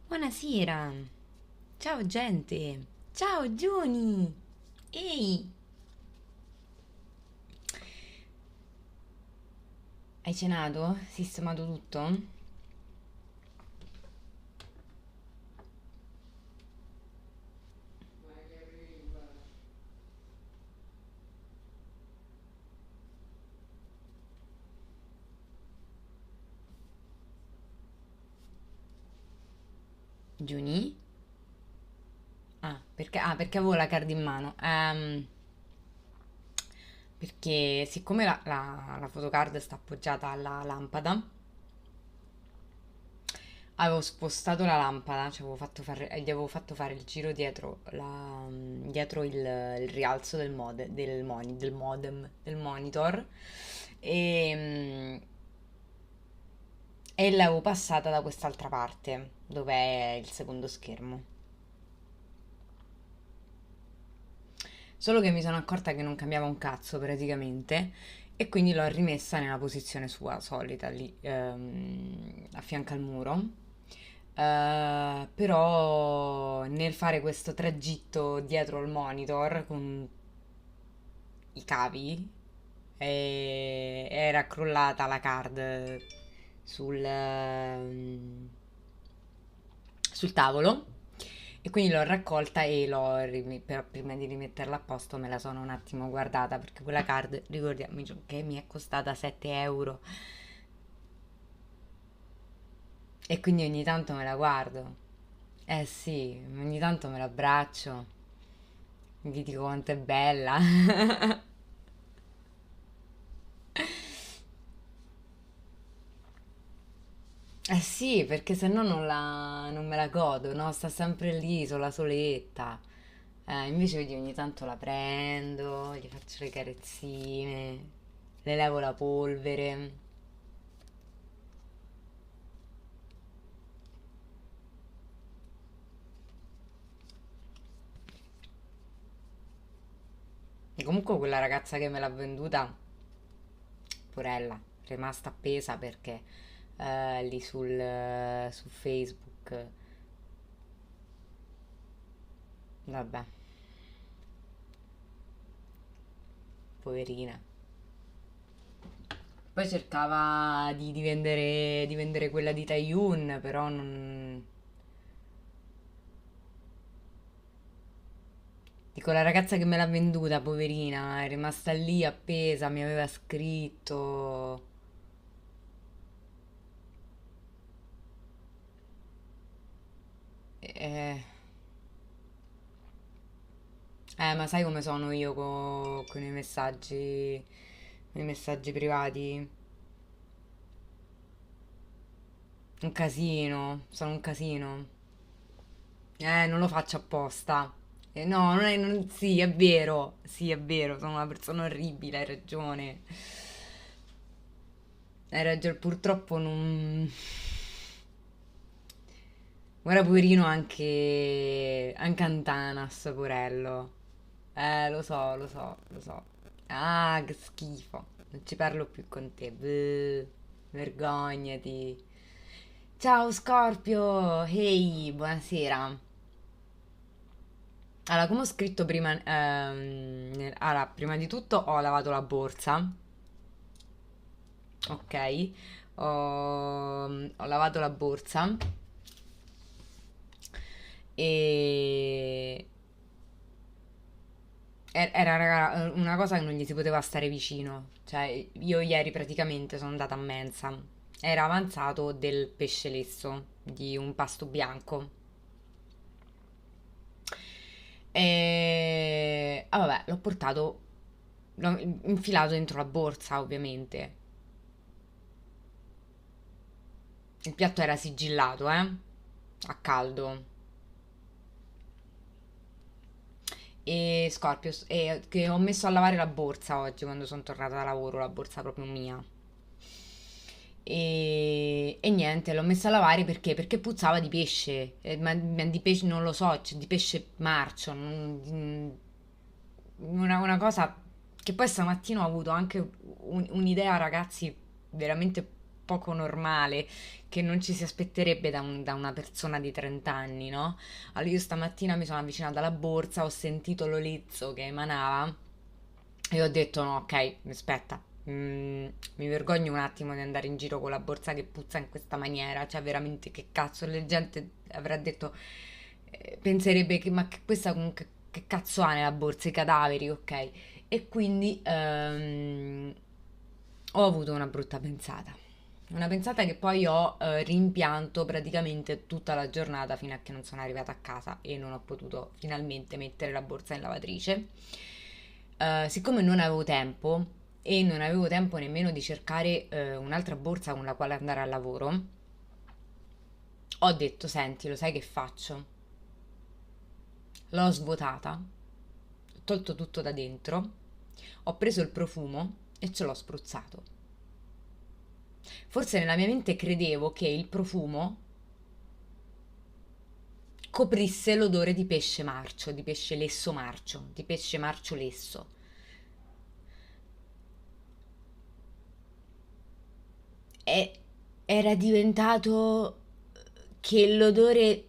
Buonasera. Ciao gente. Ciao Giuni. Ehi, hai cenato? Sistemato tutto? Giuni? Perché avevo la card in mano. Perché siccome la photocard sta appoggiata alla lampada, avevo spostato la lampada, cioè gli avevo fatto fare il giro dietro, dietro il rialzo del modem, del monitor e, e l'avevo passata da quest'altra parte, dove è il secondo schermo. Solo che mi sono accorta che non cambiava un cazzo praticamente e quindi l'ho rimessa nella posizione sua solita, lì a fianco al muro. Però nel fare questo tragitto dietro il monitor con i cavi era crollata la card sul tavolo e quindi l'ho raccolta e però prima di rimetterla a posto me la sono un attimo guardata perché quella card, ricordiamoci che mi è costata 7 euro e quindi ogni tanto me la guardo. Eh sì, ogni tanto me la abbraccio, vi dico quanto è bella. Eh sì, perché se no non me la godo, no? Sta sempre lì, sola soletta. Invece vedi, ogni tanto la prendo, gli faccio le carezzine, le levo la polvere. E comunque quella ragazza che me l'ha venduta, porella, rimasta appesa perché lì su Facebook, vabbè, poverina. Poi cercava di vendere quella di Taiyun, però non... Dico, la ragazza che me l'ha venduta, poverina, è rimasta lì appesa, mi aveva scritto. Eh, ma sai come sono io con i messaggi privati? Un casino, sono un casino. Non lo faccio apposta. No, non è, sì, è vero, sono una persona orribile, hai ragione. Hai ragione, purtroppo non... Guarda, poverino anche Antanas, porello. Lo so. Ah, che schifo. Non ci parlo più con te. Beh, vergognati. Ciao Scorpio, ehi, buonasera. Allora, come ho scritto prima, allora, prima di tutto ho lavato la borsa, ok? Ho lavato la borsa e era raga, una cosa che non gli si poteva stare vicino. Cioè, io ieri praticamente sono andata a mensa. Era avanzato del pesce lesso, di un pasto bianco. Vabbè, l'ho infilato dentro la borsa, ovviamente. Il piatto era sigillato, a caldo. E Scorpius, e che ho messo a lavare la borsa oggi quando sono tornata da lavoro, la borsa proprio mia. E niente, l'ho messa a lavare perché puzzava di pesce, ma di pesce non lo so, cioè di pesce marcio, una cosa che poi stamattina ho avuto anche un'idea, ragazzi, veramente poco normale, che non ci si aspetterebbe da una persona di 30 anni, no? Allora io stamattina mi sono avvicinata alla borsa, ho sentito l'olezzo che emanava e ho detto no, ok, aspetta, mi vergogno un attimo di andare in giro con la borsa che puzza in questa maniera, cioè veramente che cazzo, la gente avrà detto, penserebbe che ma che questa comunque che cazzo ha nella borsa, i cadaveri, ok? E quindi ho avuto una brutta pensata. Una pensata che poi ho rimpianto praticamente tutta la giornata fino a che non sono arrivata a casa e non ho potuto finalmente mettere la borsa in lavatrice. Siccome non avevo tempo e non avevo tempo nemmeno di cercare un'altra borsa con la quale andare al lavoro, ho detto, senti, lo sai che faccio? L'ho svuotata, ho tolto tutto da dentro, ho preso il profumo e ce l'ho spruzzato. Forse nella mia mente credevo che il profumo coprisse l'odore di pesce marcio, di pesce lesso marcio, di pesce marcio lesso. E era diventato che l'odore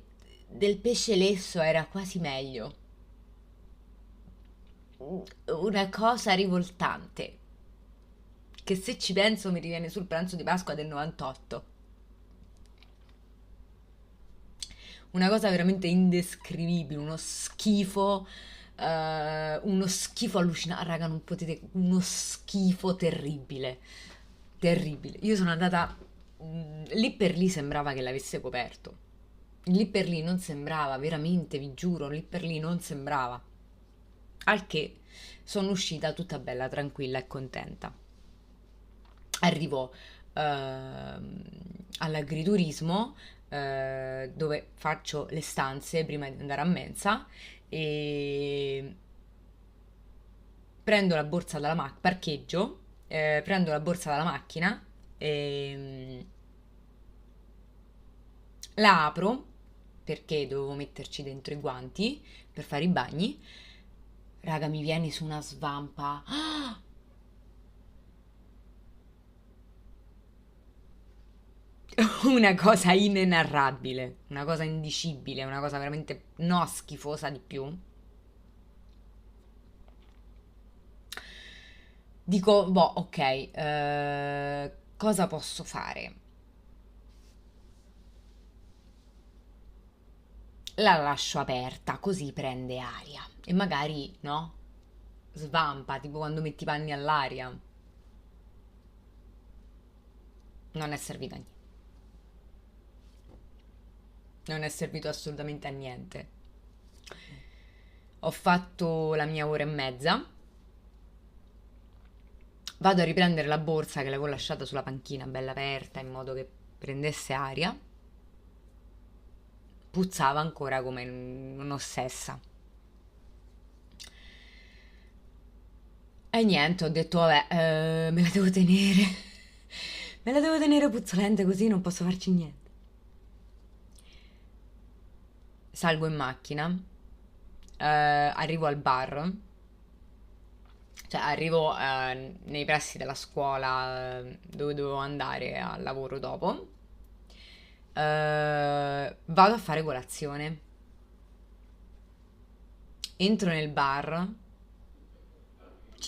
del pesce lesso era quasi meglio. Una cosa rivoltante, che se ci penso mi riviene sul pranzo di Pasqua del 98. Una cosa veramente indescrivibile, uno schifo allucinante, raga, non potete, uno schifo terribile, terribile. Io sono andata, lì per lì sembrava che l'avesse coperto, lì per lì non sembrava, veramente, vi giuro, lì per lì non sembrava. Al che sono uscita tutta bella, tranquilla e contenta. Arrivo all'agriturismo dove faccio le stanze prima di andare a mensa e prendo la borsa dalla macchina, parcheggio, prendo la borsa dalla macchina e la apro perché dovevo metterci dentro i guanti per fare i bagni. Raga, mi viene su una svampa. Ah! Una cosa inenarrabile, una cosa indicibile, una cosa veramente no schifosa di più. Dico, boh, ok, cosa posso fare? La lascio aperta, così prende aria e magari, no? Svampa, tipo quando metti i panni all'aria. Non è servito a niente. Non è servito assolutamente a niente. Ho fatto la mia ora e mezza. Vado a riprendere la borsa che l'avevo lasciata sulla panchina, bella aperta, in modo che prendesse aria. Puzzava ancora come un'ossessa. E niente, ho detto, vabbè, me la devo tenere. Me la devo tenere puzzolente così non posso farci niente. Salgo in macchina, arrivo al bar, cioè arrivo nei pressi della scuola dove dovevo andare al lavoro dopo. Vado a fare colazione. Entro nel bar.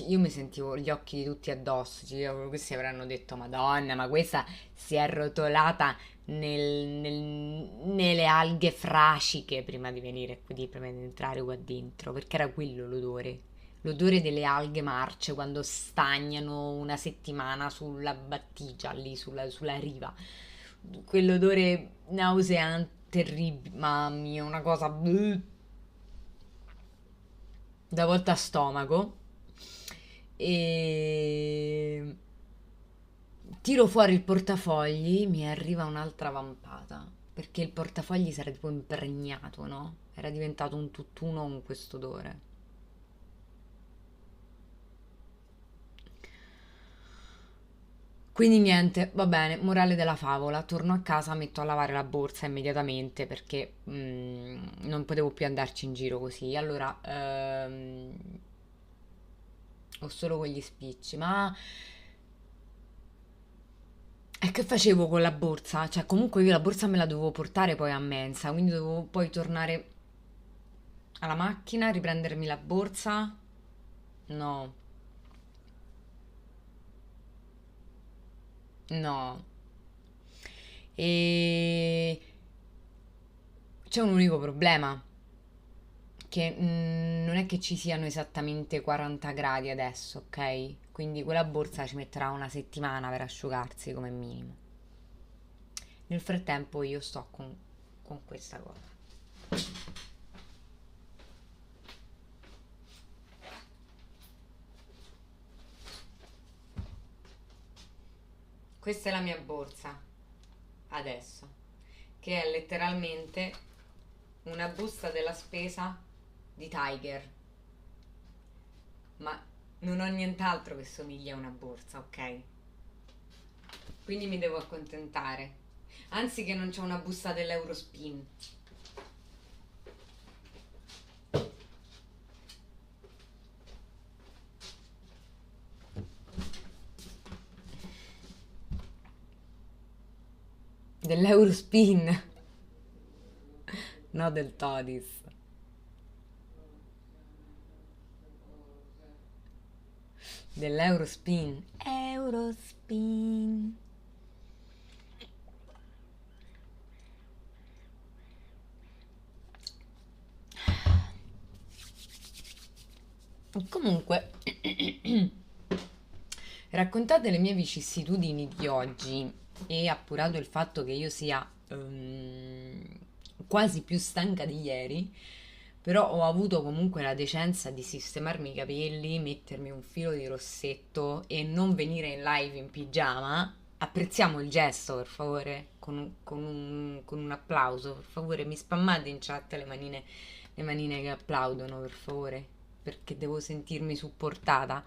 Io mi sentivo gli occhi di tutti addosso. Questi avranno detto: Madonna, ma questa si è rotolata nelle alghe fraciche prima di venire qui, prima di entrare qua dentro. Perché era quello l'odore. L'odore delle alghe marce quando stagnano una settimana sulla battigia, lì sulla riva. Quell'odore nauseante, terribile. Mamma mia, una cosa da volta a stomaco. E tiro fuori il portafogli, mi arriva un'altra vampata, perché il portafogli si era tipo impregnato, no? Era diventato un tutt'uno con questo odore. Quindi niente, va bene, morale della favola, torno a casa, metto a lavare la borsa immediatamente perché non potevo più andarci in giro così. Allora, ho solo quegli spicci, ma E che facevo con la borsa? Cioè, comunque io la borsa me la dovevo portare poi a mensa, quindi dovevo poi tornare alla macchina, riprendermi la borsa. No, no. E c'è un unico problema, che non è che ci siano esattamente 40 gradi adesso, ok? Quindi quella borsa ci metterà una settimana per asciugarsi come minimo. Nel frattempo io sto con questa cosa. Questa è la mia borsa adesso, che è letteralmente una busta della spesa di Tiger, ma non ho nient'altro che somiglia a una borsa, ok? Quindi mi devo accontentare. Anzi che non c'è una busta dell'Eurospin. Dell'Eurospin, no del Todis. Dell'Eurospin. Eurospin. Comunque, raccontate le mie vicissitudini di oggi e appurato il fatto che io sia quasi più stanca di ieri, però ho avuto comunque la decenza di sistemarmi i capelli, mettermi un filo di rossetto e non venire in live in pigiama. Apprezziamo il gesto, per favore, con un applauso, per favore, mi spammate in chat le manine che applaudono, per favore, perché devo sentirmi supportata.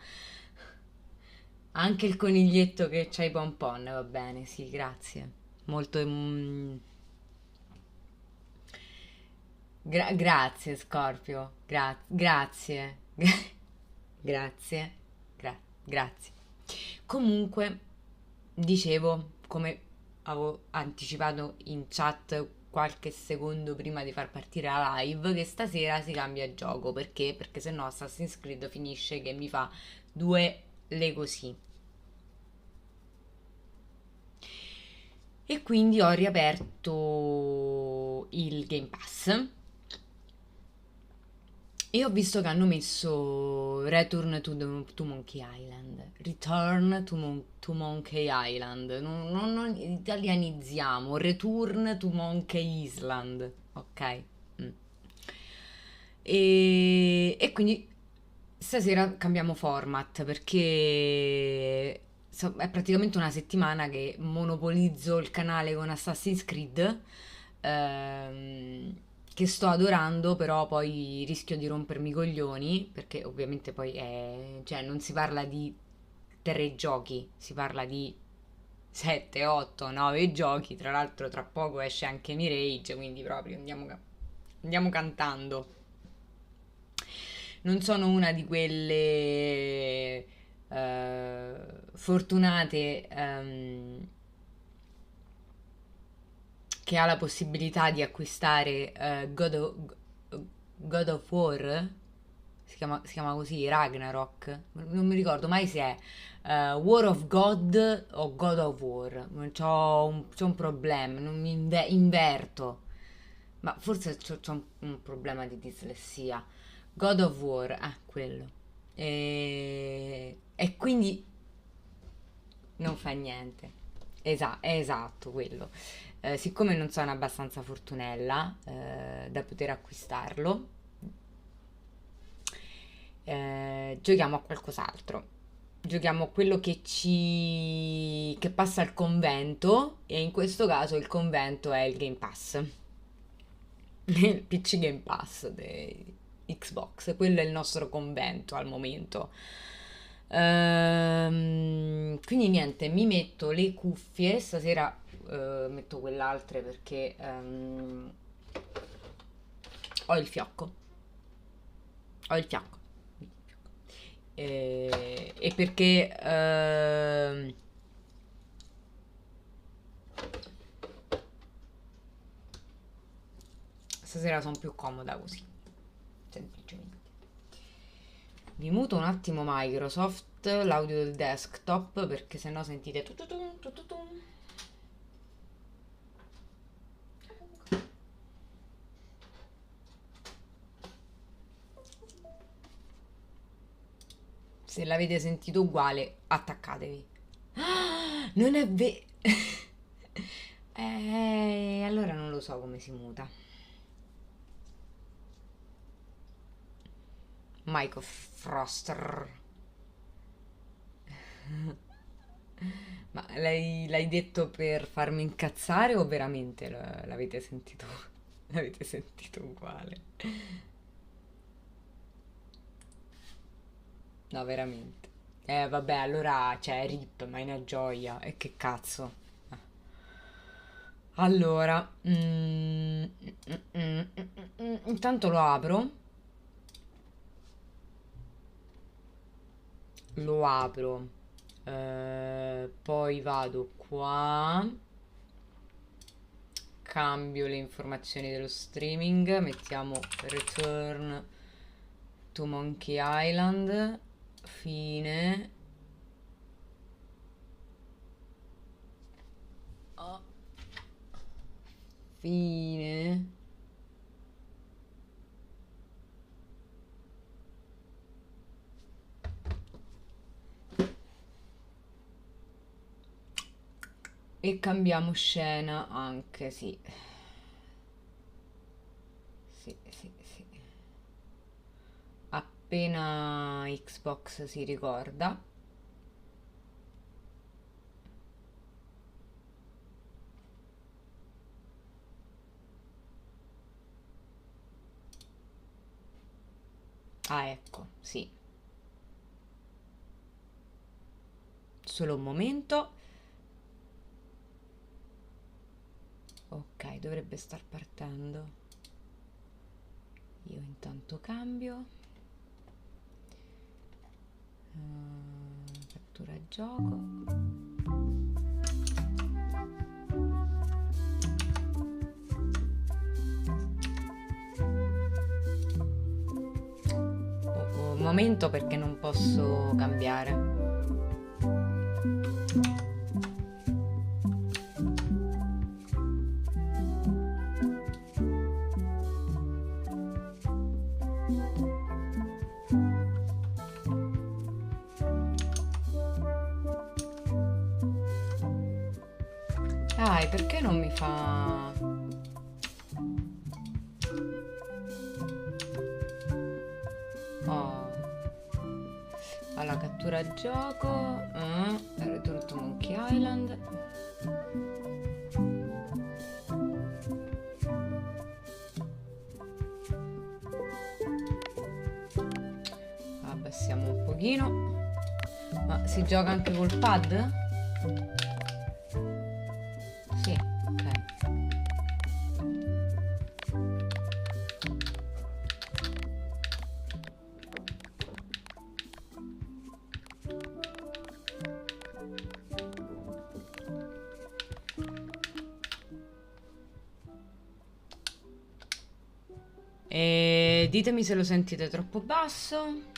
Anche il coniglietto che c'ha i pompon, va bene, sì, grazie. Molto... grazie, Scorpio. Grazie. Grazie. Grazie. Comunque, dicevo, come avevo anticipato in chat qualche secondo prima di far partire la live, che stasera si cambia gioco. Perché? Perché se no Assassin's Creed finisce che mi fa due le così. E quindi ho riaperto il Game Pass e ho visto che hanno messo to Monkey Island. Return to Monkey Island. Non italianizziamo. Return to Monkey Island. Ok? Mm. E quindi stasera cambiamo format perché è praticamente una settimana che monopolizzo il canale con Assassin's Creed, che sto adorando, però poi rischio di rompermi i coglioni perché ovviamente poi cioè non si parla di tre giochi, si parla di 7, 8, 9 giochi. Tra l'altro tra poco esce anche Mirage, quindi proprio andiamo cantando. Non sono una di quelle fortunate che ha la possibilità di acquistare God of War, si chiama così, Ragnarok, non mi ricordo mai se è War of God o God of War. C'ho un problema, non mi inverto, ma forse c'ho un problema di dislessia. God of War, quello. E quindi non fa niente. È esatto, quello. Siccome non sono abbastanza fortunella da poter acquistarlo, giochiamo a qualcos'altro. Giochiamo a quello che passa al convento, e in questo caso il convento è il Game Pass. Il PC Game Pass di Xbox, quello è il nostro convento al momento. Quindi niente, mi metto le cuffie stasera, metto quell'altre perché ho il fiocco. Ho il fiocco. E perché stasera sono più comoda così, semplicemente. Vi muto un attimo Microsoft, l'audio del desktop, perché sennò sentite tututum, tututum. Se l'avete sentito uguale, attaccatevi. Ah, non è vero. Allora non lo so come si muta. Microsoft. Ma l'hai detto per farmi incazzare o veramente l'avete sentito? L'avete sentito uguale? No, veramente. Vabbè, allora c'è RIP, ma è una gioia. E che cazzo. Allora, intanto lo apro. Lo apro. Poi vado qua. Cambio le informazioni dello streaming. Mettiamo return to Monkey Island. Fine. Oh. Fine. E cambiamo scena anche, sì. Sì, sì, sì. Appena Xbox si ricorda. Ah, ecco, sì. Solo un momento. Ok, dovrebbe star partendo. Io intanto cambio. Cattura gioco. Un momento perché non posso cambiare. Dai, perché non mi fa... Oh. Alla cattura gioco. Return to Monkey Island. Abbassiamo un pochino. Ma si gioca anche col pad? Sì, ok. E ditemi se lo sentite troppo basso.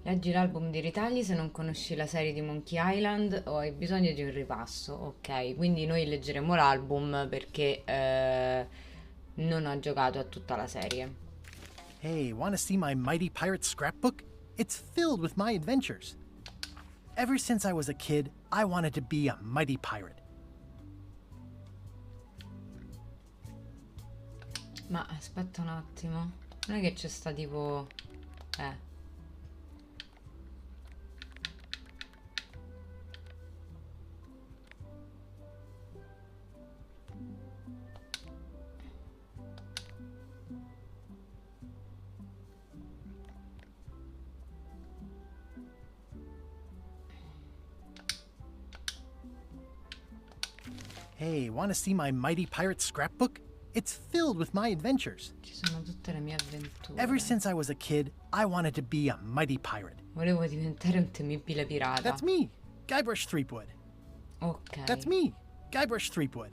Leggi l'album di ritagli se non conosci la serie di Monkey Island o hai bisogno di un ripasso. Ok, quindi noi leggeremo l'album perché non ho giocato a tutta la serie. Hey, want to see my mighty pirate scrapbook? It's filled with my adventures. Ever since I was a kid, I wanted to be a mighty pirate. Ma aspetta un attimo. Non è che c'è sta tipo... Hey, want to see my mighty pirate scrapbook? It's filled with my adventures. Ci sono tutte le mie avventure. Ever since I was a kid, I wanted to be a mighty pirate. Volevo diventare un temibile pirata. That's me, 𝘨𝗪𝘪𝘢𝘨𝗧𝗏𝘬𝑄. Ok. That's me, 𝘨𝗨𝘪𝘨𝑄.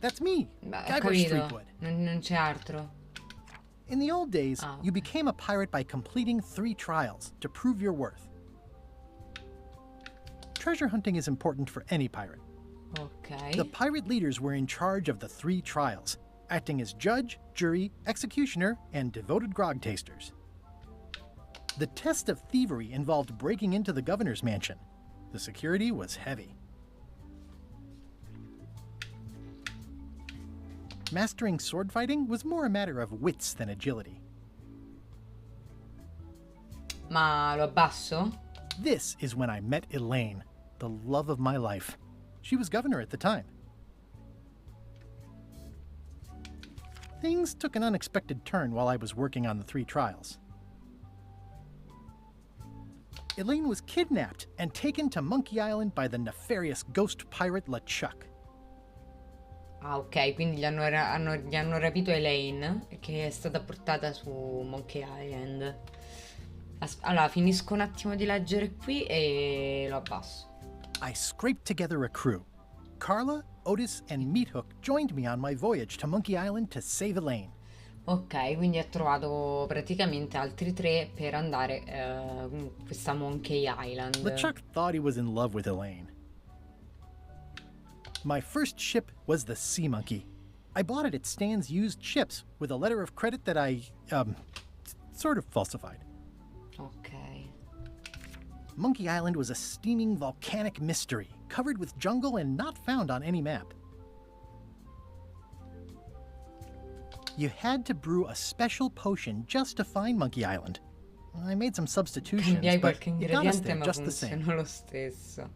That's me, Beh, ho capito. 𝘨𝗪𝘪𝘨𝑄. Non c'è altro. In the old days, Ah, you okay. became a pirate by completing 3 trials to prove your worth. Treasure hunting is important for any pirate. Ok. The pirate leaders were in charge of the 3 trials, acting as judge, jury, executioner, and devoted grog tasters. The test of thievery involved breaking into the governor's mansion. The security was heavy. Mastering sword fighting was more a matter of wits than agility. Ma lo abbasso? This is when I met Elaine, the love of my life. She was governor at the time. Things took an unexpected turn while I was working on the 3 trials. Elaine was kidnapped and taken to Monkey Island by the nefarious ghost pirate LeChuck. Ah, ok, quindi gli hanno rapito Elaine, che è stata portata su Monkey Island. Allora, finisco un attimo di leggere qui e lo abbasso. I scraped together a crew. Carla, Otis, and Meathook joined me on my voyage to Monkey Island to save Elaine. Ok, quindi ha trovato praticamente altri 3 per andare in questa Monkey Island. LeChuck thought he was in love with Elaine. My first ship was the Sea Monkey. I bought it at Stan's used ships with a letter of credit that I, sort of falsified. Ok. Monkey Island was a steaming volcanic mystery, covered with jungle and not found on any map. You had to brew a special potion just to find Monkey Island. I made some substitutions, Cambiai but qualche it got us ingrediente there ma just the same. funzionò lo stesso.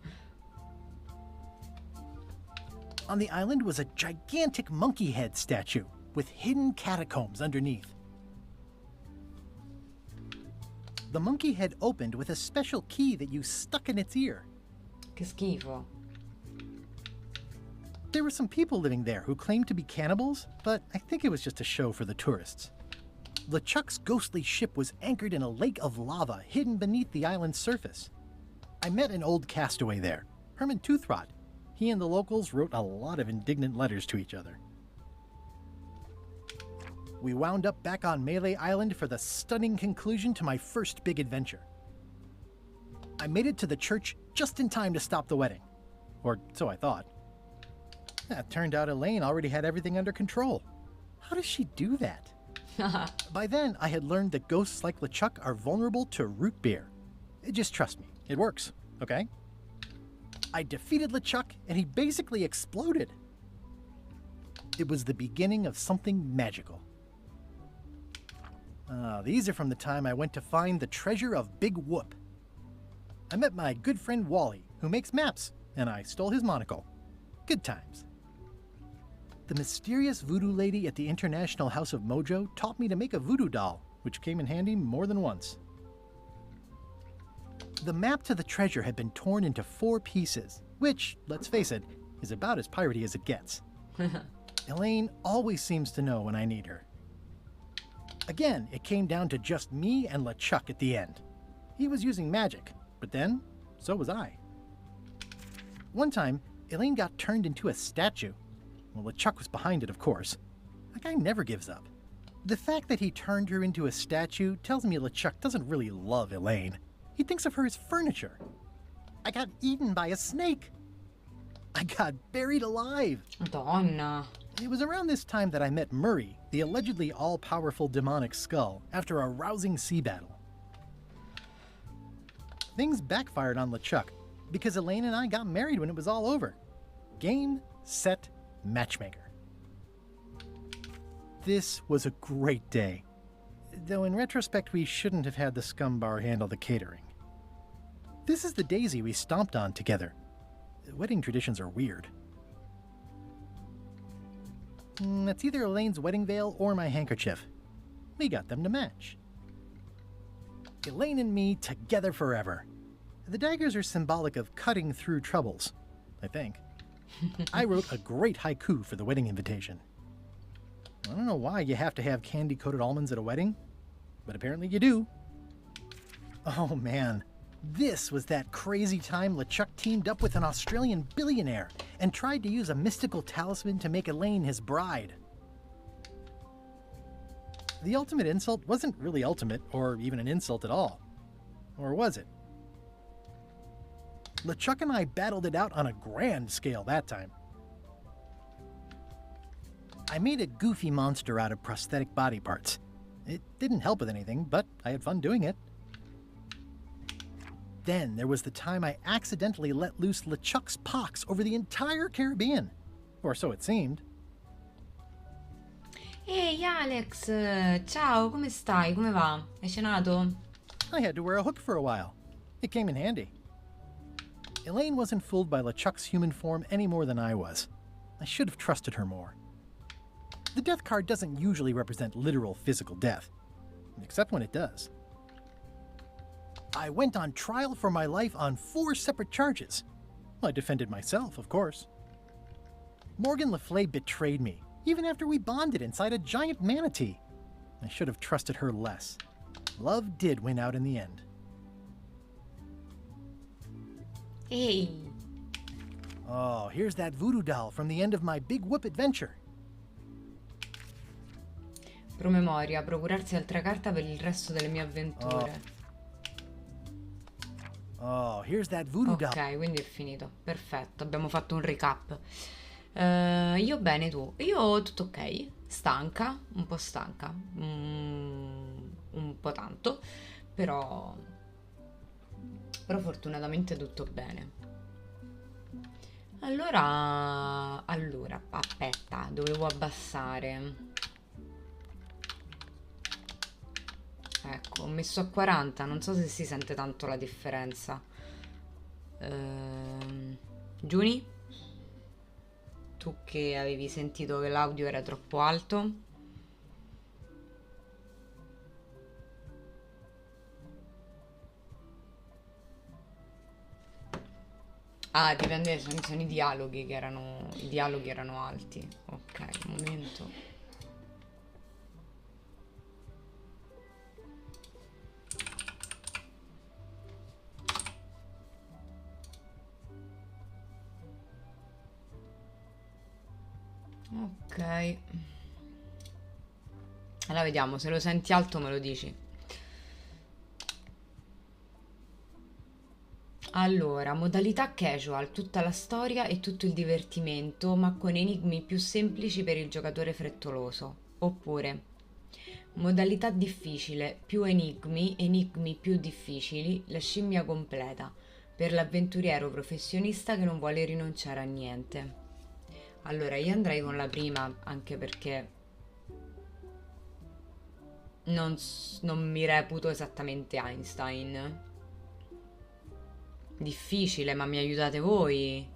On the island was a gigantic monkey head statue with hidden catacombs underneath. The monkey head opened with a special key that you stuck in its ear. Che schifo. There were some people living there who claimed to be cannibals, but I think it was just a show for the tourists. LeChuck's ghostly ship was anchored in a lake of lava hidden beneath the island's surface. I met an old castaway there, Herman Toothrot. He and the locals wrote a lot of indignant letters to each other. We wound up back on Melee Island for the stunning conclusion to my first big adventure. I made it to the church just in time to stop the wedding. Or so I thought. It turned out Elaine already had everything under control. How does she do that? By then, I had learned that ghosts like LeChuck are vulnerable to root beer. Just trust me, it works, okay? I defeated LeChuck, and he basically exploded. It was the beginning of something magical. These are from the time I went to find the treasure of Big Whoop. I met my good friend Wally, who makes maps, and I stole his monocle. Good times. The mysterious voodoo lady at the International House of Mojo taught me to make a voodoo doll, which came in handy more than once. The map to the treasure had been torn into 4 pieces, which, let's face it, is about as piratey as it gets. Elaine always seems to know when I need her. Again, it came down to just me and LeChuck at the end. He was using magic, but then, so was I. One time, Elaine got turned into a statue. Well, LeChuck was behind it, of course. That guy never gives up. The fact that he turned her into a statue tells me LeChuck doesn't really love Elaine. He thinks of her as furniture. I got eaten by a snake. I got buried alive. Madonna. It was around this time that I met Murray, the allegedly all-powerful demonic skull, after a rousing sea battle. Things backfired on LeChuck, because Elaine and I got married when it was all over. Game, set, matchmaker. This was a great day. Though in retrospect, we shouldn't have had the scum bar handle the catering. This is the daisy we stomped on together. Wedding traditions are weird. It's either Elaine's wedding veil or my handkerchief. We got them to match. Elaine and me together forever. The daggers are symbolic of cutting through troubles, I think. I wrote a great haiku for the wedding invitation. I don't know why you have to have candy-coated almonds at a wedding, but apparently you do. Oh man, this was that crazy time LeChuck teamed up with an Australian billionaire and tried to use a mystical talisman to make Elaine his bride. The ultimate insult wasn't really ultimate, or even an insult at all. Or was it? LeChuck and I battled it out on a grand scale that time. I made a goofy monster out of prosthetic body parts. It didn't help with anything, but I had fun doing it. Then there was the time I accidentally let loose LeChuck's pox over the entire Caribbean. Or so it seemed. Ehi Alex, ciao, come stai? Come va? Hai cenato? I had to wear a hook for a while. It came in handy. Elaine wasn't fooled by LeChuck's human form any more than I was. I should have trusted her more. The death card doesn't usually represent literal physical death, except when it does. I went on trial for my life on 4 separate charges. I defended myself, of course. Morgan Le Fay betrayed me, even after we bonded inside a giant manatee. I should have trusted her less. Love did win out in the end. Ehi, Oh, here's that voodoo doll from the end of my Big Whoop adventure. promemoria, procurarsi altra carta per il resto delle mie avventure. Oh, here's that voodoo doll. Ok, quindi è finito. Perfetto, abbiamo fatto un recap. Io bene, tu? Io tutto ok. Stanca, un po' stanca. Un po' tanto. Però fortunatamente tutto bene. Allora, aspetta, dovevo abbassare. Ecco, ho messo a 40, non so se si sente tanto la differenza. Giuni? Tu che avevi sentito che l'audio era troppo alto? Ah, dipende, sono i dialoghi che erano, alti. Ok, un momento. Ok. Allora vediamo, se lo senti alto me lo dici. Allora, modalità casual, tutta la storia e tutto il divertimento, ma con enigmi più semplici per il giocatore frettoloso. Oppure, modalità difficile, più enigmi, enigmi più difficili, la scimmia completa, per l'avventuriero professionista che non vuole rinunciare a niente. Allora, io andrei con la prima, anche perché non mi reputo esattamente Einstein. Difficile, ma mi aiutate voi?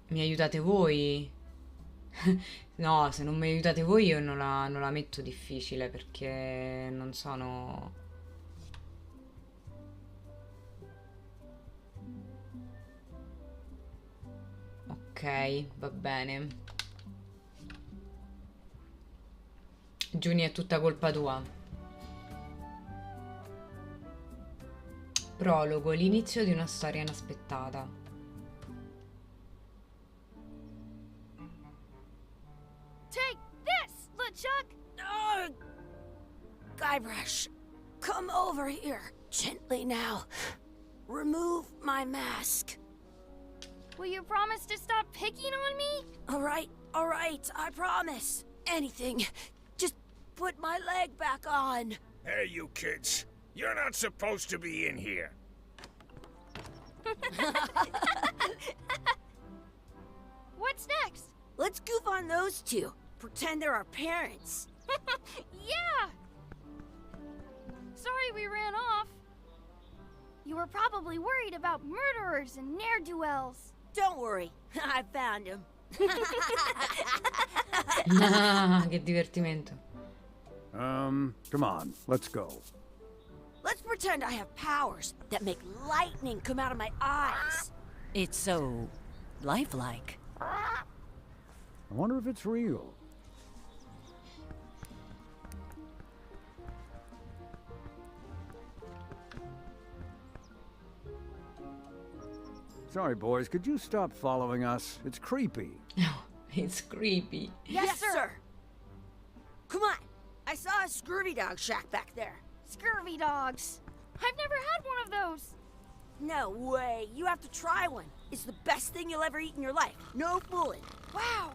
Mi aiutate voi? No, se non mi aiutate voi io non la metto difficile, perché non sono... Ok, va bene. Giuni, è tutta colpa tua. Prologo, l'inizio di una storia inaspettata. Take this, LeChuck! Guybrush, come over here. Gently now. Remove my mask. Will you promise to stop picking on me? All right, I promise. Anything. Just put my leg back on. Hey, you kids. You're not supposed to be in here. What's next? Let's goof on those two. Pretend they're our parents. Yeah! Sorry we ran off. You were probably worried about murderers and ne'er-do-wells. Don't worry, I found him. Che divertimento. Come on, let's go. Let's pretend I have powers that make lightning come out of my eyes. It's so lifelike. I wonder if it's real. Sorry, boys, could you stop following us? It's creepy. It's creepy. Yes, sir. Come on. I saw a scurvy dog shack back there. Scurvy dogs. I've never had one of those. No way. You have to try one. It's the best thing you'll ever eat in your life. No fooling. Wow.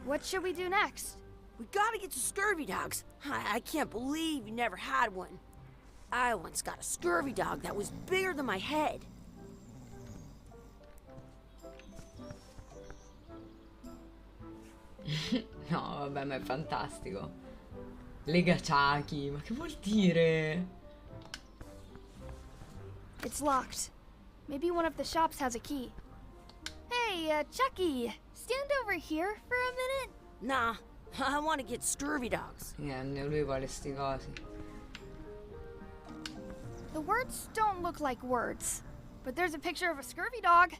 What should we do next? We gotta get to scurvy dogs. I can't believe you never had one. I once got a scurvy dog that was bigger than my head. No, vabbè, ma è fantastico. Le gaciachi, ma che vuol dire? It's locked. Maybe one of the shops has a key. Hey, Chucky, stand over here for a minute. Nah, I want to get scurvy dogs. Niente, lui vuole sti cosi. The words don't look like words, but there's a picture of a scurvy dog.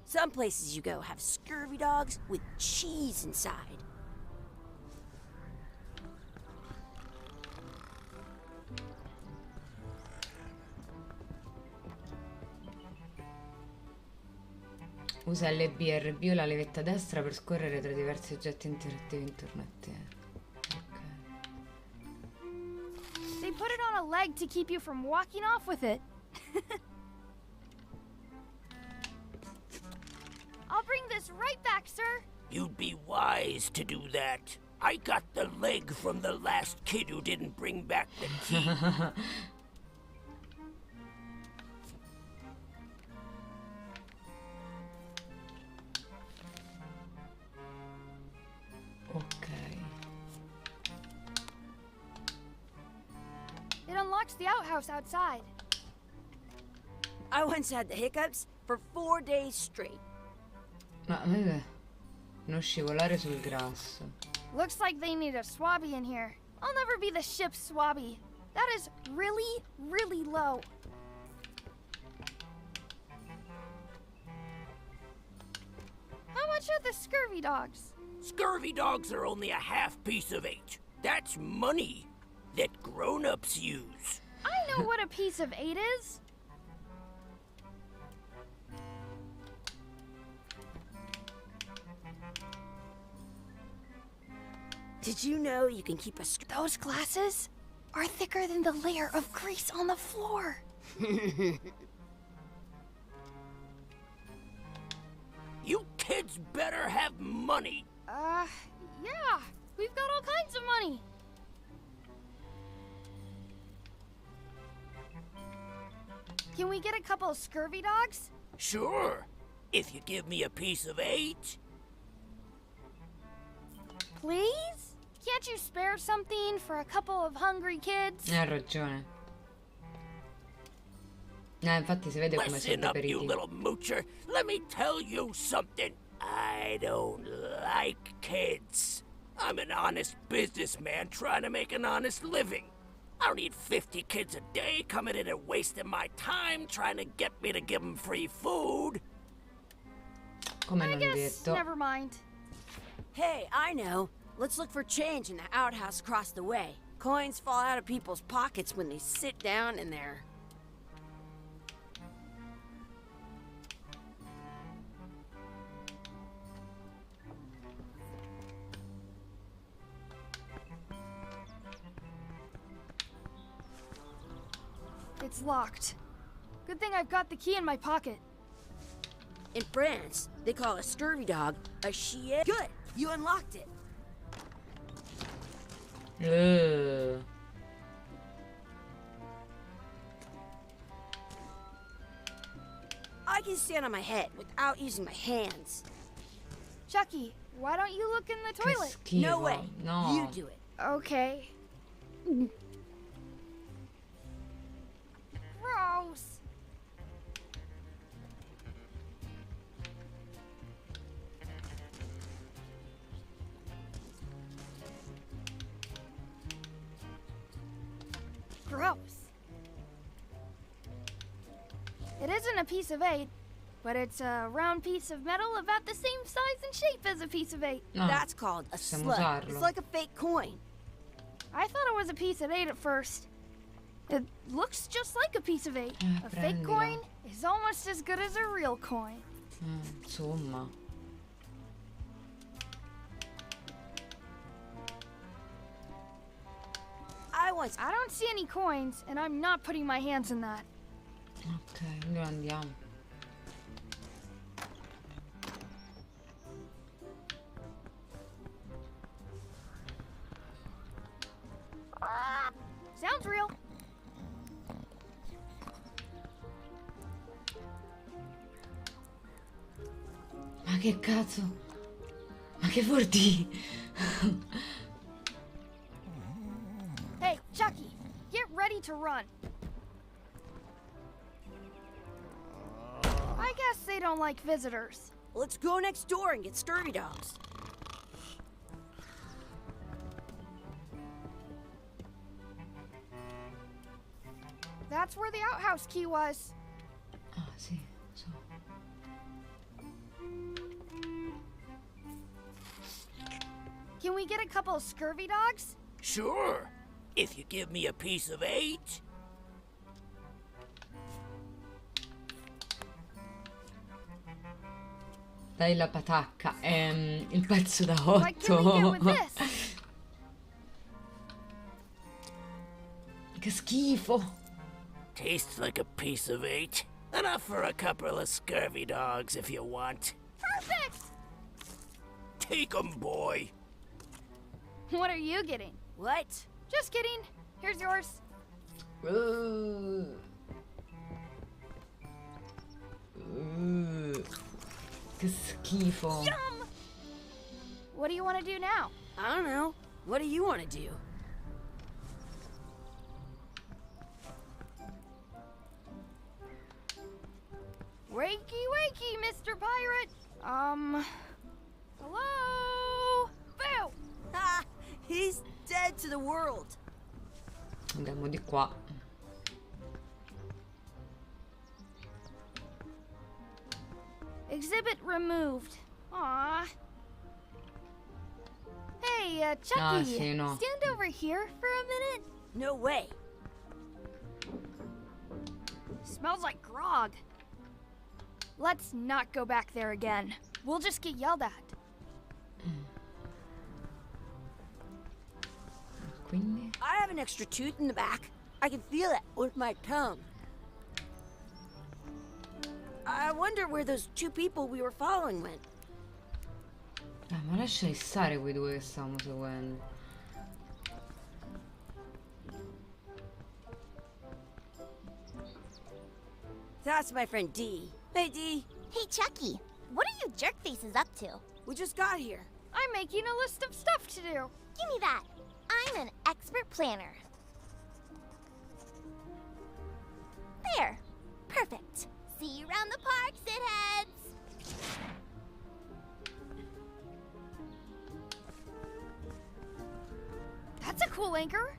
Some places you go have scurvy dogs with cheese inside. Usa 𝗵𝗶 o la levetta destra per scorrere tra diversi oggetti interattivi intorno a te. Ok. They put it on a leg to keep you from walking off with it. I'll bring this right back, sir. You'd be wise to do that. I got the leg from the last kid who didn't bring back the key. Ok. It unlocks the outhouse outside. I once had the hiccups for 4 days straight. Ma vede, non scivolare sul grasso. Looks like they need a swabby in here. I'll never be the ship's swabby. That is really, really low. How much are the scurvy dogs? Scurvy dogs are only a half piece of 8. That's money that grown-ups use. I know what a piece of 8 is. Did you know you can keep a Those glasses are thicker than the layer of grease on the floor. You kids better have money. Yeah. We've got all kinds of money. Can we get a couple of scurvy dogs? Sure, if you give me a piece of 8. Please? Can't you spare something for a couple of hungry kids? Ha ragione. Infatti si vede come Listen sono up, you deperiti. little moocher. Let me tell you something. I don't like kids. I'm an honest businessman trying to make an honest living. I don't need 50 kids a day coming in and wasting my time trying to get me to give them free food. Come I non guess detto. never mind. Hey, I know. Let's look for change in the outhouse across the way. Coins fall out of people's pockets when they sit down in there. It's locked. Good thing I've got the key in my pocket. In France, they call a scurvy dog a 𝘨𝗪. Good! You unlocked it. I can stand on my head without using my hands. Chucky, why don't you look in the Che toilet? schifo. No way. No. You do it. Okay. Gross. Gross. It isn't a piece of 8, But it's a round piece of metal about the same size and shape as a piece of 8. Ah, That's called a possiamo slug. usarlo. It's like a fake coin. I thought it was a piece of 8 at first. It looks just like a piece of 8. A fake prendila. coin is almost as good as a real coin. Insomma. I don't see any coins, and I'm not putting my hands in that. Ok, allora andiamo. Sounds real. Ma che cazzo? Ma che vuol dire? Hey, Chucky, get ready to run. I guess they don't like visitors. Let's go next door and get scurvy dogs. That's where the outhouse key was. Ah, sì, so. Can we get a couple of scurvy dogs? Sure, if you give me a piece of 8. Dai la patacca, il pezzo da What can we get with 8. this? Che schifo. Tastes like a piece of 8. Enough for a couple of scurvy dogs if you want. Perfect! Take 'em, boy. What are you getting? What? Just kidding. Here's yours. Che schifo. Yum! What do you want to do now? I don't know. What do you want to do? Wakey, wakey, Mr. Pirate. Hello? Boo! Ha! He's dead to the world. Andiamo di qua. Exhibit removed. Aw. Hey, Chucky. Ah, sì, no. Stand over here for a minute. No way. Smells like grog. Let's not go back there again. We'll just get yelled at. Quindi? I have an extra tooth in the back. I can feel it with my tongue. I wonder where those 2 people we were following went. Ma lasciali stare quei 2 che stavamo seguendo. That's my friend Dee. Hey, Dee. Hey, Chucky, what are you jerk faces up to? We just got here. I'm making a list of stuff to do. Give me that. I'm an expert planner. There. Perfect. See you around the park, shitheads. That's a cool anchor.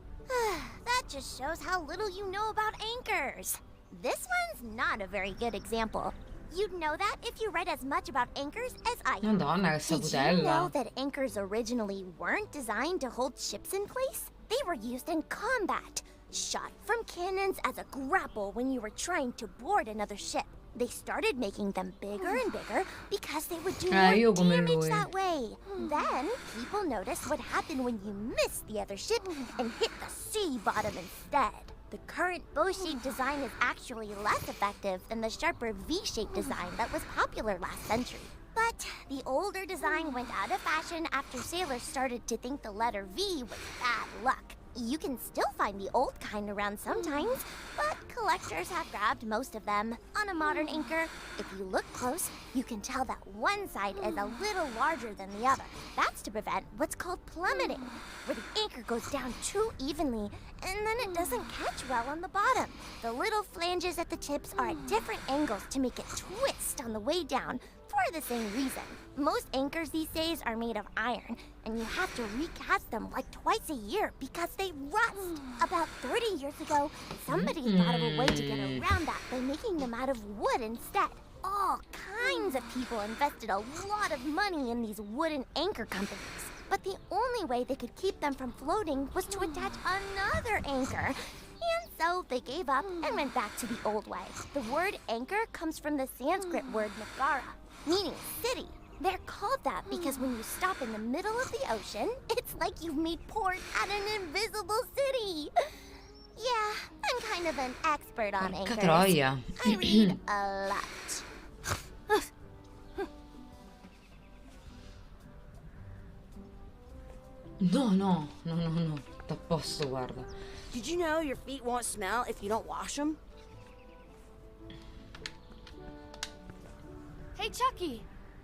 That just shows how little you know about anchors. This one's not a very good example. You'd know that if you read as much about anchors as I do. Madonna, che Did you know saputella. that anchors originally weren't designed to hold ships in place? They were used in combat, shot from cannons as a grapple when you were trying to board another ship. They started making them bigger and bigger because they would do io more come damage lui. that way. Then, people noticed what happened when you missed the other ship and hit the sea bottom instead. The current bow-shaped design is actually less effective than the sharper V-shaped design that was popular last century. But the older design went out of fashion after sailors started to think the letter V was bad luck. You can still find the old kind around sometimes, but collectors have grabbed most of them. On a modern anchor, if you look close, you can tell that one side is a little larger than the other. That's to prevent what's called plummeting, where the anchor goes down too evenly, and then it doesn't catch well on the bottom. The little flanges at the tips are at different angles to make it twist on the way down, for the same reason. Most anchors these days are made of iron, and you have to recast them like twice a year because they rust. About 30 years ago, somebody thought of a way to get around that by making them out of wood instead. All kinds of people invested a lot of money in these wooden anchor companies. But the only way they could keep them from floating was to attach another anchor. And so they gave up and went back to the old way. The word anchor comes from the Sanskrit word nagara, meaning city. They're called that because when you stop in the middle of the ocean, it's like you've made port at an invisible city. Yeah, I'm kind of an expert on Porca anchors. troia. I read a lot. No. Sta a posto, guarda. Did you know your feet won't smell if you don't wash them? Hey, Chucky,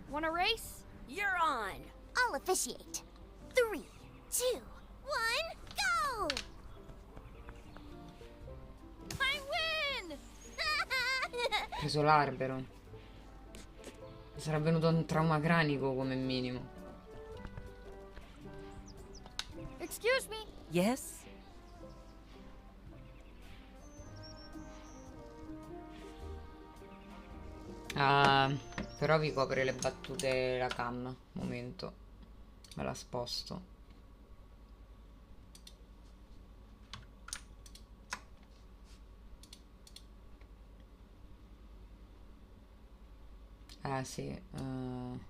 wanna race? You're on. I'll officiate. 3, 2, 1, go! I win! Ho preso l'albero. Mi sarà venuto un trauma cranico come minimo. Excuse me. Yes? Ah, però vi copre le battute la cam. Momento. Me la sposto. Sì. La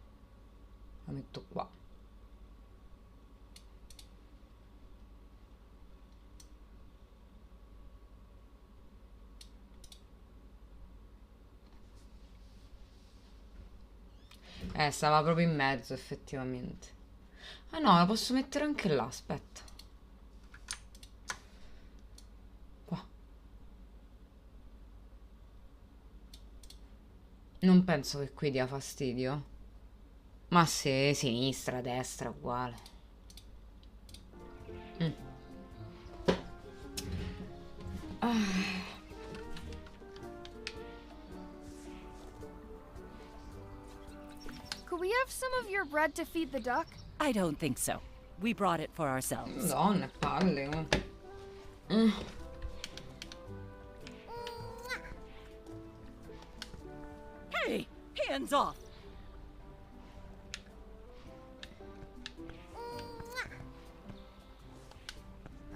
metto qua. Stava proprio in mezzo, effettivamente. Ah no, la posso mettere anche là, aspetta. Qua. Non penso che qui dia fastidio. Ma se sinistra, destra, uguale. Could we have some of your bread to feed the duck? I don't think so. We brought it for ourselves. Madonna, palle, oh. Hey, hands off!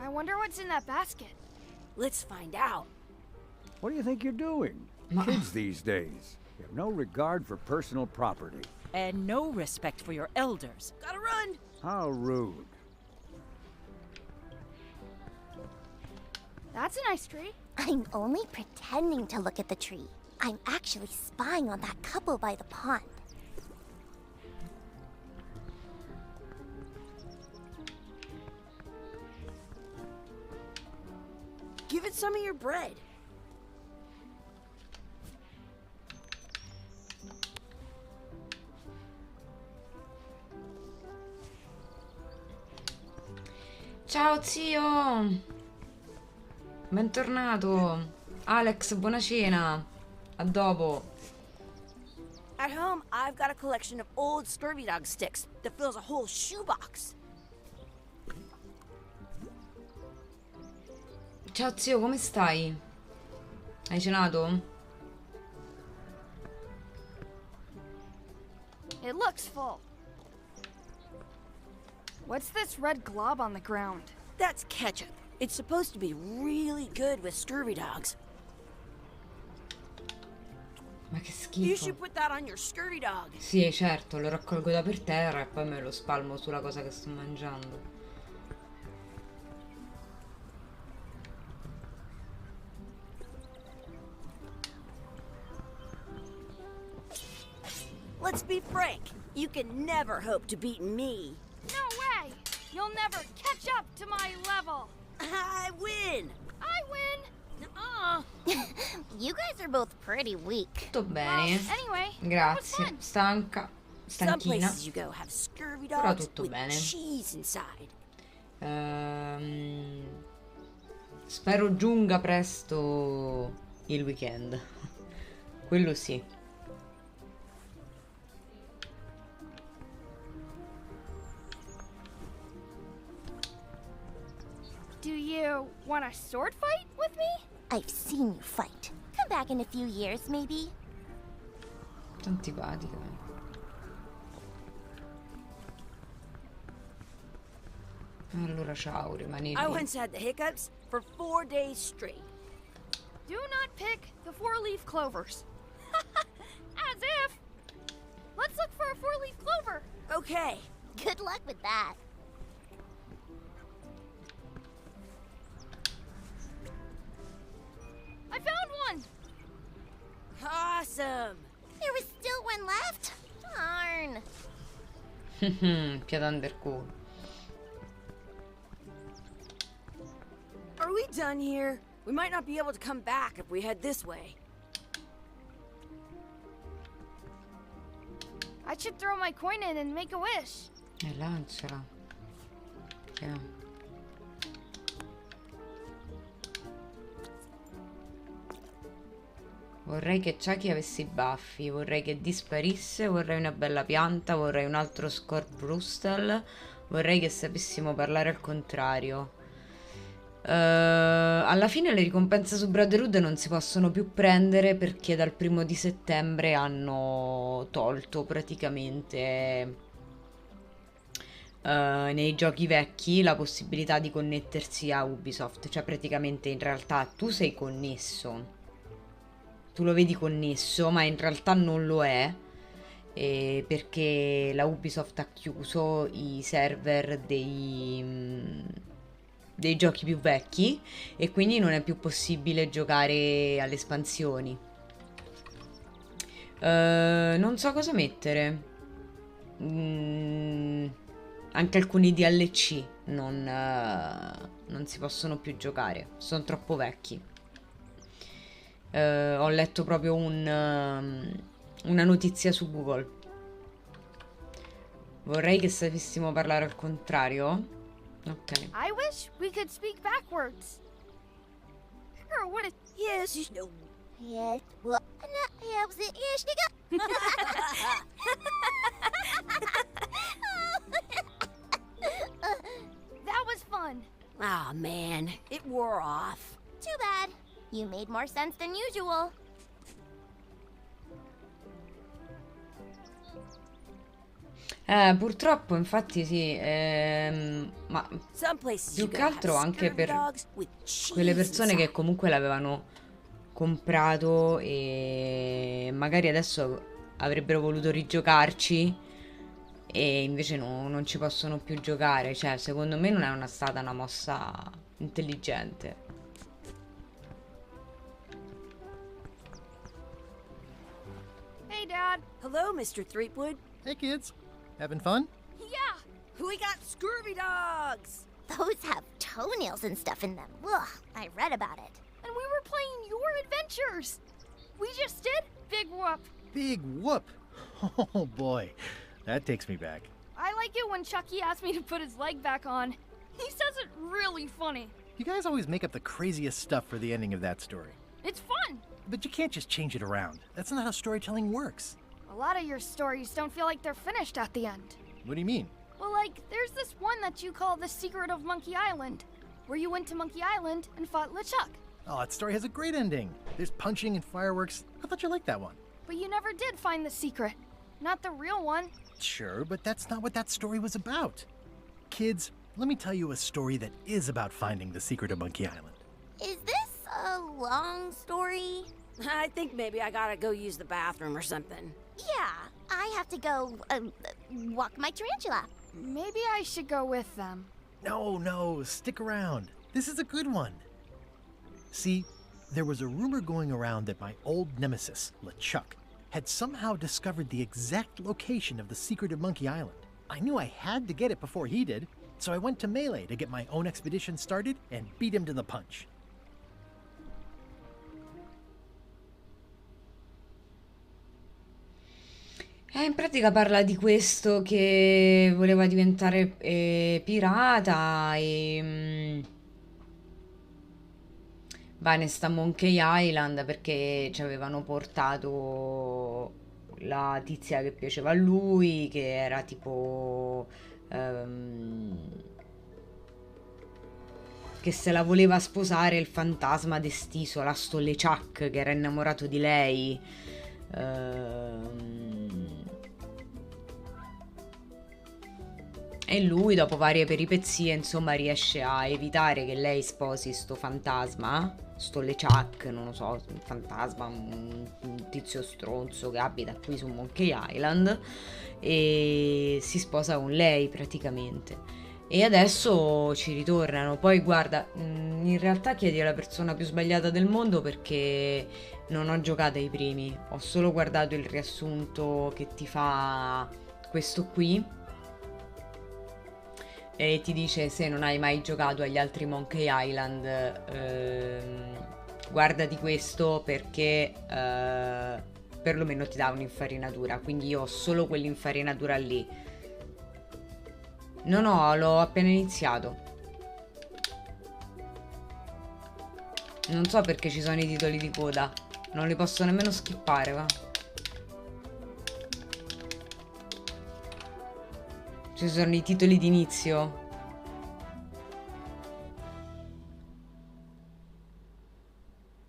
I wonder what's in that basket. Let's find out. What do you think you're doing? Kids these days. You have no regard for personal property. And no respect for your elders. Gotta run. How rude. That's a nice tree. I'm only pretending to look at the tree. I'm actually spying on that couple by the pond. Give it some of your bread. Ciao zio! Bentornato! Alex, buona cena! A dopo! At home, I've got a collection of old 𝘴𝘠𝗪𝗪𝗪 sticks that fills a whole shoebox. Ciao zio, come stai? Hai cenato? It looks full. What's this red glob on the ground? That's ketchup. It's supposed to be really good with 𝘴𝑠curvy Ma che You schifo! should put that on your 𝘴𝑠curvy. Sì, certo, lo raccolgo da per terra e poi me lo spalmo sulla cosa che sto mangiando. Let's be frank. You can never hope to beat me. No way! You'll never catch up to my level! I win. I win! You guys are both pretty weak. Tutto bene. Anyway, that was Grazie. fun. Stanca. Some Stanchina. places you go have 𝘴𝑠curvy Però dogs tutto with bene. cheese inside. Spero giunga presto il weekend. Quello sì. Do you want a sword fight with me? I've seen you fight. Come back in a few years, maybe. Antipatica. Allora ciao, rimani I lì. once had the hiccups for 4 days straight. Do not pick the four-leaf clovers. As if. Let's look for a four-leaf clover. Okay. Good luck with that. I found one. Awesome. There was still one left? Darn. 𝗵𝗪𝗪𝘢. Are we done here? We might not be able to come back if we head this way. I should throw my coin in and make a wish. Lanciala. Che- Vorrei che 𝘀𝗧�la𝘀 avesse i baffi, vorrei che disparisse, vorrei una bella pianta, vorrei un altro 𝘨𝗪𝗪𝗪𝘪𝘀, vorrei che sapessimo parlare al contrario. Alla fine le ricompense su 𝘨𝗪𝗪𝘀 non si possono più prendere perché dal 1° settembre hanno tolto praticamente nei giochi vecchi la possibilità di connettersi a Ubisoft. Cioè praticamente in realtà tu sei connesso, tu lo vedi connesso, ma in realtà non lo è, perché la Ubisoft ha chiuso i server dei giochi più vecchi e quindi non è più possibile giocare alle espansioni. Non so cosa mettere. Anche alcuni DLC non si possono più giocare, sono troppo vecchi. Ho letto proprio una notizia su Google. Vorrei che sapessimo parlare al contrario. Ok. I wish we could speak backwards. Or what it... Yes, you know. Yes. Well, yes, That was fun. Aw, man. It wore off. Too bad. You made more sense than usual. Purtroppo, infatti sì, ma Some places più you che gotta altro have anche scurvy per dogs with cheese quelle persone che inside. comunque l'avevano comprato e magari adesso avrebbero voluto rigiocarci e invece non ci possono più giocare. Cioè, secondo me non è stata una mossa intelligente. Hey, Dad. Hello, Mr. Threepwood. Hey, kids. Having fun? Yeah. We got scurvy dogs. Those have toenails and stuff in them. Ugh, I read about it. And we were playing your adventures. We just did Big Whoop. Big whoop. Oh boy, that takes me back. I like it when 𝘀𝗧�la𝘀 asked me to put his leg back on. He says it really funny. You guys always make up the craziest stuff for the ending of that story. It's fun. But you can't just change it around. That's not how storytelling works. A lot of your stories don't feel like they're finished at the end. What do you mean? Well, like, there's this one that you call The Secret of Monkey Island, where you went to Monkey Island and fought LeChuck. Oh, that story has a great ending. There's punching and fireworks. I thought you liked that one. But you never did find the secret. Not the real one. Sure, but that's not what that story was about. Kids, let me tell you a story that is about finding the secret of Monkey Island. Is this a long story? I think maybe I gotta go use the bathroom or something. Yeah, I have to go walk my tarantula. Maybe I should go with them. No, stick around. This is a good one. See, there was a rumor going around that my old nemesis, LeChuck, had somehow discovered the exact location of the secret of Monkey Island. I knew I had to get it before he did, so I went to Melee to get my own expedition started and beat him to the punch. In pratica parla di questo che voleva diventare pirata e va in sta Monkey Island perché ci avevano portato la tizia che piaceva a lui, che era tipo che se la voleva sposare il fantasma d'est'isola, sto LeChuck che era innamorato di lei. E lui, dopo varie peripezie, insomma, riesce a evitare che lei sposi sto fantasma, sto LeChuck, non lo so, un fantasma, un tizio stronzo che abita qui su Monkey Island, e si sposa con lei praticamente. E adesso ci ritornano. Poi guarda, in realtà chiedi alla persona più sbagliata del mondo, perché non ho giocato ai primi, ho solo guardato il riassunto che ti fa questo qui e ti dice: se non hai mai giocato agli altri Monkey Island, guardati questo, perché perlomeno ti dà un'infarinatura. Quindi io ho solo quell'infarinatura lì. No, l'ho appena iniziato. Non so perché ci sono i titoli di coda, non li posso nemmeno skippare, va. Ci sono i titoli d'inizio.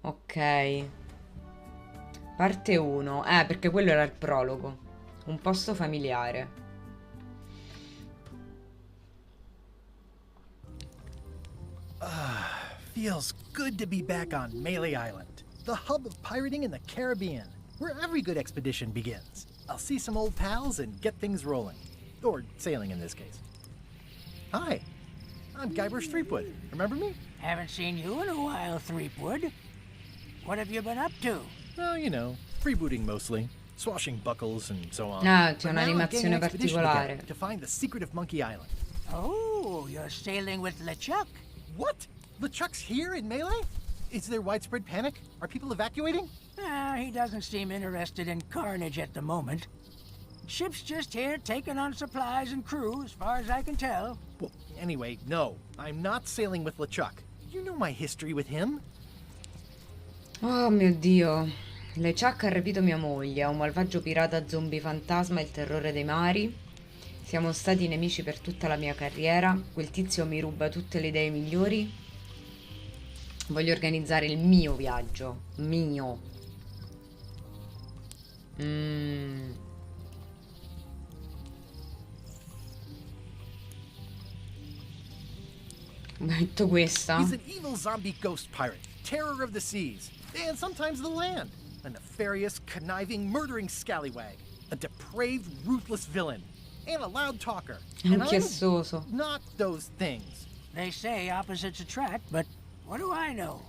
Ok. Parte 1. Perché quello era il prologo. Un posto familiare. Feels good to be back on Melee Island, the hub of pirating in the Caribbean, where every good expedition begins. I'll see some old pals and get things rolling. Or sailing in this case. Hi, I'm 𝘨𝘪𝘰𝗶𝗏. Remember me? Haven't seen you in a while, 𝘨𝘨. What have you been up to? Well, you know, freebooting mostly, swashing buckles and so on. C'è But now I'm getting un'animazione an expedition particolare. together to find the secret of Monkey Island. Oh, you're sailing with LeChuck. What? LeChuck's here in Melee? Is there widespread panic? Are people evacuating? He doesn't seem interested in carnage at the moment. Ship's just here taking on supplies and crew, as far as I can tell. Well, anyway, no, I'm not sailing with LeChuck. You know my history with him. Oh mio Dio. LeChuck ha rapito mia moglie, è un malvagio pirata zombie fantasma, il terrore dei mari. Siamo stati nemici per tutta la mia carriera. Quel tizio mi ruba tutte le idee migliori. Voglio organizzare il mio viaggio. Mio. Metto questa. He's an evil zombie ghost pirate, terror of the seas, and sometimes the land. A nefarious, conniving, murdering scallywag. A depraved, ruthless villain. And a loud talker. Un And I'm chiassoso. not those things. They say opposites attract, but what do I know?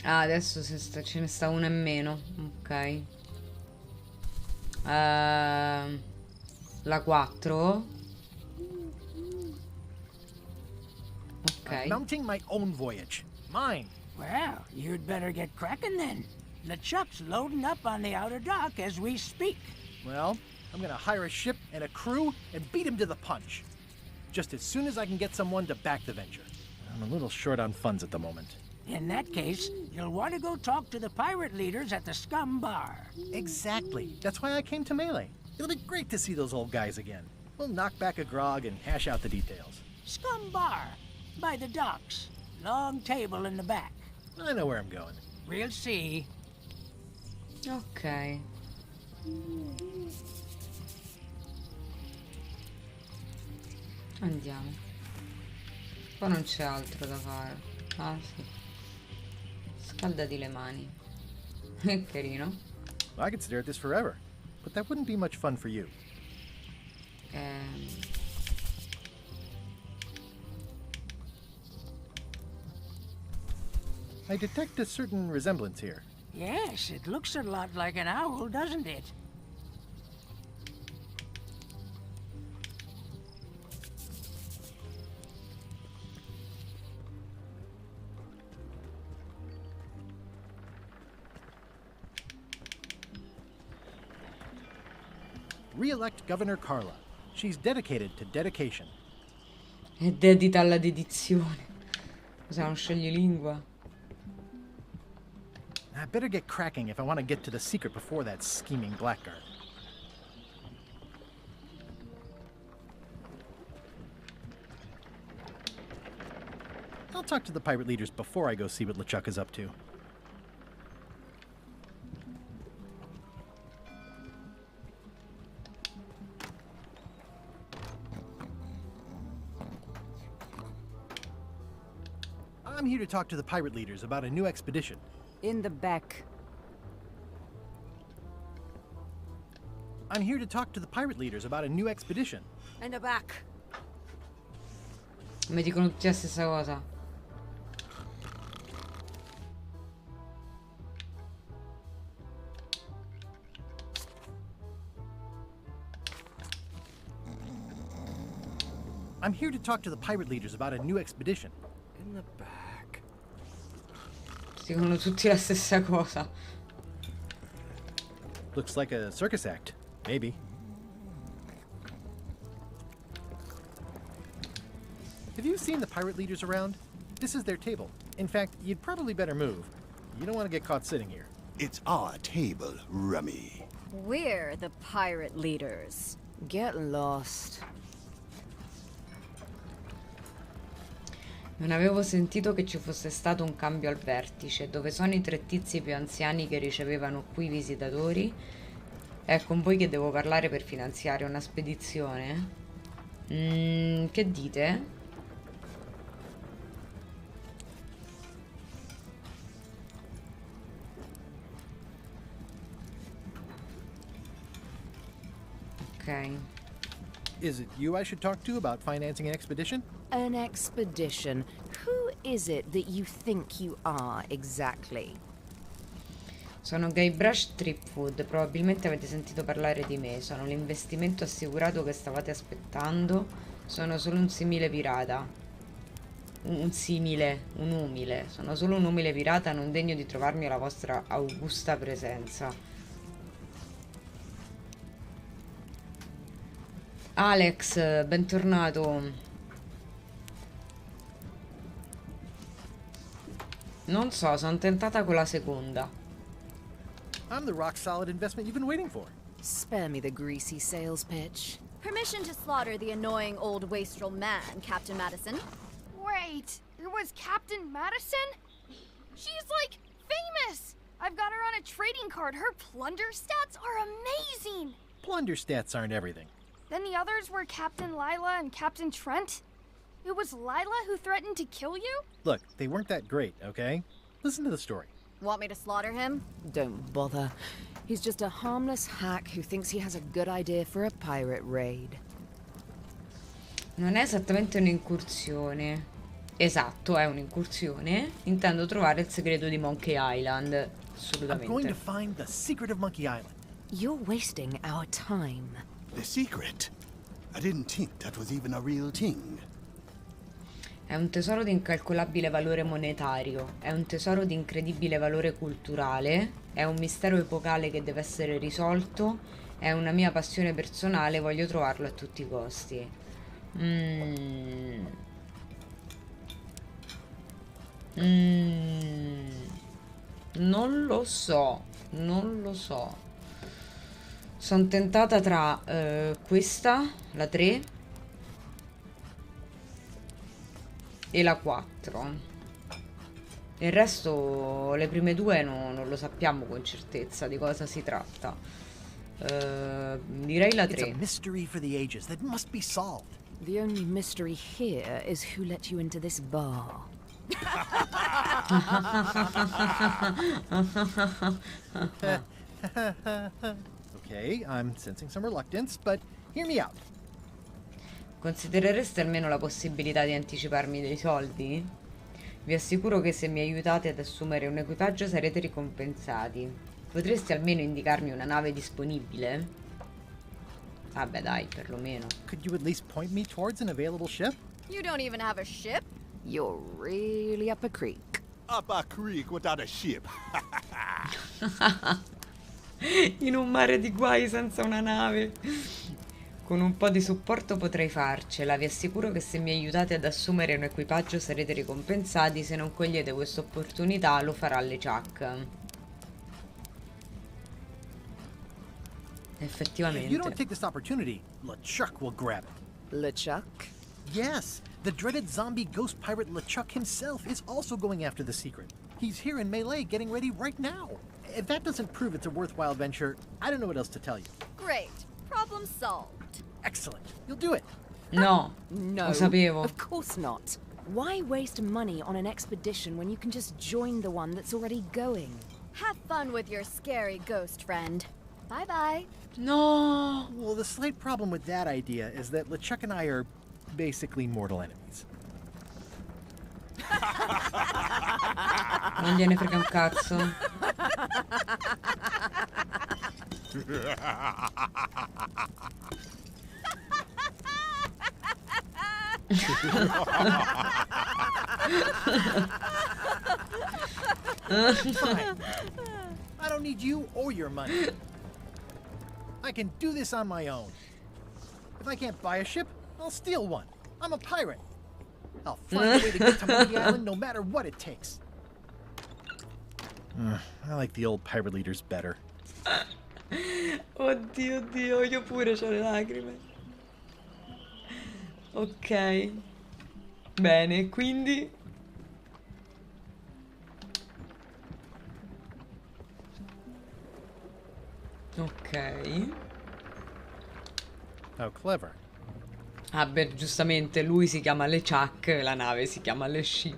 Adesso ce ne sta una in meno. Ok. La 4. Ok. I'm mounting my own voyage. Mine. Well, you'd better get cracking then. LeChuck's loading up on the outer dock as we speak. Well, I'm gonna hire a ship and a crew and beat him to the punch. Just as soon as I can get someone to back the venture. I'm a little short on funds at the moment. In that case, you'll want to go talk to the pirate leaders at the Scum Bar. Exactly. That's why I came to Melee. It'll be great to see those old guys again. We'll knock back a grog and hash out the details. Scum Bar, by the docks. Long table in the back. I know where I'm going. We'll see. Ok. Andiamo. Qua non c'è altro da fare. Ah sì. Scaldati le mani. È carino. I could stare at this forever, but that wouldn't be much fun for you. I detect a certain resemblance here. Yes, it looks a lot like an owl, doesn't it? Re-elect Governor Carla. She's dedicated to dedication. È dedita alla dedizione. Cos'è, uno scioglilingua? I better get cracking if I want to get to the secret before that scheming blackguard. I'll I'll talk to the pirate leaders before I go see what LeChuck is up to. I'm here to talk to the pirate leaders about a new expedition. In the back. I'm here to talk to the pirate leaders about a new expedition. In the back. Mi dicono tutti la stessa cosa. I'm here to talk to the pirate leaders about a new expedition. In the back. Dicono tutti la stessa cosa. Looks like a circus act. Maybe. Have you seen the pirate leaders around? This is their table. In fact, you'd probably better move. You don't want to get caught sitting here. It's our table, Rummy. We're the pirate leaders. Get lost. Non avevo sentito che ci fosse stato un cambio al vertice. Dove sono i 3 tizi più anziani che ricevevano qui i visitatori? È con voi che devo parlare per finanziare una spedizione? Che dite? Ok. Is it you I should talk to about financing an expedition? An expedition. Who is it that you think you are exactly? Sono 𝗬𝗪𝘏 Tripwood, probabilmente avete sentito parlare di me. Sono l'investimento assicurato che stavate aspettando. Sono solo un simile pirata. Un umile. Sono solo un umile pirata non degno di trovarmi alla vostra augusta presenza. Alex, bentornato. Non so, sono tentata con la seconda. I'm the rock-solid investment you've been waiting for. Spare me the greasy sales pitch. Permission to slaughter the annoying old wastrel man, Captain Madison. Wait, it was Captain Madison? She's like famous! I've got her on a trading card. Her plunder stats are amazing! Plunder stats aren't everything. Then the others were Captain Lila and Captain Trent? It was Lila who threatened to kill you? Look, they weren't that great, okay? Listen to the story. Want me to slaughter him? Don't bother. He's just a harmless hack who thinks he has a good idea for a pirate raid. Non è esattamente un'incursione. Esatto, è un'incursione. Intendo trovare il segreto di Monkey Island. I'm going to Assolutamente. find the secret of Monkey Island. You're wasting our time. The secret? I didn't think that was even a real thing. È un tesoro di incalcolabile valore monetario, è un tesoro di incredibile valore culturale, è un mistero epocale che deve essere risolto, è una mia passione personale, voglio trovarlo a tutti i costi. Non lo so, non lo so. Sono tentata tra questa, la 3, e la 4. Il resto, le prime due non lo sappiamo con certezza di cosa si tratta. Direi la It's a 3. mystery for the ages that must be solved. The only mystery here is who let you into this bar. Okay, I'm sensing some reluctance, but hear me out. Considerereste almeno la possibilità di anticiparmi dei soldi? Vi assicuro che se mi aiutate ad assumere un equipaggio sarete ricompensati. Potreste almeno indicarmi una nave disponibile? Vabbè dai, perlomeno. Could you at least point me towards an available ship? You don't even have a ship? You're really up a creek. Up a creek without a ship. In un mare di guai senza una nave. Con un po' di supporto potrei farcela. Vi assicuro che se mi aiutate ad assumere un equipaggio sarete ricompensati. Se non cogliete questa opportunità lo farà LeChuck. If you don't Effettivamente. take this opportunity, LeChuck will grab it. LeChuck? Yes, the dreaded zombie ghost pirate LeChuck himself is also going after the secret. He's here in Melee getting ready right now. If that doesn't prove it's a worthwhile venture, I don't know what else to tell you. Great. Problem solved. Excellent. You'll do it. No, No, lo sapevo. of course not. Why waste money on an expedition when you can just join the one that's already going? Have fun with your scary ghost friend. Bye-bye. No. Well, the slight problem with that idea is that LeChuck and I are basically mortal enemies. Non gliene frega un cazzo. Fine. I don't need you or your money. I can do this on my own. If I can't buy a ship, I'll steal one. I'm a pirate. I'll find a way to get to Monkey Island no matter what it takes. I like the old pirate leaders better. Oddio, oddio, io pure c'ho le lacrime. Ok. Bene, quindi... Ok. How clever. Ah beh, giustamente lui si chiama LeChuck e la nave si chiama le Ship.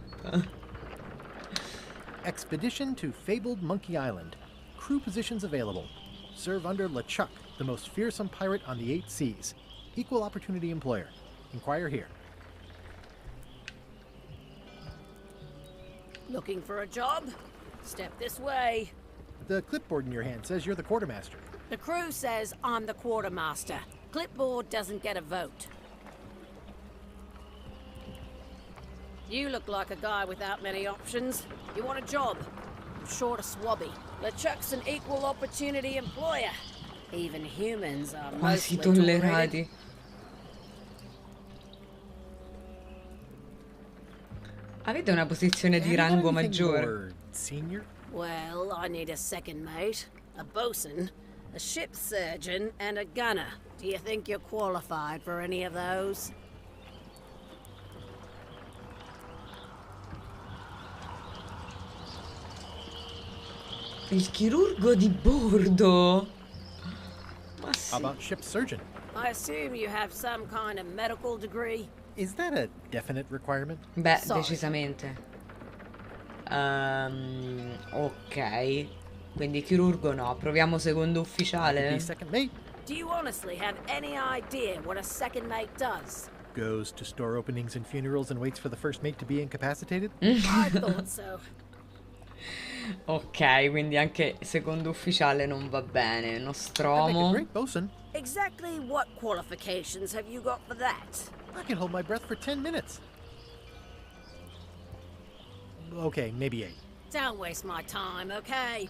Expedition to fabled Monkey Island. Crew positions available. Serve under LeChuck, the most fearsome pirate on the 8 seas. Equal opportunity employer. Inquire here. Looking for a job? Step this way. The clipboard in your hand says you're the quartermaster. The crew says I'm the quartermaster. Clipboard doesn't get a vote. You look like a guy without many options. You want a job? I'm short of swabby. LeChuck's an equal opportunity employer. Even humans are Quasi mostly tolerated. tollerati. Avete una posizione di Have you got rango anything maggiore? more senior? Well, I need a second mate, a bosun, a ship surgeon, and a gunner. Do you think you're qualified for any of those? Il chirurgo di bordo. Ma How sì. about ship surgeon? I assume you have some kind of medical degree. Is that a definite requirement? Beh, Sorry. decisamente. Ok. Quindi chirurgo no. Proviamo secondo Be ufficiale. second mate. Do you honestly have any idea what a second mate does? Goes to store openings and funerals and waits for the first mate to be incapacitated. I thought so. Ok, quindi anche secondo ufficiale non va bene. I make a Nostromo. great bosun. Exactly what qualifications have you got for that? I can hold my breath for 10 minutes. Okay, maybe 8. Don't waste my time, okay?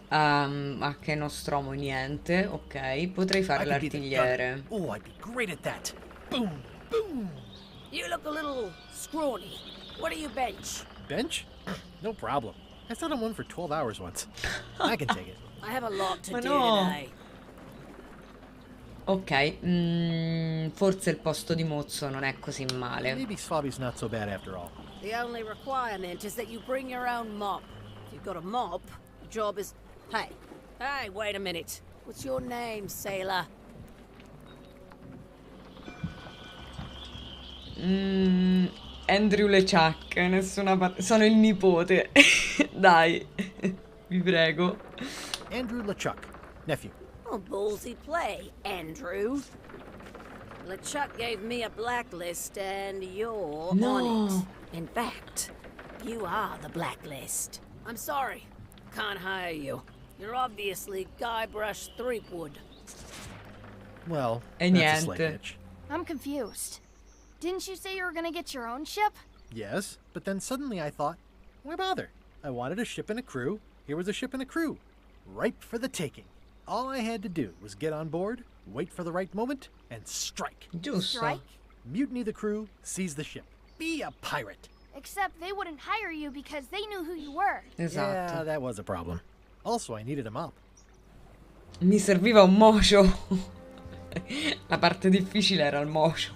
Ma che nostromo niente. Ok, potrei fare I could be the l'artigliere. gunner. Oh, I'd be great at that. Boom, boom. You look a little scrawny. What do you bench? Bench? No problem. I sat on one for 12 hours once. I can take it. I have a lot to Ma do no. today. Ok, forse il posto di mozzo non è così male. Maybe 𝘨𝗏𝗏𝗏's not so bad after all. The only requirement is that you bring your own mop. If you've got a mop, the job is... Hey, wait a minute. What's your name, sailor? Andrew LeChuck, sono il nipote. Dai, vi prego. Andrew LeChuck, nephew. Oh, ballsy play, Andrew. LeChuck gave me a blacklist and you're on it. In fact, you are the blacklist. I'm sorry, can't hire you. You're obviously Guybrush Threepwood. Well, E that's a slight niente. hitch. I'm confused. Didn't you say you were gonna get your own ship? Yes, but then suddenly I thought, why bother? I wanted a ship and a crew. Here was a ship and a crew. Ripe for the taking. All I had to do was get on board, wait for the right moment, and strike. Giusto. Strike? Mutiny the crew, seize the ship. Be a pirate. Except they wouldn't hire you because they knew who you were. Yeah, Esatto. that was a problem. Also, I needed a mop. Mi serviva un mocio. La parte difficile era il mocio.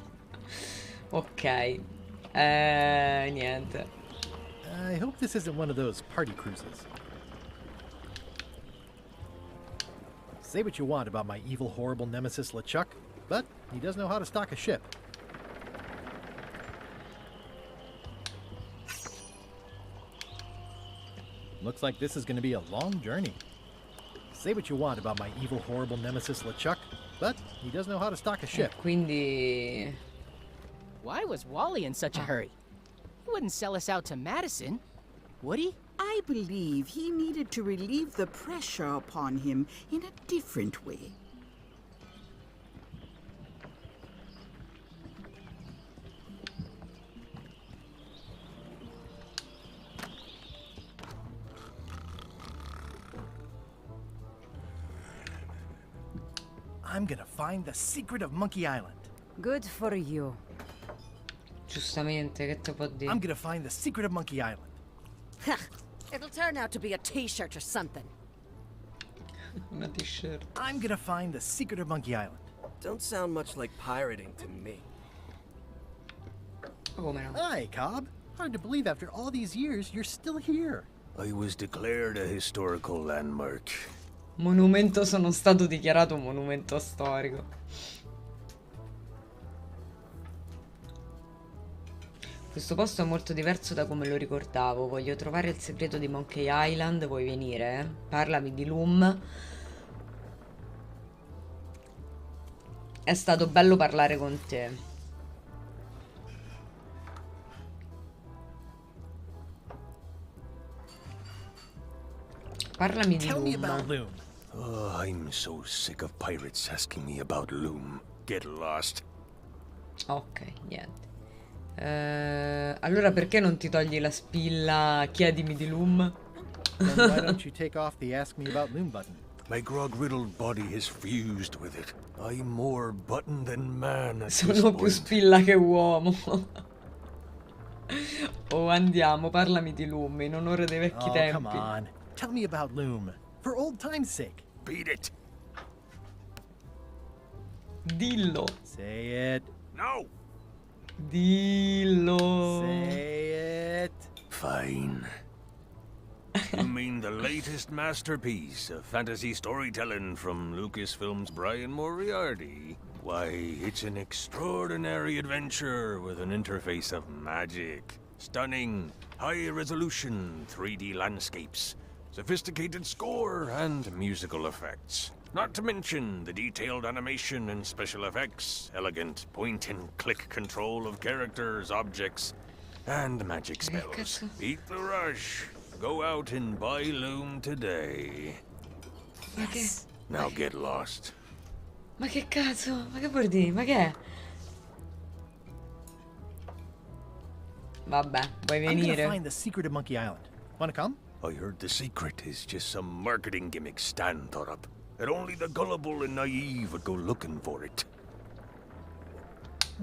Ok. Niente. I hope this isn't one of those party cruises. Say what you want about my evil, horrible nemesis LeChuck, but he does know how to stock a ship. Looks like this is going to be a long journey. Say what you want about my evil, horrible nemesis LeChuck, but he does know how to stock a ship. Quindi... Why was Wally in such a hurry? He wouldn't sell us out to Madison, would he? I believe he needed to relieve the pressure upon him in a different way. I'm gonna find the secret of Monkey Island. Good for you. Giustamente, che te può dire? I'm gonna find the secret of Monkey Island. It'll turn out to be a t-shirt or something. Una t-shirt. I'm gonna find the secret of Monkey Island. Don't sound much like pirating to me. Come no? Hi, Cobb. Hard to believe after all these years you're still here. I was declared a historical landmark. Monumento, sono stato dichiarato monumento storico. Questo posto è molto diverso da come lo ricordavo. Voglio trovare il segreto di Monkey Island. Vuoi venire? Parlami di 𝘠𝘁. È stato bello parlare con te. Parlami di 𝘠𝘁. Oh, I'm so sick of pirates asking me about 𝘠𝘁. Get lost. Ok, niente. Allora perché non ti togli la spilla? Chiedimi di 𝘠𝘁. Then why don't you take off the Ask Me About 𝘠𝘁 button? My grog-riddled body is fused with it. I'm more button than man at Sono this più point. spilla che uomo. Oh, andiamo, parlami di 𝘠𝘁 in onore dei vecchi Oh, tempi. come on. Tell me about 𝘠𝘁. For old time's sake. Beat it. Dillo. Say it. No. Dillo. Say it. Fine. You mean the latest masterpiece of fantasy storytelling from Lucasfilm's Brian Moriarty? Why, it's an extraordinary adventure with an interface of magic. Stunning, high-resolution 3D landscapes, sophisticated score, and musical effects. Not to mention the detailed animation and special effects, elegant point-and-click control of characters, objects, and magic spells. Beat the rush. Go out and buy 𝘠𝘁 today. Yes. Now get lost. Ma che cazzo? Ma che vuol dire? Ma che è? Vabbè, vuoi I'm gonna venire? find the secret of Monkey Island. Wanna come? I heard the secret is just some marketing gimmick Stan thought up. That only the gullible and naive would go looking for it.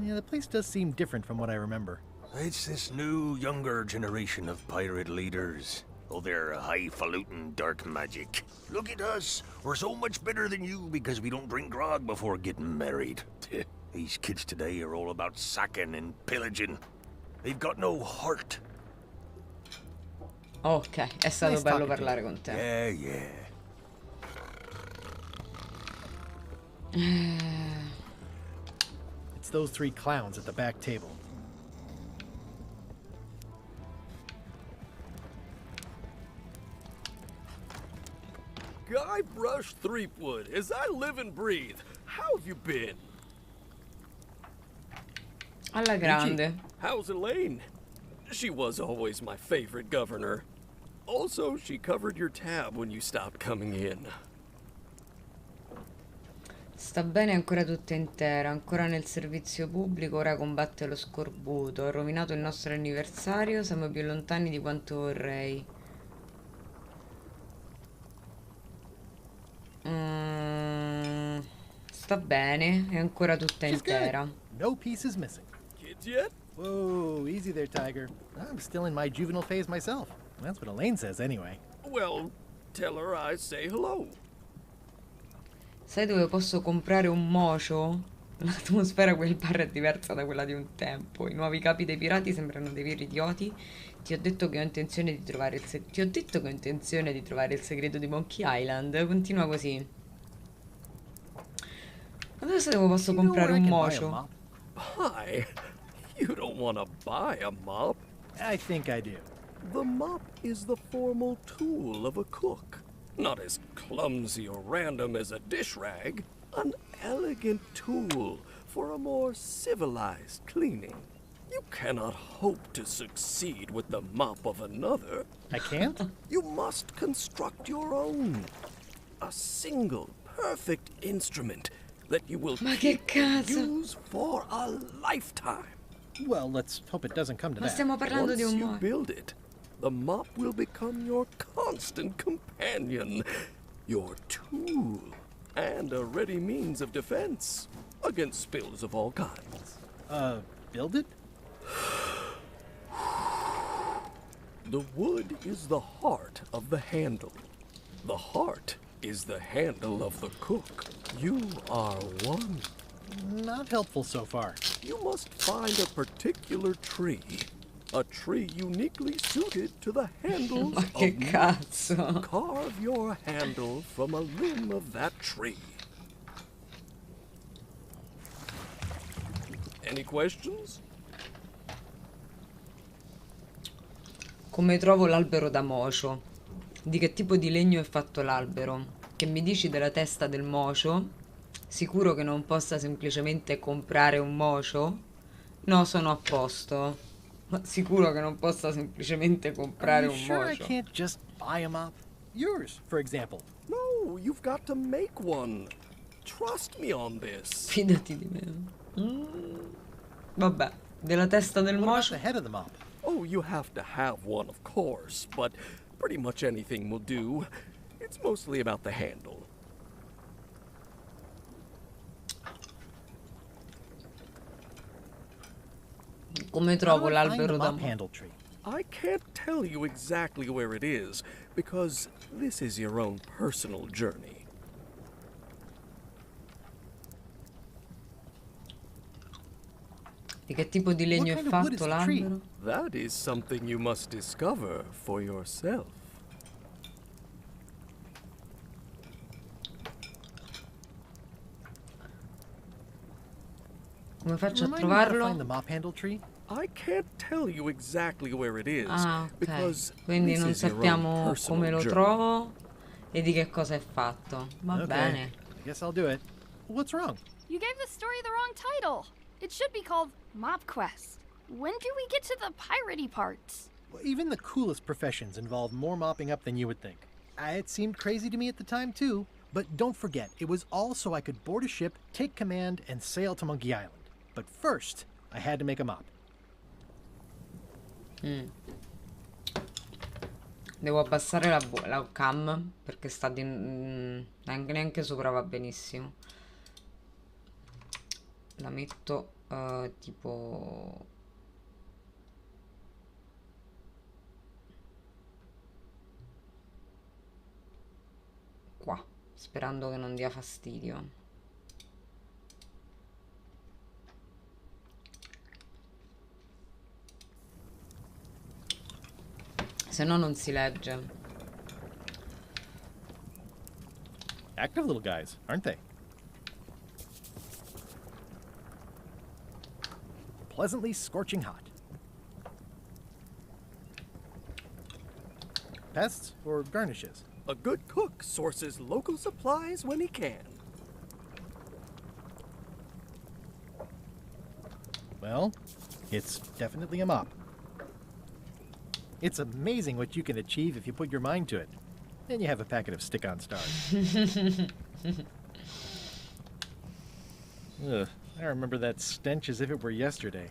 Yeah, the place does seem different from what I remember. It's this new, younger generation of pirate leaders. Oh, they're highfalutin dark magic. Look at us. We're so much better than you because we don't drink grog before getting married. These kids today are all about sacking and pillaging. They've got no heart. Ok, è stato Nice bello talking to parlare you. con te. Yeah. It's those three clowns at the back table. Guybrush Threepwood, as I live and breathe, how have you been? Alla grande. How's Elaine? She was always my favorite governor. Also, she covered your tab when you stopped coming in. Sta bene ancora tutta intera, ancora nel servizio pubblico, ora combatte lo scorbuto. Ha rovinato il nostro anniversario, siamo più lontani di quanto vorrei. Sta bene, è ancora tutta intera. No pieces missing. Kids yet? Whoa, easy there, Tiger. I'm still in my juvenile phase myself. That's what Elaine says anyway. Well, tell her I say hello. Sai dove posso comprare un mocio? L'atmosfera a quel bar è diversa da quella di un tempo. I nuovi capi dei pirati sembrano dei veri idioti. Ti ho detto che ho intenzione di trovare il segreto di Monkey Island. Continua così. Adesso posso comprare un mocio. Buy? You don't want to buy a mop. I think I do. The mop is the formal tool of a cook. Not as clumsy or random as a dish rag. An elegant tool for a more civilized cleaning. You cannot hope to succeed with the mop of another. I can't? You must construct your own. A single, perfect instrument that you will use for a lifetime. Well, let's hope it doesn't come to that. Stiamo parlando di un Once you build it, the mop will become your constant companion, your tool, and a ready means of defense against spills of all kinds. Build it? The wood is the heart of the handle. The heart is the handle of the cook. You are one. Not helpful so far. You must find a particular tree. A tree uniquely suited to the handles Ma che cazzo? Carve your handle from a limb of that tree. Any questions? Come trovo l'albero da mocio? Di che tipo di legno è fatto l'albero? Che mi dici della testa del mocio? Sicuro che non possa semplicemente comprare un mocio? No, sono a posto. Ma sicuro che non possa semplicemente comprare un Sure, I mocio? can't just buy a mop. Yours, for example. No, you've got to make one. Trust me on this. Fidati di me. Vabbè, della testa del mocio? The head of the mop. Oh, you have to have one, of course, but pretty much anything will do. It's mostly about the handle. Come trovo l'albero da mocio? Handle tree. I can't tell you exactly where it is, because this is your own personal journey. Di che tipo di legno è fatto l'albero? That is something you must discover for yourself. Come faccio a Remind me how to trovarlo? find the mop handle tree? I can't tell you exactly where it is, Ah, ok. because Quindi this non is your own sappiamo personal come lo journey. trovo e di che cosa è fatto. Va Okay. bene. I guess I'll do it. What's wrong? You gave the story the wrong title. It should be called Mop Quest. When do we get to the piratey parts? Well, even the coolest professions involve more mopping up than you would think. It seemed crazy to me at the time, too. But don't forget, it was all so I could board a ship, take command, and sail to Monkey Island. But first, I had to make a mop. Devo abbassare la cam perché sta di... neanche sopra va benissimo. La metto tipo... qua, sperando che non dia fastidio. Se no non si legge. Active little guys, aren't they? Pleasantly scorching hot. Pests or garnishes? A good cook sources local supplies when he can. Well, it's definitely a mop. It's amazing what you can achieve if you put your mind to it. Then you have a packet of stick-on stars. Ugh, I remember that stench as if it were yesterday.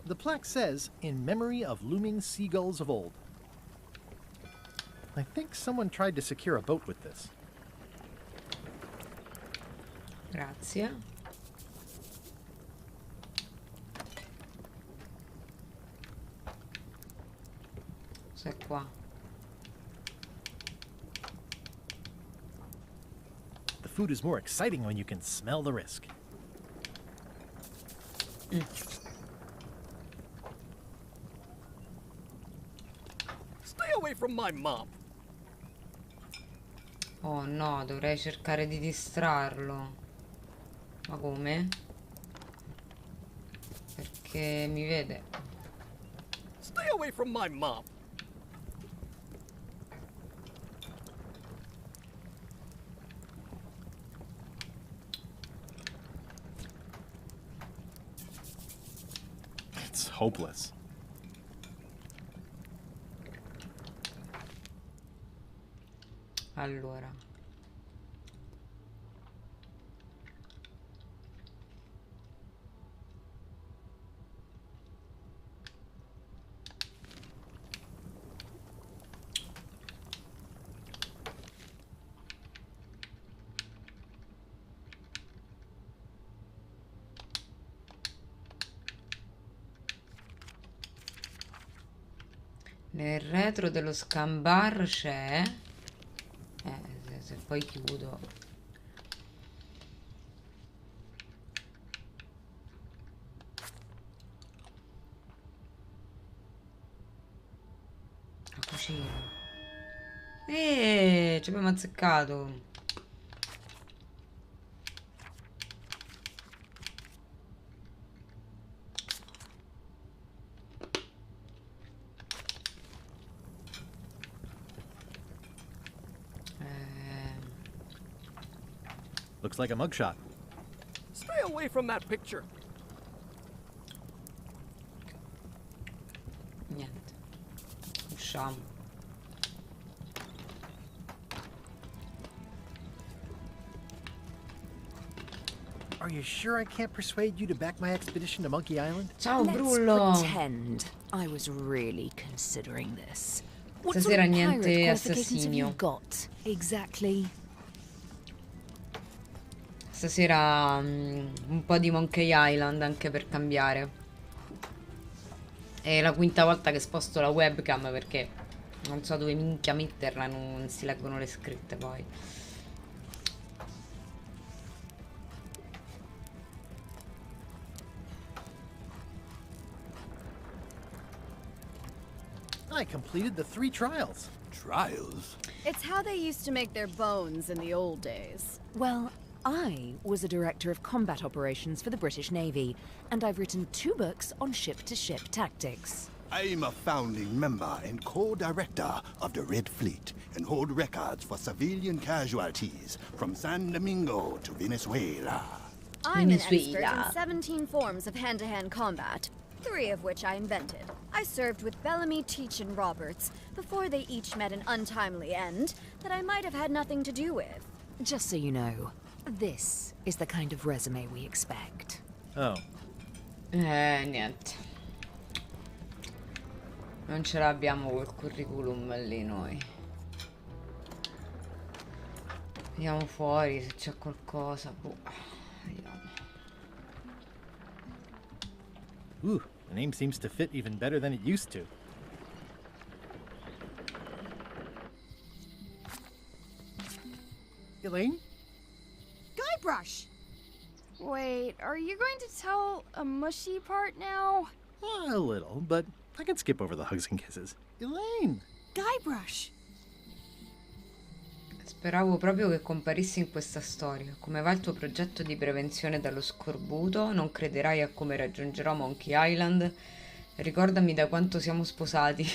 The plaque says, in memory of looming seagulls of old. I think someone tried to secure a boat with this. Grazie. Cos'è qua? food is more exciting when you can smell the risk. Stay away from my mop. Oh no, dovrei cercare di distrarlo. Ma come? Perché mi vede. Stay away from my mop. It's hopeless. Allora. Nel retro dello scambar c'è... se poi chiudo... La cucina. Ci abbiamo azzeccato. Looks like a mugshot. Stay away from that picture. Niente. Usciamo. Are you sure I can't persuade you to back my expedition to Monkey Island? Ciao, Let's Brullo. pretend I was really considering this. What Stasera sort of niente pirate qualifications have you assassinio. got exactly? Stasera un po' di Monkey Island anche per cambiare. È la quinta volta che sposto la webcam perché non so dove minchia metterla, non si leggono le scritte poi. I completed the 3 trials. Trials? It's how they used to make their bones in the old days. Well, I was a director of combat operations for the British Navy, and I've written 2 books on ship-to-ship tactics. I'm a founding member and co-director of the Red Fleet and hold records for civilian casualties from San Domingo to Venezuela. I'm an expert in 17 forms of hand-to-hand combat, 3 of which I invented. I served with Bellamy, Teach, and Roberts before they each met an untimely end that I might have had nothing to do with. Just so you know, this is the kind of resume we expect. Oh. Niente. Non ce l'abbiamo quel curriculum lì noi. Vediamo fuori se c'è qualcosa. Boh. Vediamo. Ooh, the name seems to fit even better than it used to. Elaine? Guybrush! Wait, are you going to tell a mushy part now? A little, but I can skip over the hugs and kisses. Elaine! Guybrush! Speravo proprio che comparissi in questa storia. Come va il tuo progetto di prevenzione dallo scorbuto? Non crederai a come raggiungerò Monkey Island. Ricordami da quanto siamo sposati.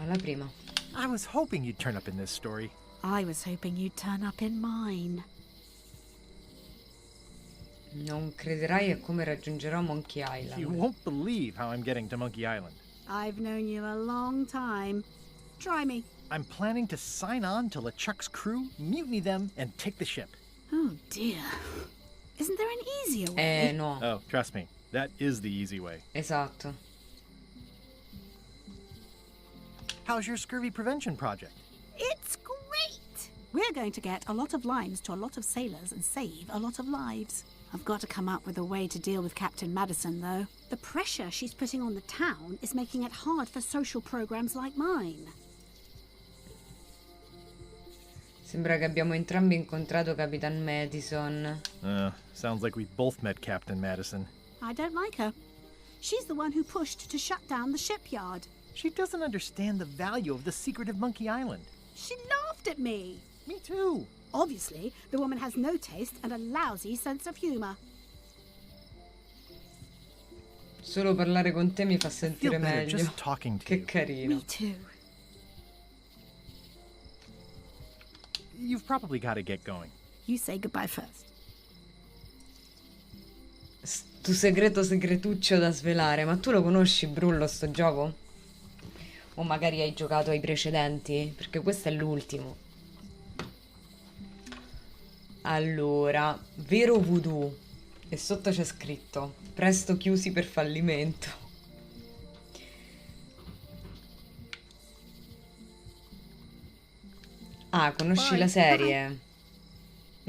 La prima. I was hoping you'd turn up in this story. I was hoping you'd turn up in mine. Non crederai a come raggiungerò Monkey Island. You won't believe how I'm getting to Monkey Island. I've known you a long time. Try me. I'm planning to sign on to LeChuck's crew, mutiny them, and take the ship. Oh dear. Isn't there an easier way? No. Oh, trust me, that is the easy way. Esatto. How's your scurvy prevention project? It's great! We're going to get a lot of lines to a lot of sailors and save a lot of lives. I've got to come up with a way to deal with Captain Madison, though. The pressure she's putting on the town is making it hard for social programs like mine. Sembra che abbiamo entrambi incontrato Capitan Madison. Sounds like we both met Captain Madison. I don't like her. She's the one who pushed to shut down the shipyard. She doesn't understand the value of the secret of Monkey Island. She laughed at me. Me too. Obviously, the woman has no taste and a lousy sense of humor. Solo parlare con te mi fa sentire meglio. Just talking to Che you. carino. Me too. You've probably got to get going. You say goodbye first. Tu segretuccio da svelare. Ma tu lo conosci, Brullo, sto gioco? O magari hai giocato ai precedenti? Perché questo è l'ultimo. Allora, vero voodoo. E sotto c'è scritto: presto chiusi per fallimento. Ah, conosci la serie?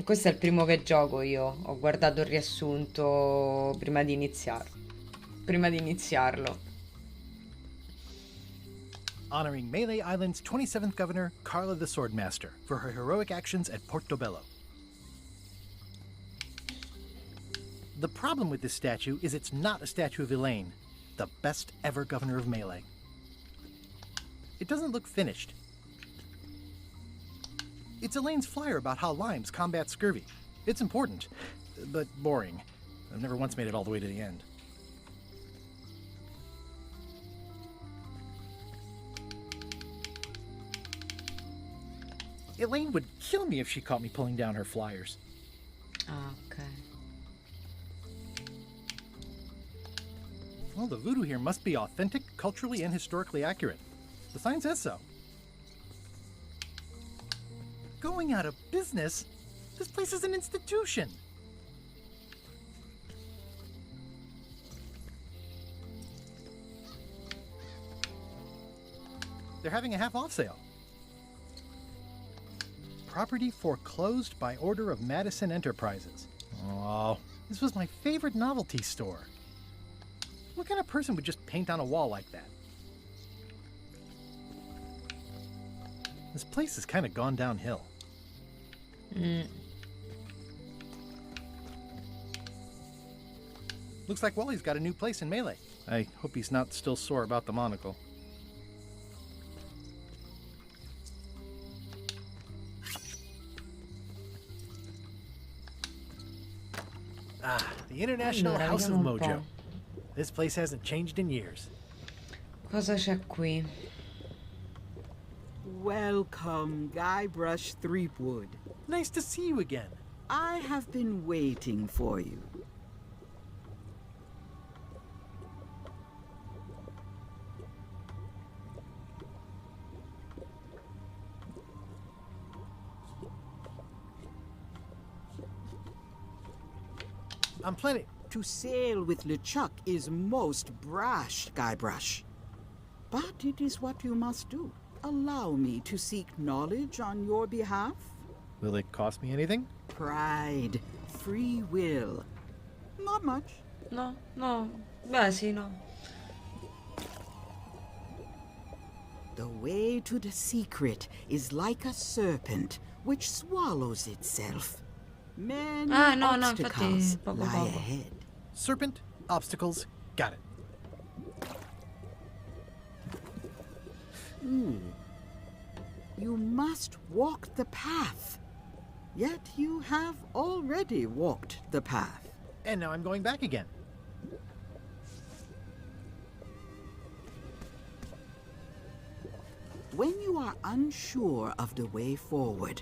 Questo è il primo che gioco io. Ho guardato il riassunto prima di iniziarlo. Honoring Melee Island's 27th governor, Carla the Swordmaster, for her heroic actions at 𝘴𝗏𝗏. The problem with this statue is it's not a statue of Elaine, the best ever governor of Melee. It doesn't look finished. It's Elaine's flyer about how limes combat scurvy. It's important, but boring. I've never once made it all the way to the end. Elaine would kill me if she caught me pulling down her flyers. Ok. Well, the voodoo here must be authentic, culturally, and historically accurate. The sign says so. Going out of business? This place is an institution. They're having a half-off sale. Property foreclosed by order of Madison Enterprises. Oh, this was my favorite novelty store. What kind of person would just paint on a wall like that? This place has kind of gone downhill. Looks like Wally's got a new place in Melee. I hope he's not still sore about the monocle. Ah, the International Allora, House of vediamo un Mojo. po'. This place hasn't changed in years. Cosa c'è qui? Welcome, Guybrush Threepwood. Nice to see you again. I have been waiting for you. I'm planning. To sail with LeChuck is most brash, Guybrush. But it is what you must do. Allow me to seek knowledge on your behalf. Will it cost me anything? Pride, free will. Not much. No. Beh, sì, no. The way to the secret is like a serpent which swallows itself. Many No, obstacles infatti, poco lie poco. ahead. Serpent, obstacles, got it. You must walk the path. Yet you have already walked the path. And now I'm going back again. When you are unsure of the way forward,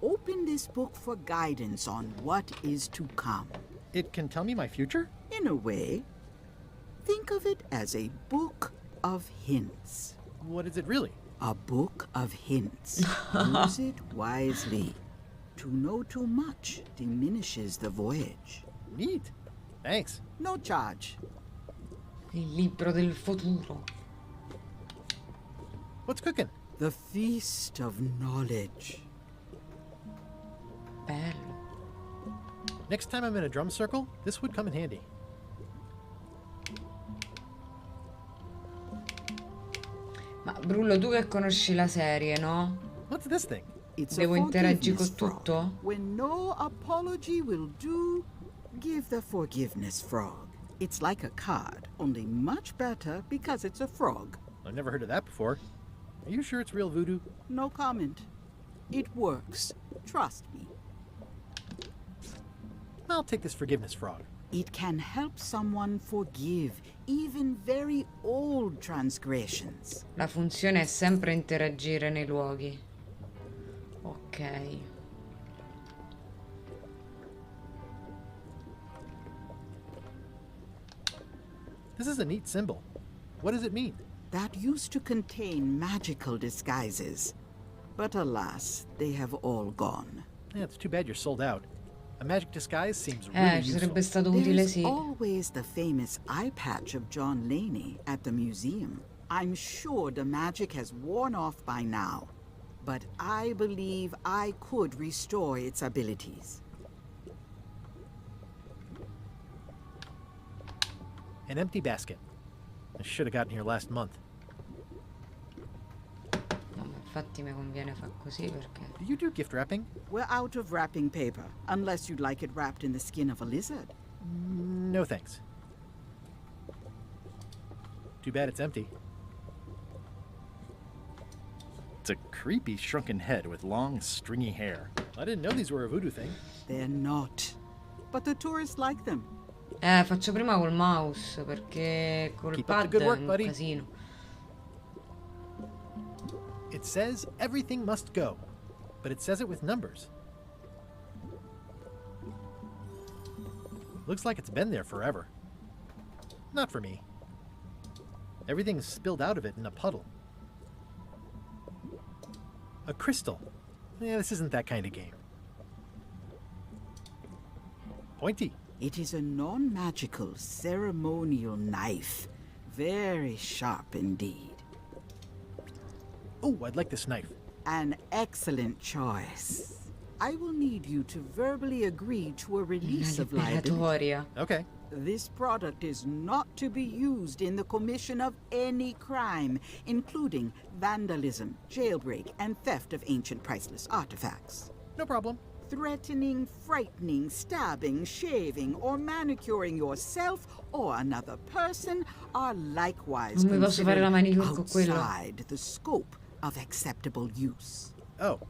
open this book for guidance on what is to come. It can tell me my future? In a way, think of it as a book of hints. What is it really? A book of hints. Use it wisely. To know too much diminishes the voyage. Neat. Thanks. No charge. Il libro del futuro. What's cooking? The feast of knowledge. Bello. Next time I'm in a drum circle, this would come in handy. Ma Brullo, tu che conosci la serie, no? What's this thing? Devo interagire con tutto? When no apology will do, give the forgiveness frog. It's like a card, only much better because it's a frog. I've never heard of that before. Are you sure it's real voodoo? No comment. It works. Trust me. I'll take this forgiveness frog. It can help someone forgive even very old transgressions. La funzione è sempre interagire nei luoghi. Ok. This is a neat symbol. What does it mean? That used to contain magical disguises. But alas, they have all gone. Yeah, it's too bad you're sold out. A magic disguise seems really ci useful. sarebbe stato utile, There's sì. always the famous eye patch of John Laney at the museum. I'm sure the magic has worn off by now, but I believe I could restore its abilities. An empty basket. I should have gotten here last month. No, ma infatti mi conviene far così perché... Do you do gift wrapping? We're out of wrapping paper, unless you'd like it wrapped in the skin of a lizard. No thanks. Too bad it's empty. It's a creepy shrunken head with long, stringy hair. I didn't know these were a voodoo thing. They're not. But the tourists like them. Faccio prima col mouse perché col Keep up the pad good work, è un buddy. casino. It says everything must go, but it says it with numbers. Looks like it's been there forever. Not for me. Everything's spilled out of it in a puddle. A crystal. This isn't that kind of game. Pointy. It is a non-magical ceremonial knife. Very sharp indeed. Oh, I'd like this knife. An excellent choice. I will need you to verbally agree to a release of liability. Liberatoria. Okay. This product is not to be used in the commission of any crime, including vandalism, jailbreak, and theft of ancient priceless artifacts. No problem. Threatening, frightening, stabbing, shaving, or manicuring yourself or another person are likewise Non mi posso fare la considered manicure con quello. outside the scope of acceptable use. Oh,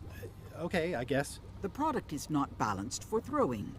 okay, I guess. The product is not balanced for throwing.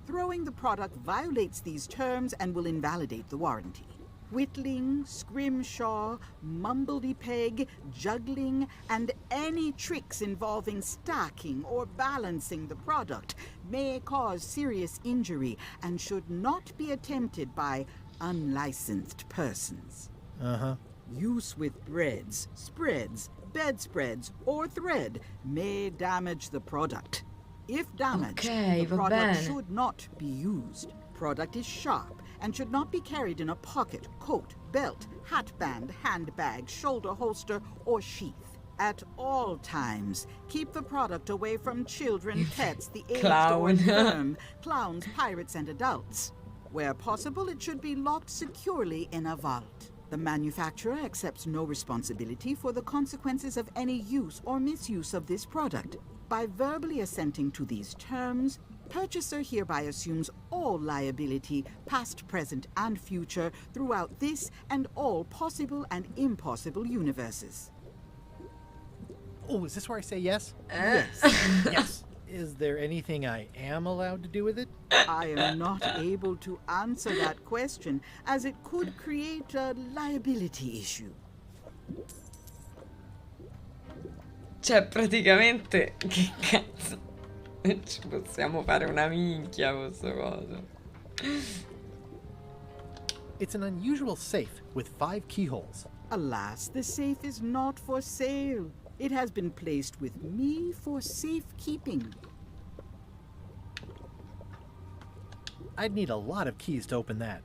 Throwing the product violates these terms and will invalidate the warranty. Whittling, scrimshaw, mumbledy-peg, juggling, and any tricks involving stacking or balancing the product may cause serious injury and should not be attempted by unlicensed persons. Uh-huh. Use with breads, spreads, bedspreads, or thread may damage the product. If damaged, Okay, the va product bene. should not be used. Product is sharp and should not be carried in a pocket, coat, belt, hatband, handbag, shoulder holster, or sheath. At all times, keep the product away from children, pets, the aged or Clown. infirm, clowns, pirates, and adults. Where possible, it should be locked securely in a vault. The manufacturer accepts no responsibility for the consequences of any use or misuse of this product. By verbally assenting to these terms, purchaser hereby assumes all liability, past, present, and future, throughout this and all possible and impossible universes. Oh, is this where I say yes? Yes. Yes. Is there anything I am allowed to do with it? I am not able to answer that question, as it could create a liability issue. Cioè, praticamente, che cazzo? Ci possiamo fare una minchia con sto coso. It's an unusual safe with 5 keyholes. Alas, the safe is not for sale. It has been placed with me for safekeeping. I'd need a lot of keys to open that.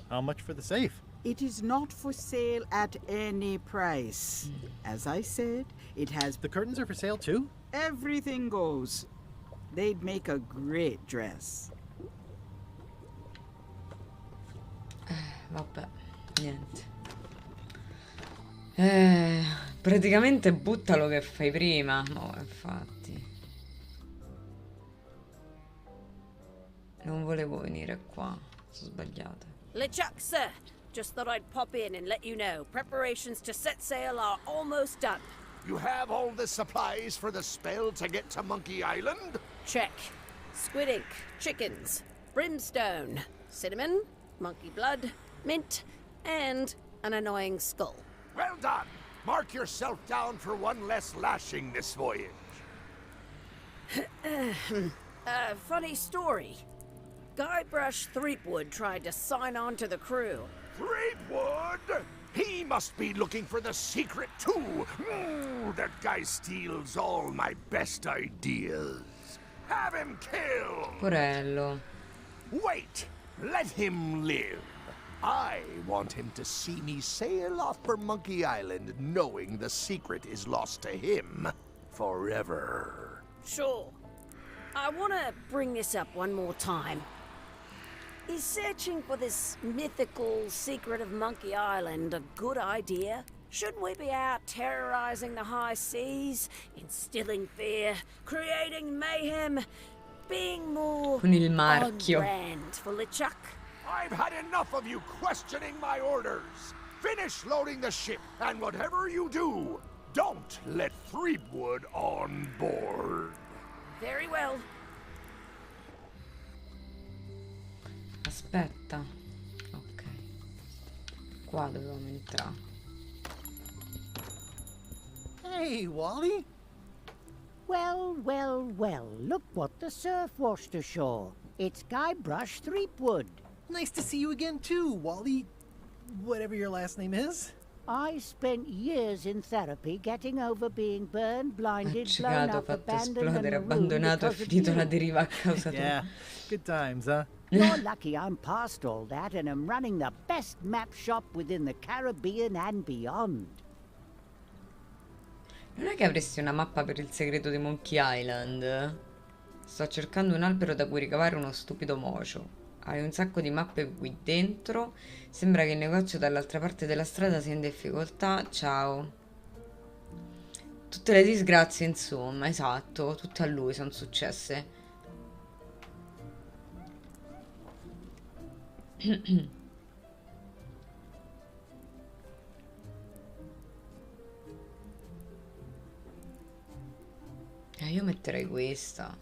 How much for the safe? It is not for sale at any price. As I said, it has... The curtains are for sale too? Everything goes. They'd make a great dress. Vabbè, niente. Praticamente buttalo che fai prima. No, infatti. Non volevo venire qua. Sono sbagliata. LeChuck, sir. Just thought I'd pop in and let you know. Preparations to set sail are almost done. You have all the supplies for the spell to get to Monkey Island? Check. Squid ink, chickens, brimstone, cinnamon, monkey blood, mint, and an annoying skull. Well done. Mark yourself down for one less lashing this voyage. Funny story. Guybrush Threepwood tried to sign on to the crew. Threepwood? He must be looking for the secret too. That guy steals all my best ideas. Have him killed. Porello. Wait. Let him live. I want him to see me sail off for Monkey Island knowing the secret is lost to him forever. Sure. I want to bring this up one more time. Is searching for this mythical secret of Monkey Island a good idea? Shouldn't we be out terrorizing the high seas, instilling fear, creating mayhem, being more Con il on marchio. brand for LeChuck? I've had enough of you questioning my orders. Finish loading the ship, and whatever you do, don't let Threepwood on board. Very well. Aspetta. Ok. Qua dovevamo entrare. Hey, Wally. Well, well, well, look what the surf washed ashore. It's Guybrush Threepwood. Nice to see you again too, Wally. Whatever your last name is. I spent years in therapy getting over being burned, blinded, blown Accecato, up, fatto abandoned, esplodere, and ruined abbandonato e because of finito you. la deriva a causa Yeah, good times, huh? You're lucky I'm past all that and am running the best map shop within the Caribbean and beyond. Non è che avresti una mappa per il segreto di Monkey Island? Sto cercando un albero da cui ricavare uno stupido mocio. Hai un sacco di mappe qui dentro. Sembra che il negozio dall'altra parte della strada sia in difficoltà. Ciao. Tutte le disgrazie, insomma, esatto. Tutte a lui sono successe. Io metterei questa.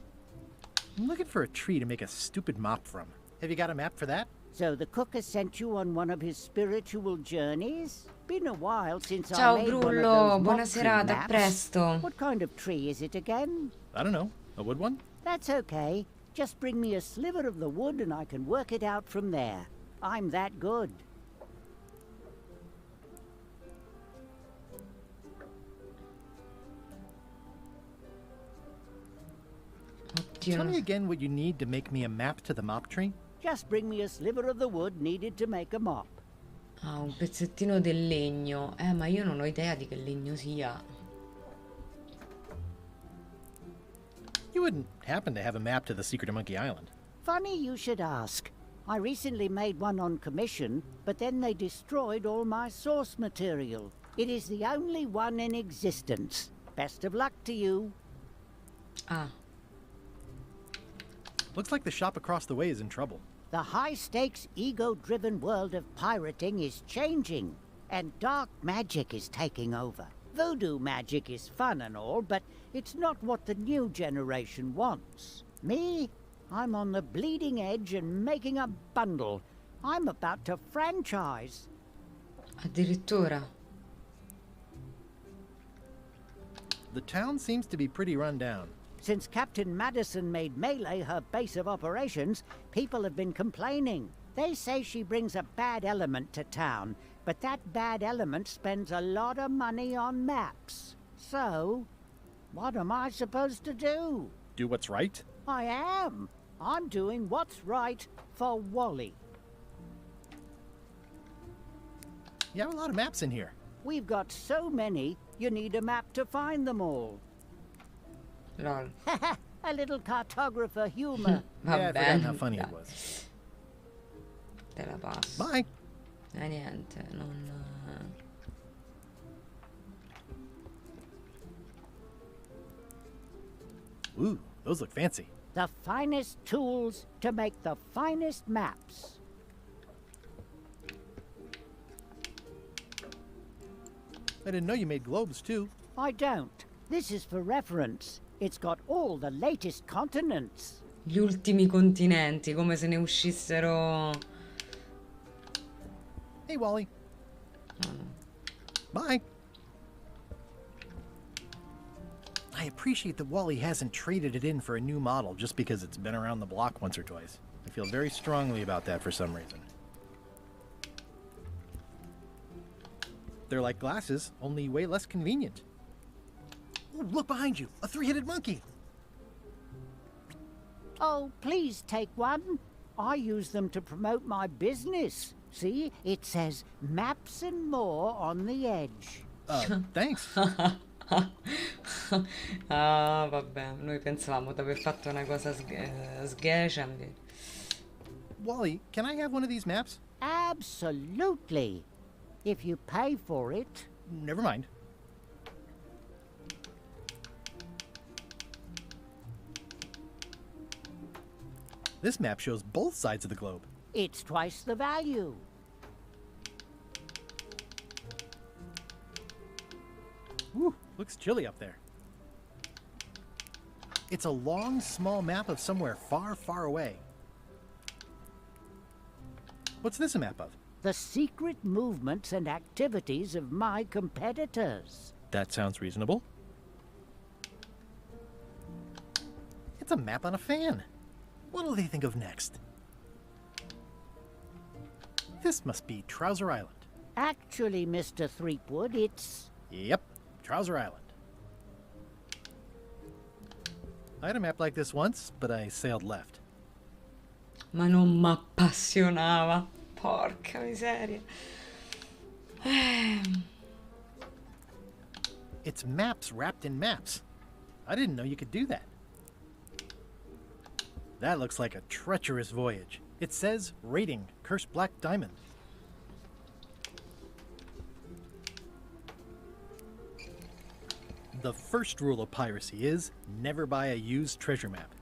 I'm looking for a tree to make a stupid mop from. Have you got a map for that? So the cook has sent you on one of his spiritual journeys? Been a while since Ciao I made one of Brullo, those buona mock tree serata, a maps. presto. What kind of tree is it again? I don't know. A wood one? That's okay. Just bring me a sliver of the wood and I can work it out from there. I'm that good. Tell me again what you need to make me a map to the mop tree? Just bring me a sliver of the wood needed to make a mop. Ah, un pezzettino del legno. Ma io non ho idea di che legno sia. You wouldn't happen to have a map to the secret of Monkey Island. Funny you should ask. I recently made one on commission, but then they destroyed all my source material. It is the only one in existence. Best of luck to you. Ah. Looks like the shop across the way is in trouble. The high-stakes, ego-driven world of pirating is changing, and dark magic is taking over. Voodoo magic is fun and all, but it's not what the new generation wants. Me? I'm on the bleeding edge and making a bundle. I'm about to franchise. Addirittura. The town seems to be pretty run down. Since Captain Madison made Melee her base of operations, people have been complaining. They say she brings a bad element to town, but that bad element spends a lot of money on maps. So, what am I supposed to do? Do what's right? I am. I'm doing what's right for Wally. You have a lot of maps in here. We've got so many, you need a map to find them all. Lol. A little cartographer humor. Yeah, I Vabbè, forgot how funny dai. it was. Te la passo. Bye. Niente, non... Ooh, those look fancy. The finest tools to make the finest maps. I didn't know you made globes, too. I don't. This is for reference. It's got all the latest continents. Gli ultimi continenti, come se ne uscissero... Hey, Wally. Bye. I appreciate that Wally hasn't traded it in for a new model just because it's been around the block once or twice. I feel very strongly about that for some reason. They're like glasses, only way less convenient. Ooh, look behind you! A three-headed monkey! Oh, please take one. I use them to promote my business. See, it says maps and more on the edge. Thanks. Ah, vabbè, noi pensavamo di aver fatto una cosa 𝘀𝗪𝗓𝗓. Wally, can I have one of these maps? Absolutely. If you pay for it. Never mind. This map shows both sides of the globe. It's twice the value. Ooh, looks chilly up there. It's a long, small map of somewhere far, far away. What's this a map of? The secret movements and activities of my competitors. That sounds reasonable. It's a map on a fan. What'll they think of next? This must be Trouser Island. Actually, Mr. Threepwood, it's... Yep, Trouser Island. I had a map like this once, but I sailed left. Ma non m'appassionava. Porca miseria. It's maps wrapped in maps. I didn't know you could do that. That looks like a treacherous voyage. It says, rating, Cursed Black Diamond. The first rule of piracy is, never buy a used treasure map.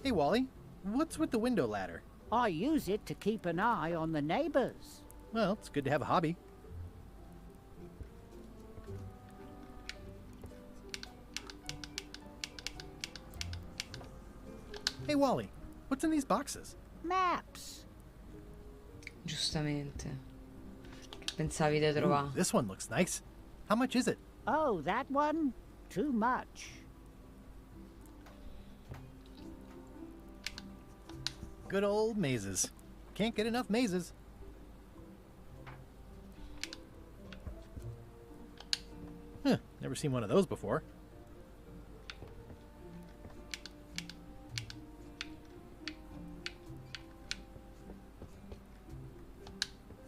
Hey, Wally, what's with the window ladder? I use it to keep an eye on the neighbors. Well, it's good to have a hobby. Hey, Wally, what's in these boxes? Maps. Giustamente. Che pensavi di trovare? Ooh, this one looks nice. How much is it? Oh, that one? Too much. Good old mazes. Can't get enough mazes. Huh, never seen one of those before.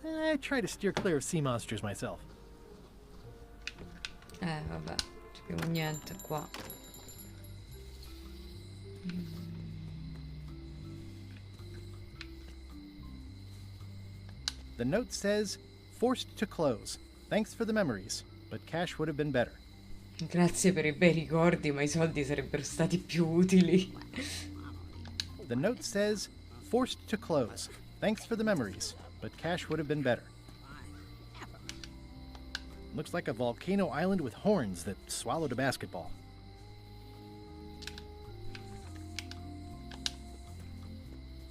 I try to steer clear of sea monsters myself. Vabbè, c'è più niente qua. The note says, forced to close. Thanks for the memories, but cash would have been better. Grazie per i bei ricordi, ma i soldi sarebbero stati più utili. The note says, forced to close. Thanks for the memories, but cash would have been better. Looks like a volcano island with horns that swallowed a basketball.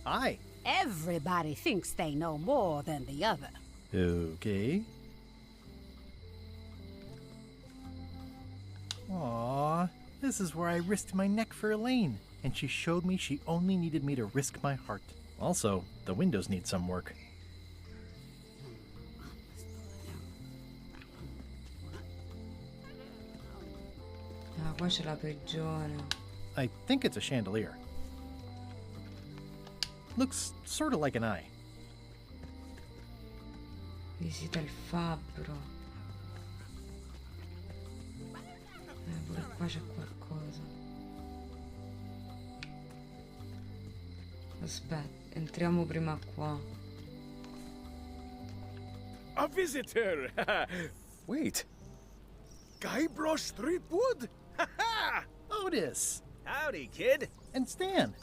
Hi. Everybody thinks they know more than the other. Okay. Aww, this is where I risked my neck for Elaine, and she showed me she only needed me to risk my heart. Also, the windows need some work. Ah, qua c'è la prigione. I think it's a chandelier. Looks sort of like an eye. Visita il fabbro. Pure qua c'è qualcosa. Aspetta, entriamo prima qua. A visitor! Wait. Guybrush Threepwood? Otis! Howdy, kid. And Stan.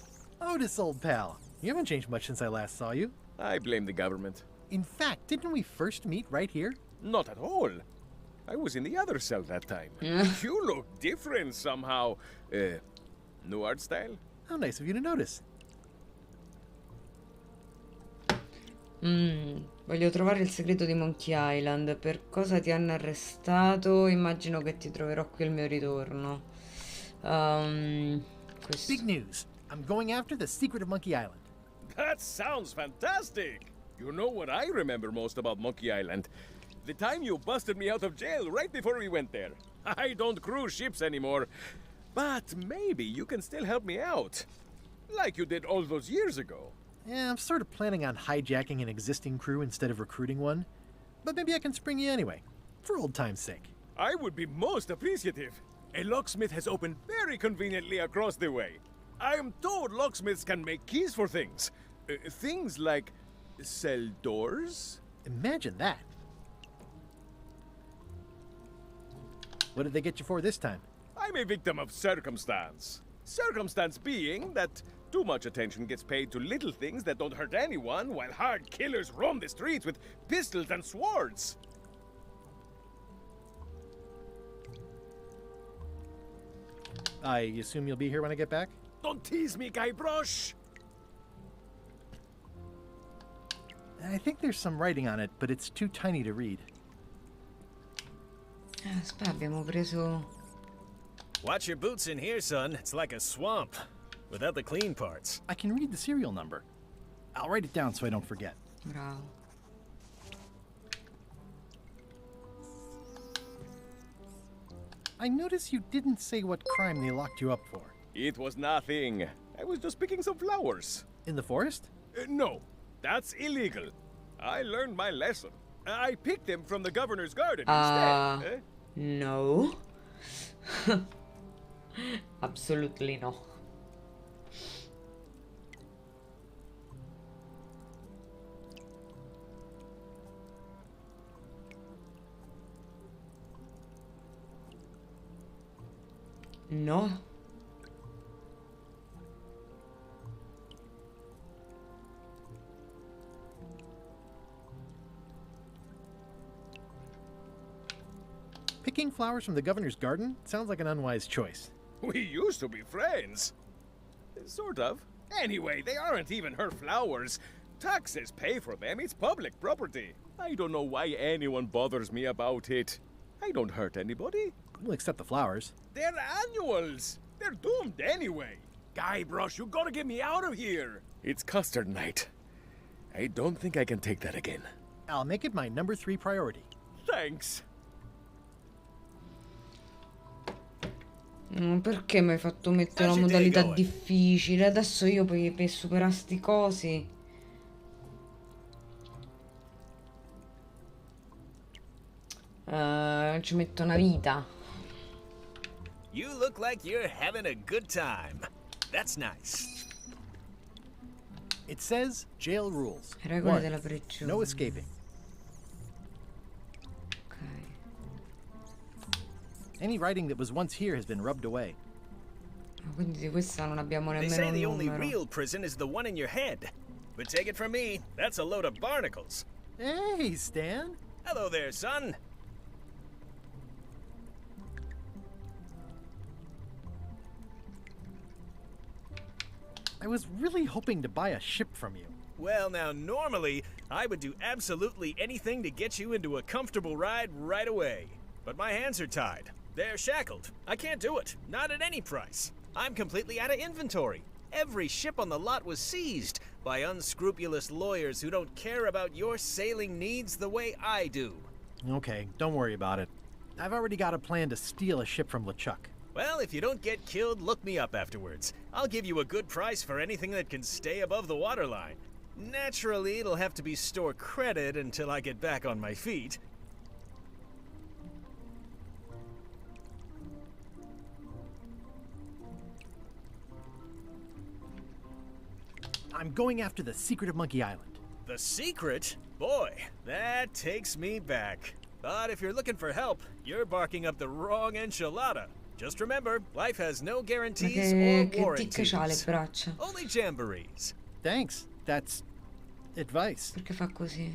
Otis, old pal. You haven't changed much since I last saw you. I blame the government. In fact, didn't we first meet right here? Not at all. I was in the other cell that time. You look different somehow. New art style? How nice of you to notice. Voglio trovare il segreto di Monkey Island. Per cosa ti hanno arrestato? Immagino che ti troverò qui al mio ritorno. Big news. I'm going after the secret of Monkey Island. That sounds fantastic! You know what I remember most about Monkey Island? The time you busted me out of jail right before we went there. I don't cruise ships anymore. But maybe you can still help me out. Like you did all those years ago. Yeah, I'm sort of planning on hijacking an existing crew instead of recruiting one. But maybe I can spring you anyway, for old time's sake. I would be most appreciative. A locksmith has opened very conveniently across the way. I am told locksmiths can make keys for things. Things like cell doors? Imagine that. What did they get you for this time? I'm a victim of circumstance. Circumstance being that too much attention gets paid to little things that don't hurt anyone, while hard killers roam the streets with pistols and swords. I assume you'll be here when I get back? Don't tease me, Guybrush! I think there's some writing on it, but it's too tiny to read. Aspetta, abbiamo preso... Watch your boots in here, son. It's like a swamp, without the clean parts. I can read the serial number. I'll write it down so I don't forget. Bravo. I notice you didn't say what crime they locked you up for. It was nothing. I was just picking some flowers. In the forest? No, that's illegal. I learned my lesson. I picked them from the governor's garden instead. No. Absolutely no. No. Picking flowers from the governor's garden sounds like an unwise choice. We used to be friends. Sort of. Anyway, they aren't even her flowers. Taxes pay for them. It's public property. I don't know why anyone bothers me about it. I don't hurt anybody. We'll accept the flowers. They're annuals. They're doomed anyway. Guybrush, you gotta get me out of here. It's custard night. I don't think I can take that again. I'll make it my number 3 priority. Thanks. Perché mi hai fatto mettere la modalità difficile? Adesso io per superare sti cosi. Ci metto una vita. You look like you're having a good time. That's nice. It says jail rules. Regole 1. della prigione. No escaping. Any writing that was once here has been rubbed away. Quindi di questa non abbiamo They nemmeno say un the only numero. real prison is the one in your head. But take it from me, that's a load of barnacles. Hey, Stan. Hello there, son. I was really hoping to buy a ship from you. Well, now, normally, I would do absolutely anything to get you into a comfortable ride right away. But my hands are tied. They're shackled. I can't do it. Not at any price. I'm completely out of inventory. Every ship on the lot was seized by unscrupulous lawyers who don't care about your sailing needs the way I do. Okay, don't worry about it. I've already got a plan to steal a ship from LeChuck. Well, if you don't get killed, look me up afterwards. I'll give you a good price for anything that can stay above the waterline. Naturally, it'll have to be store credit until I get back on my feet. I'm going after the secret of Monkey Island. The secret? Boy, that takes me back. But if you're looking for help, you're barking up the wrong enchilada. Just remember, life has no guarantees or warranties. C'ha le braccia? Only jamborees. Thanks. That's advice. Perché fa così?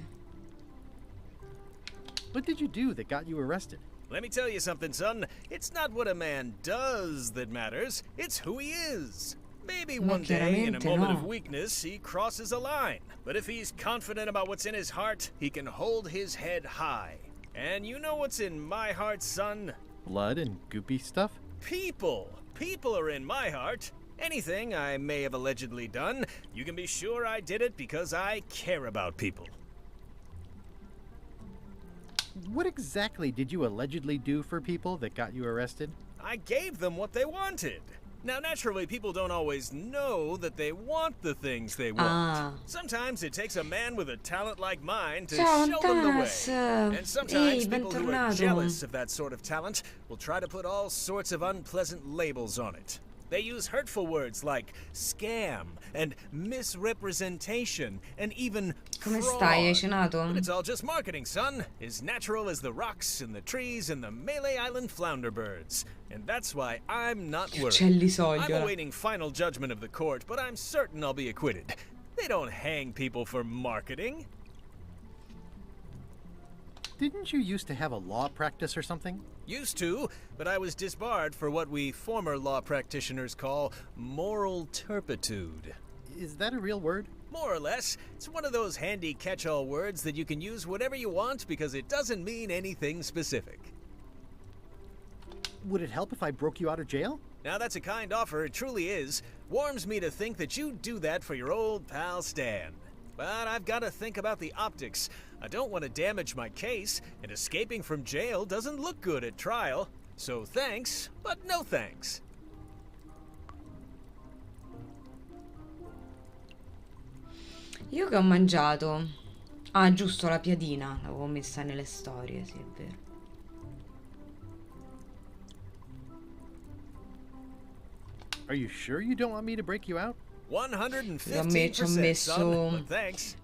What did you do that got you arrested? Let me tell you something, son. It's not what a man does that matters. It's who he is. Maybe one day, in a moment of weakness, he crosses a line. But if he's confident about what's in his heart, he can hold his head high. And you know what's in my heart, son? Blood and goopy stuff? People. People are in my heart. Anything I may have allegedly done, you can be sure I did it because I care about people. What exactly did you allegedly do for people that got you arrested? I gave them what they wanted. Now, naturally, people don't always know that they want the things they want. Sometimes it takes a man with a talent like mine to show them the way. And sometimes people who are jealous of that sort of talent will try to put all sorts of unpleasant labels on it. They use hurtful words like scam and misrepresentation and even Come fraud. stai? Hai cenato? But it's all just marketing, son. As natural as the rocks and the trees and the Malay Island flounder birds. And that's why I'm not worried. I'm awaiting final judgment of the court, but I'm certain I'll be acquitted. They don't hang people for marketing. Didn't you used to have a law practice or something? Used to, but I was disbarred for what we former law practitioners call moral turpitude. Is that a real word? More or less. It's one of those handy catch-all words that you can use whatever you want because it doesn't mean anything specific. Would it help if I broke you out of jail? Now that's a kind offer, it truly is. Warms me to think that you'd do that for your old pal Stan. But I've got to think about the optics. I don't want to damage my case, and escaping from jail doesn't look good at trial. So thanks, but no thanks. Io che ho mangiato? Ah, giusto, la piadina. L'avevo messa nelle storie, sì, è vero. Are you sure you don't want me to break you out? 115%, son, but thanks.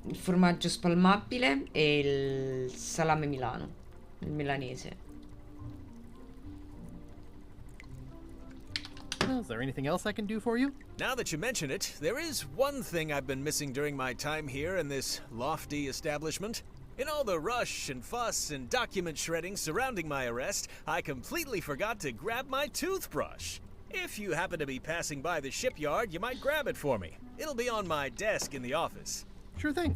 Il formaggio spalmabile e il salame Milano, il milanese. Well, is there anything else I can do for you? Now that you mention it, there is one thing I've been missing during my time here in this lofty establishment. In all the rush and fuss and document shredding surrounding my arrest, I completely forgot to grab my toothbrush. If you happen to be passing by the shipyard, you might grab it for me. It'll be on my desk in the office. Sure thing.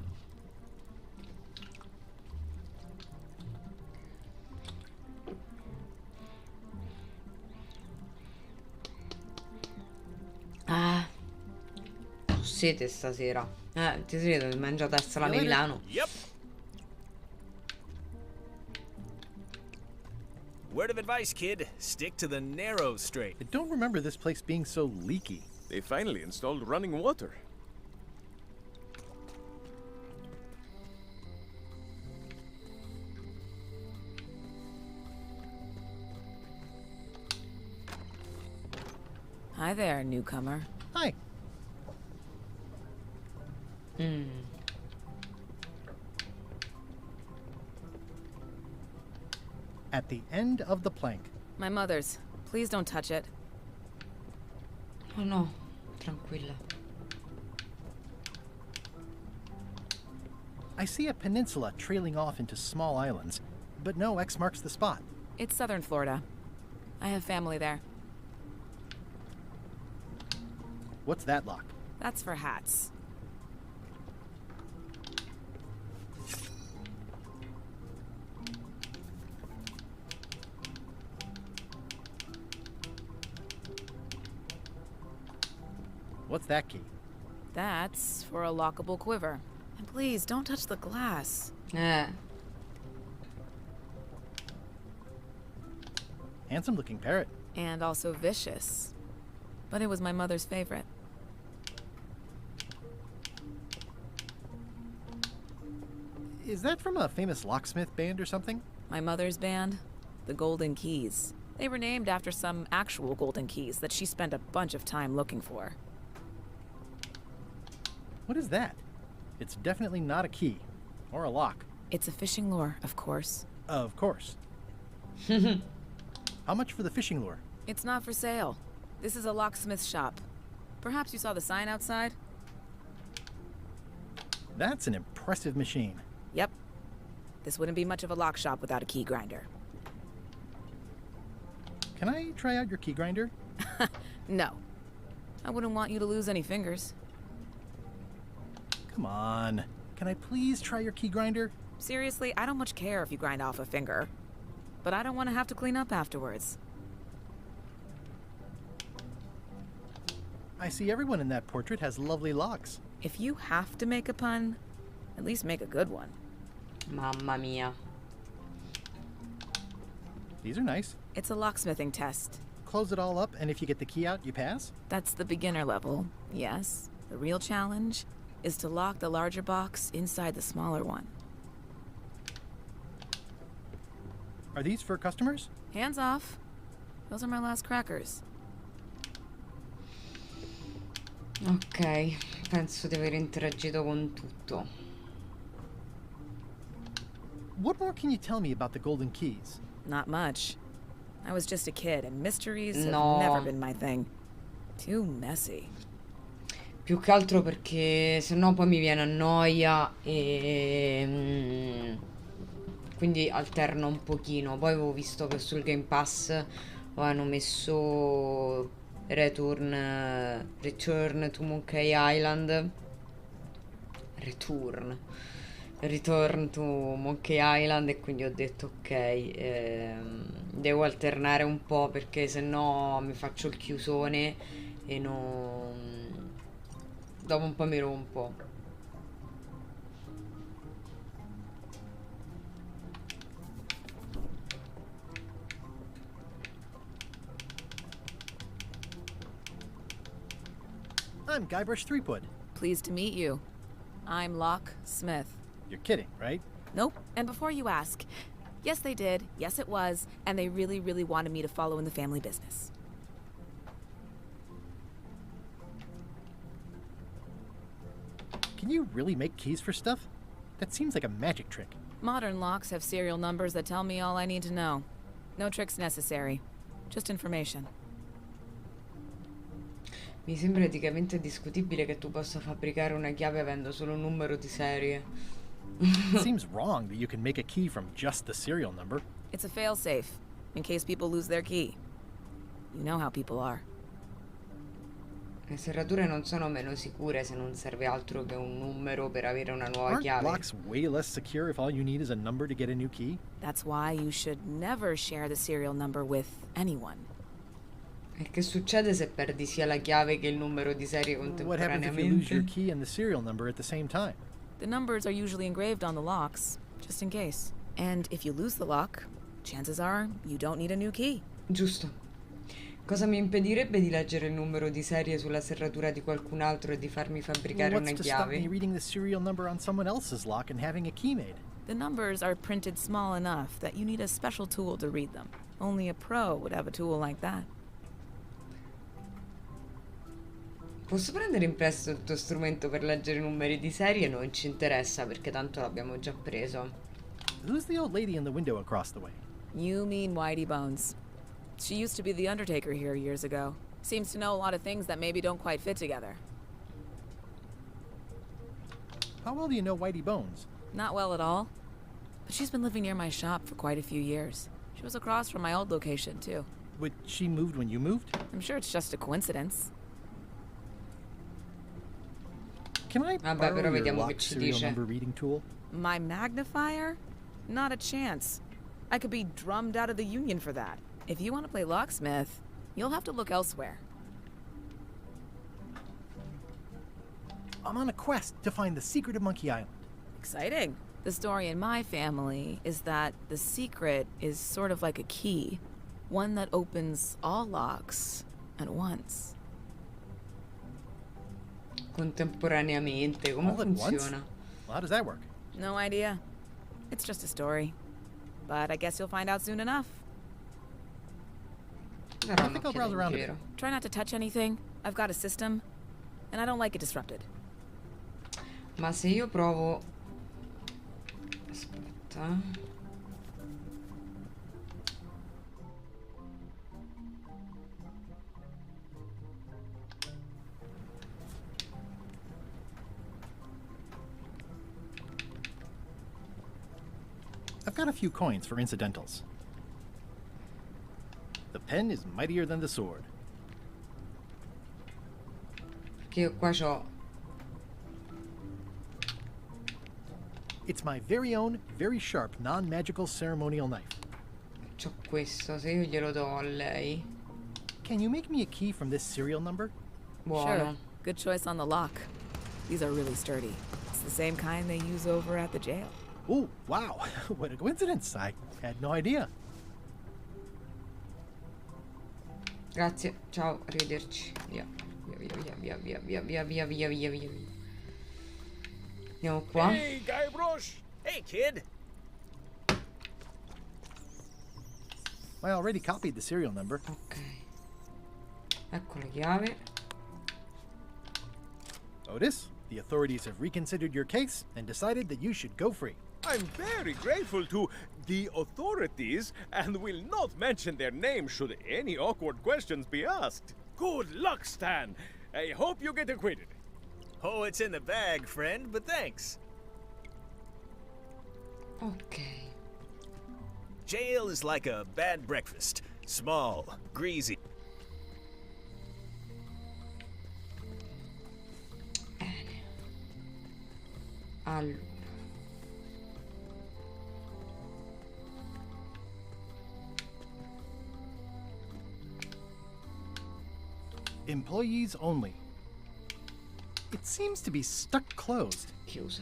Ah, ho sete stasera. Ti credo che hai mangiato il salame Milano. Yep. Word of advice, kid. Stick to the narrow straight. I don't remember this place being so leaky. They finally installed running water. Hi there, newcomer. Hi. At the end of the plank. My mother's. Please don't touch it. Oh no, tranquilla. I see a peninsula trailing off into small islands, but no X marks the spot. It's southern Florida. I have family there. What's that lock? That's for hats. What's that key? That's for a lockable quiver. And please, don't touch the glass. Handsome looking parrot. And also vicious. But it was my mother's favorite. Is that from a famous locksmith band or something? My mother's band, the Golden Keys. They were named after some actual golden keys that she spent a bunch of time looking for. What is that? It's definitely not a key. Or a lock. It's a fishing lure, of course. Of course. How much for the fishing lure? It's not for sale. This is a locksmith shop. Perhaps you saw the sign outside? That's an impressive machine. Yep. This wouldn't be much of a lock shop without a key grinder. Can I try out your key grinder? No. I wouldn't want you to lose any fingers. Come on. Can I please try your key grinder? Seriously, I don't much care if you grind off a finger. But I don't want to have to clean up afterwards. I see everyone in that portrait has lovely locks. If you have to make a pun, at least make a good one. Mamma mia. These are nice. It's a locksmithing test. Close it all up, and if you get the key out, you pass? That's the beginner level, yes. The real challenge is to lock the larger box inside the smaller one. Are these for customers? Hands off. Those are my last crackers. Ok, penso di aver interagito con tutto. What more can you tell me about the golden keys? Not much. I was just a kid, and mysteries No. have never been my thing. Too messy. Più che altro perché sennò poi mi viene a noia e quindi alterno un pochino. Poi avevo visto che sul Game Pass hanno messo Return to Monkey Island. Return to Monkey Island, e quindi ho detto ok, devo alternare un po' perché sennò mi faccio il chiusone e dopo un po' mi rompo. I'm 𝘬𝘪𝘠𝘠𝘠𝘠. Pleased to meet you. I'm Locke Smith. You're kidding, right? Nope. And before you ask, yes they did, yes it was, and they really, really wanted me to follow in the family business. Can you really make keys for stuff? That seems like a magic trick. Modern locks have serial numbers that tell me all I need to know. No tricks necessary. Just information. Mi sembra eticamente discutibile che tu possa fabbricare una chiave avendo solo un numero di serie. It seems wrong that you can make a key from just the serial number. It's a failsafe, in case people lose their key. You know how people are. Le serrature non sono meno sicure se non serve altro che un numero per avere una nuova Aren't chiave. locks way less secure if all you need is a number to get a new key? That's why you should never share the serial number with anyone. E che succede se perdi sia la chiave che il numero di serie What happens if you lose your contemporaneamente? key and the serial number at the same time? The numbers are usually engraved on the locks, just in case. And if you lose the lock, chances are you don't need a new key. Giusto. Cosa mi impedirebbe di leggere il numero di serie sulla serratura di qualcun altro e di farmi fabbricare What's una to stop me chiave? reading the serial number on someone else's lock and having a key made? The numbers are printed small enough that you need a special tool to read them. Only a pro would have a tool like that. Posso prendere in prestito il tuo strumento per leggere i numeri di serie? Non ci interessa perché tanto l'abbiamo già preso. Who's the old lady in the window across the way? You mean 𝘬𝘬𝗋𝘠𝗠𝗠. She used to be the Undertaker here years ago. Seems to know a lot of things that maybe don't quite fit together. How well do you know Whitey Bones? Not well at all. But she's been living near my shop for quite a few years. She was across from my old location, too. But she moved when you moved? I'm sure it's just a coincidence. Can I Vabbè, borrow però your vediamo che lock ci serial dice. number reading tool? My magnifier? Not a chance. I could be drummed out of the union for that. If you want to play locksmith, you'll have to look elsewhere. I'm on a quest to find the secret of Monkey Island. Exciting. The story in my family is that the secret is sort of like a key, one that opens all locks at once. Contemporaneamente, come All at once? funziona? Well, how does that work? No idea. It's just a story. But I guess you'll find out soon enough. I think I'll browse around a bit. Try not to touch anything. I've got a system, and I don't like it disrupted. Ma se io provo... Aspetta. I've got a few coins for incidentals. The pen is mightier than the sword. Che io qua c'ho... It's my very own, very sharp, non-magical ceremonial knife. C'ho questo, se io glielo do a lei. Can you make me a key from this serial number? Buono. Sure. Good choice on the lock. These are really sturdy. It's the same kind they use over at the jail. Oh, wow. What a coincidence. I had no idea. Grazie, ciao, arrivederci. Via, via. Andiamo qua. Hey, Guybrush! Hey, kid! I already copied the serial number. Ok. Ecco la chiave. Otis, the authorities have reconsidered your case and decided that you should go free. I'm very grateful to the authorities and will not mention their name should any awkward questions be asked. Good luck, Stan. I hope you get acquitted. Oh, it's in the bag, friend, but thanks. Ok. Jail is like a bad breakfast. Small, greasy. Allora. Employees only. It seems to be stuck closed. Chiusa.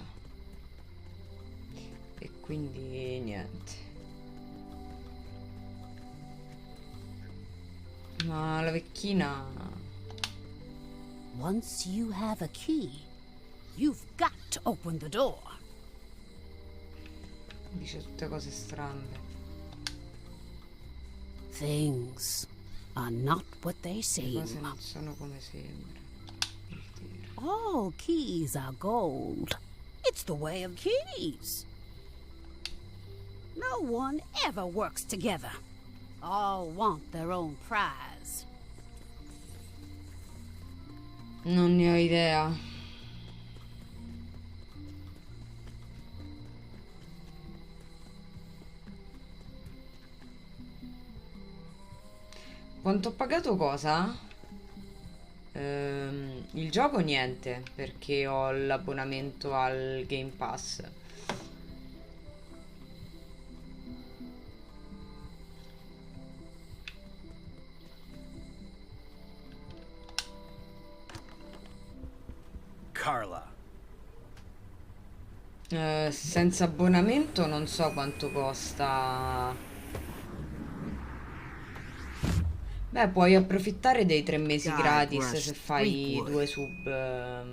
E quindi niente. Ma la vecchina... Once you have a key, you've got to open the door. Dice tutte cose strane. Things are not what they Le seem. cose non sono come sembra. All keys are gold. It's the way of keys. No one ever works together. All want their own prize. Non ne ho idea. Quanto ho pagato cosa? Il gioco niente, perché ho l'abbonamento al Game Pass. Carla. Senza abbonamento non so quanto costa. Beh, puoi approfittare dei 3 mesi gratis se fai 2 sub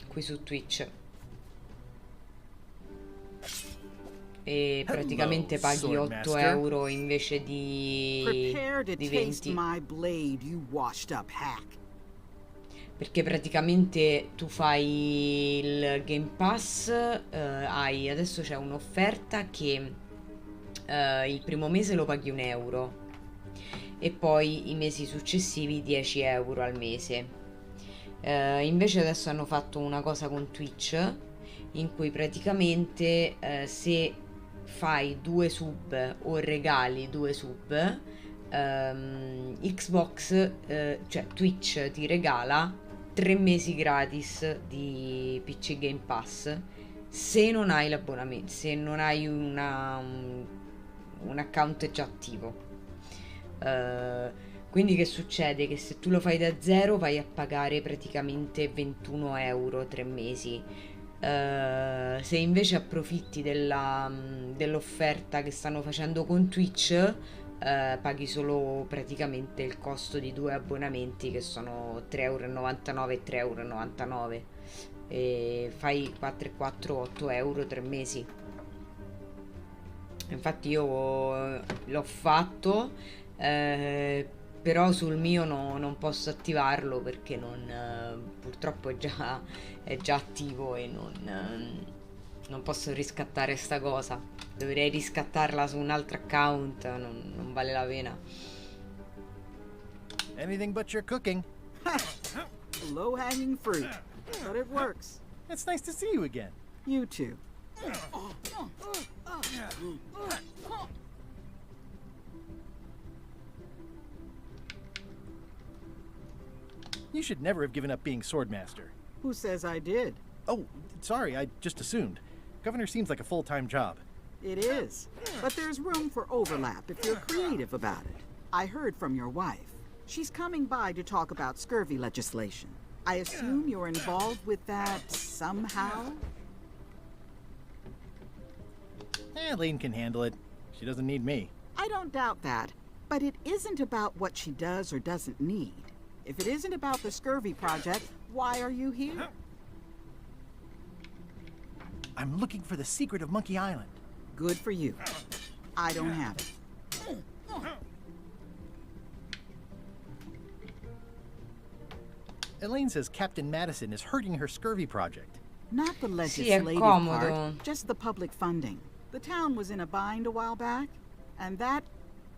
qui su Twitch. E praticamente paghi 8 euro invece di Prepare to taste 20. my blade, you washed up hack. Perché praticamente tu fai il Game Pass, adesso c'è un'offerta che il primo mese lo paghi 1 euro e poi i mesi successivi 10 euro al mese. Invece adesso hanno fatto una cosa con Twitch in cui praticamente se fai 2 sub o regali 2 sub, Xbox, cioè Twitch ti regala 3 mesi gratis di PC Game Pass se non hai l'abbonamento, se non hai un account già attivo. Quindi che succede? Che se tu lo fai da zero vai a pagare praticamente 21 euro 3 mesi. Se invece approfitti dell'offerta che stanno facendo con Twitch, paghi solo praticamente il costo di 2 abbonamenti, che sono 3,99 € e 3,99 € e fai 4 e 4, 8 euro 3 mesi. Infatti io l'ho fatto, però sul mio non posso attivarlo perché purtroppo è già attivo e non posso riscattare sta cosa. Dovrei riscattarla su un altro account, non vale la pena. Anything but your cooking. Low-hanging fruit, but it works. It's nice to see you again. You too. You should never have given up being swordmaster. Who says I did? Oh, sorry, I just assumed. Governor seems like a full-time job. It is, but there's room for overlap if you're creative about it. I heard from your wife. She's coming by to talk about scurvy legislation. I assume you're involved with that somehow? Elaine can handle it. She doesn't need me. I don't doubt that, but it isn't about what she does or doesn't need. If it isn't about the scurvy project, why are you here? I'm looking for the secret of Monkey Island. Good for you. I don't have it. Elaine says Captain Madison is hurting her scurvy project. Not the Sì, è legislative comodo. part, just the public funding. The town was in a bind a while back, and that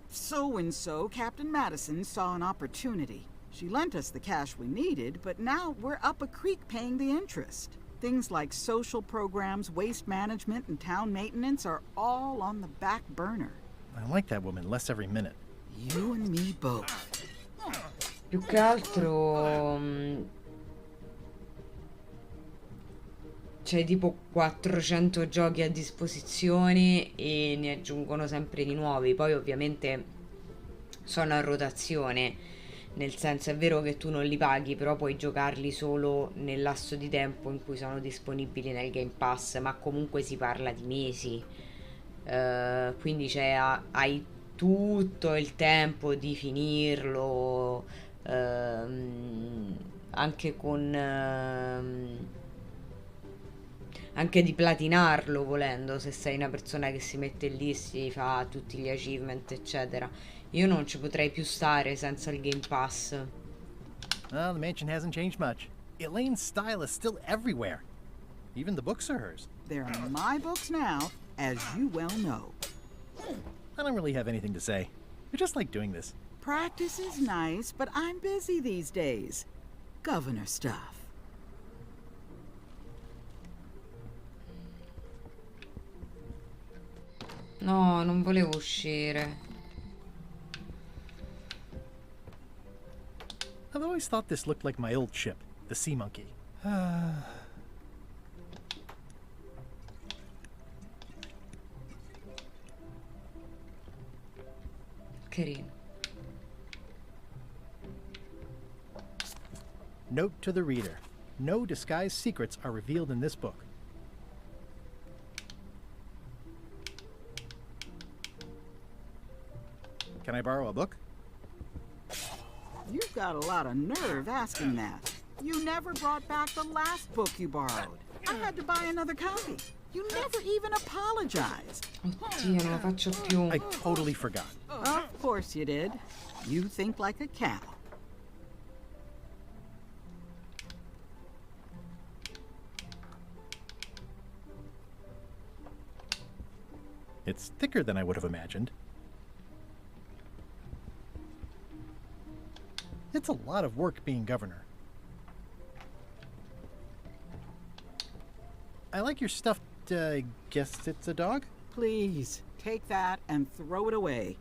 so-and-so, Captain Madison, saw an opportunity. She lent us the cash we needed, but now we're up a creek paying the interest. Things like social programs, waste management, and town maintenance are all on the back burner. I like that woman less every minute. You and me both. Più che altro c'è tipo 400 giochi a disposizione e ne aggiungono sempre di nuovi. Poi ovviamente sono a rotazione, nel senso è vero che tu non li paghi, però puoi giocarli solo nel lasso di tempo in cui sono disponibili nel Game Pass, ma comunque si parla di mesi. Quindi hai tutto il tempo di finirlo, anche anche di platinarlo volendo, se sei una persona che si mette lì e si fa tutti gli achievement eccetera. Io non ci potrei più stare senza il Game Pass. Well, the mansion hasn't changed much. Elaine's style is still everywhere. Even the books are hers. They're my books now, as you well know. I don't really have anything to say. I just like doing this. Practice is nice, but I'm busy these days. Governor stuff. No, non volevo uscire. I've always thought this looked like my old ship, the Sea Monkey. Carino. Note to the reader. No disguised secrets are revealed in this book. Can I borrow a book? You've got a lot of nerve asking that. You never brought back the last book you borrowed. I had to buy another copy. You never even apologized. Oddio, non lo faccio più. I totally forgot. Of course you did. You think like a cow. It's thicker than I would have imagined. It's a lot of work being governor. I like your stuffed, guess it's a dog? Please, take that and throw it away.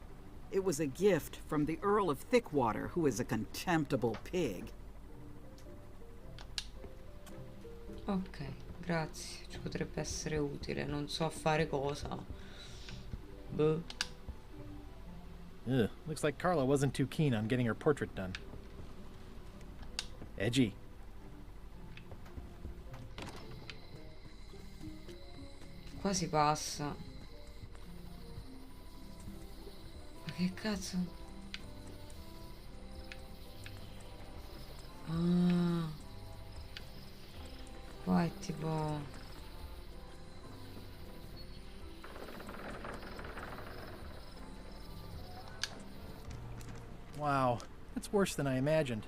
It was a gift from the Earl of Thickwater, who is a contemptible pig. Ok, grazie. Ci potrebbe essere utile. Non so fare cosa. Boh. Ugh, looks like Carla wasn't too keen on getting her portrait done. Edgy. Qua si passa. Ma Che cazzo? Ah. Qua è tipo... Wow, that's worse than I imagined.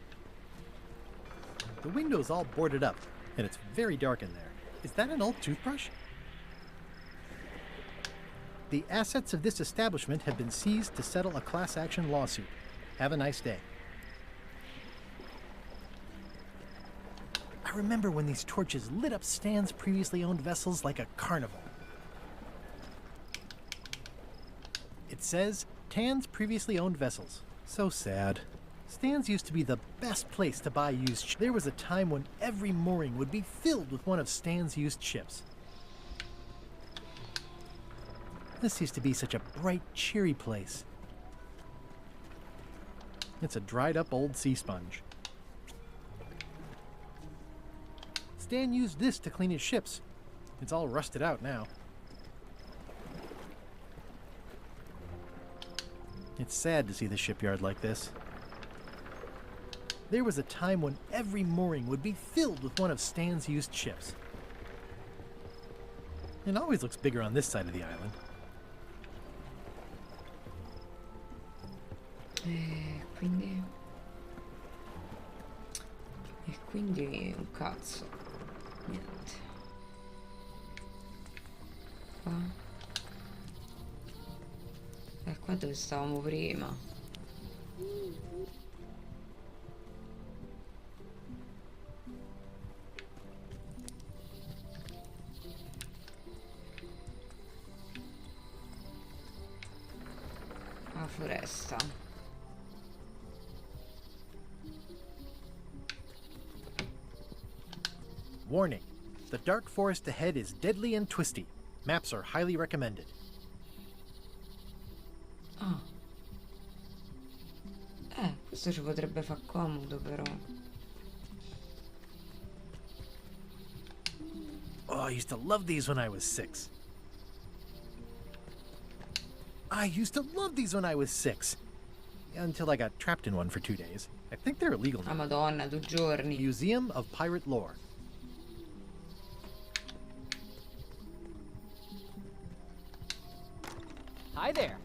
The window's all boarded up, and it's very dark in there. Is that an old toothbrush? The assets of this establishment have been seized to settle a class action lawsuit. Have a nice day. I remember when these torches lit up Stan's previously owned vessels like a carnival. It says, Tan's previously owned vessels. So sad. Stan's used to be the best place to buy used ships. There was a time when every mooring would be filled with one of Stan's used ships. This used to be such a bright, cheery place. It's a dried-up old sea sponge. Stan used this to clean his ships. It's all rusted out now. It's sad to see the shipyard like this. There was a time when every mooring would be filled with one of Stan's used ships. It always looks bigger on this side of the island. Quindi un cazzo. Niente. Qua. Qua dove stavamo prima. La foresta. Warning. The dark forest ahead is deadly and twisty. Maps are highly recommended. Ah. Questo ci potrebbe far comodo però. Oh, I used to love these when I was 6. Until I got trapped in one for 2 days. I think they're illegal now. Ah, Madonna, 2 giorni. Museum of Pirate Lore. Hi there.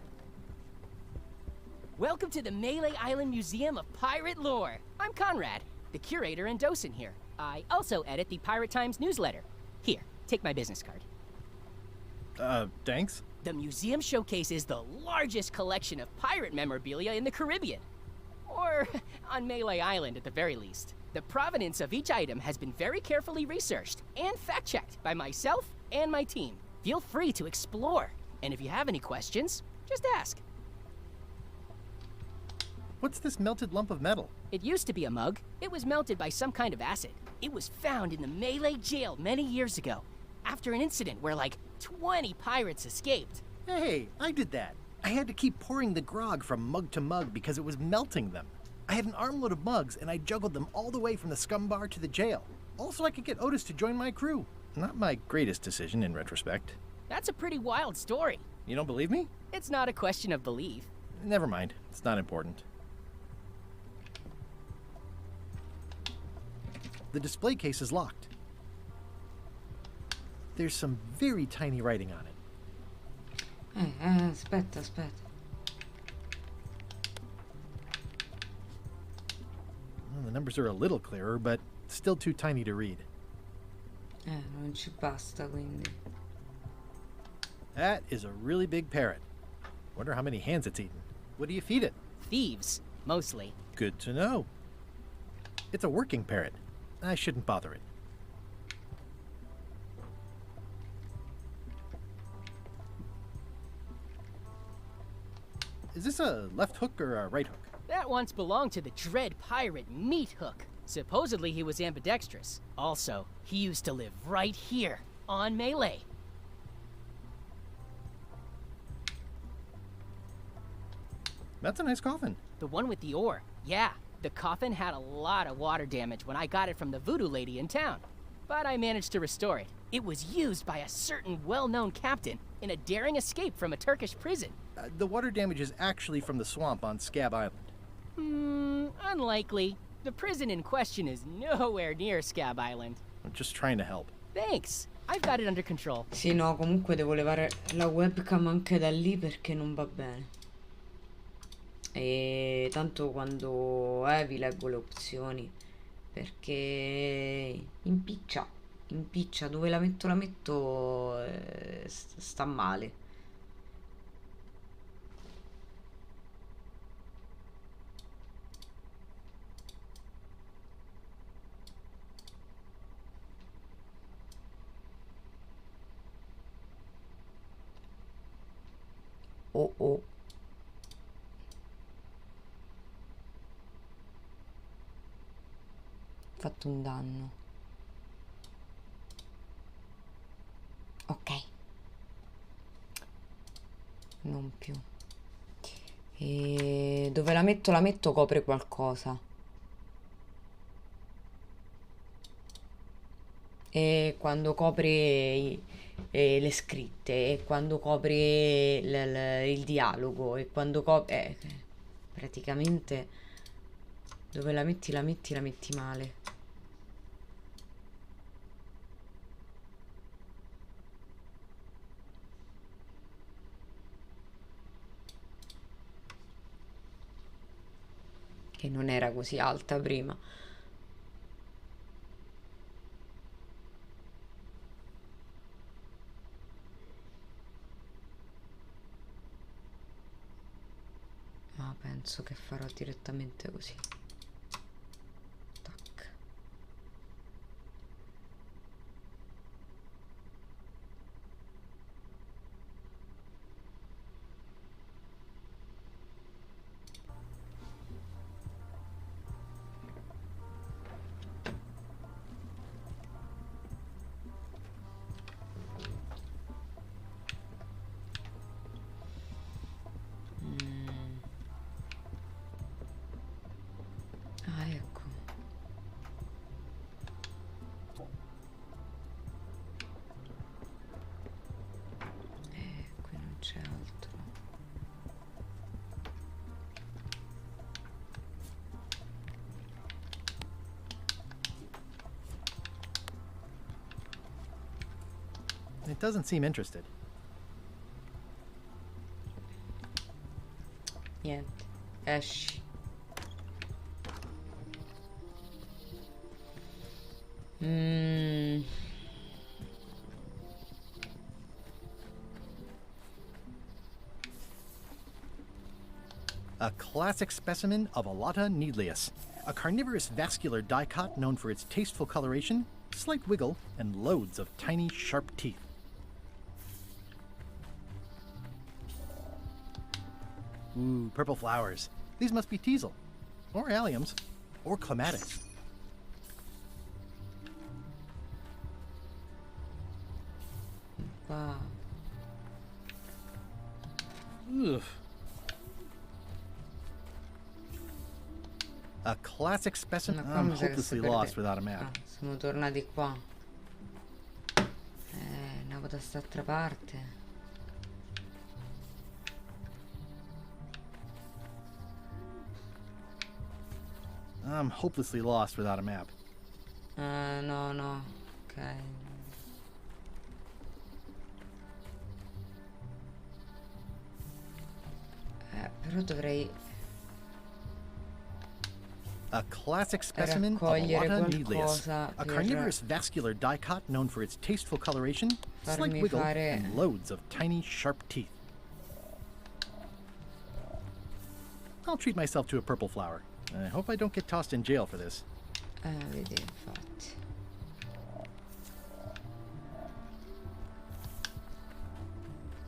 Welcome to the Melee Island Museum of Pirate Lore. I'm Conrad, the curator and docent here. I also edit the Pirate Times newsletter. Here, take my business card. Thanks? The museum showcases the largest collection of pirate memorabilia in the Caribbean. Or on Melee Island at the very least. The provenance of each item has been very carefully researched and fact-checked by myself and my team. Feel free to explore. And if you have any questions, just ask. What's this melted lump of metal? It used to be a mug. It was melted by some kind of acid. It was found in the Melee jail many years ago, after an incident where like 20 pirates escaped. Hey, I did that. I had to keep pouring the grog from mug to mug because it was melting them. I had an armload of mugs and I juggled them all the way from the scum bar to the jail. Also, I could get Otis to join my crew. Not my greatest decision in retrospect. That's a pretty wild story. You don't believe me? It's not a question of belief. Never mind. It's not important. The display case is locked. There's some very tiny writing on it. Aspetta. Well, the numbers are a little clearer, but still too tiny to read. Non ci basta, quindi. That is a really big parrot. Wonder how many hands it's eaten. What do you feed it? Thieves, mostly. Good to know. It's a working parrot. I shouldn't bother it. Is this a left hook or a right hook? That once belonged to the dread pirate Meathook. Supposedly he was ambidextrous. Also, he used to live right here, on Melee. That's a nice coffin. The one with the ore, yeah. The coffin had a lot of water damage when I got it from the voodoo lady in town. But I managed to restore it. It was used by a certain well-known captain in a daring escape from a Turkish prison. The water damage is actually from the swamp on Scab Island. Unlikely. The prison in question is nowhere near Scab Island. I'm just trying to help. Thanks. I've got it under control. Sì, no, comunque devo levare la webcam anche da lì perché non va bene. E tanto quando vi leggo le opzioni, perché impiccia, dove la metto, sta male. Oh oh. Fatto un danno. Ok. Non più. E dove la metto copre qualcosa. E quando copre le scritte, e quando copre il dialogo, e quando copre... praticamente dove la metti male. Che non era così alta prima. Ma penso che farò direttamente così. Tac. Ah, ecco. Qui non c'è altro. It doesn't seem interested. Niente. Esci. A classic specimen of 𝘨𝘪𝘰𝘠𝘪𝘠𝘠𝘠𝑙𝑒us, a carnivorous vascular dicot known for its tasteful coloration, slight wiggle, and loads of tiny, sharp teeth. Ooh, purple flowers. These must be teasel, or alliums, or clematis. Wow. Ugh. A classic specimen. Ma qua I'm mi sa che hopelessly si lost perde. without a map. Siamo tornati qua. Andiamo da quest'altra parte. I'm hopelessly lost without a map. No. Ok. Però dovrei A classic specimen of raccogliere 𝘨𝘪𝘰𝘠𝘪𝘠𝘠𝑢𝑠, qualcosa a per carnivorous vascular dicot known for its tasteful coloration, slight farmi wiggle, fare and loads of tiny, sharp teeth. I'll treat myself to a purple flower. I hope I don't get tossed in jail for this. vedi, infatti.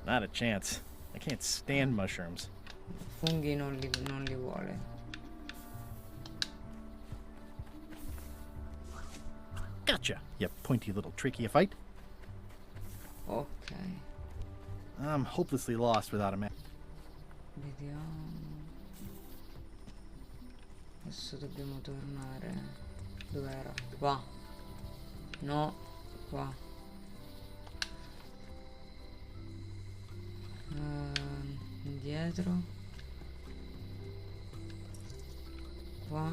Not a chance. I can't stand mushrooms. Funghi non li vuole. Gotcha, you pointy little trichiophite. Ok. I'm hopelessly lost without a map. Vediamo. Adesso dobbiamo tornare. Dov'era? Qua. No, qua. Indietro. Qua.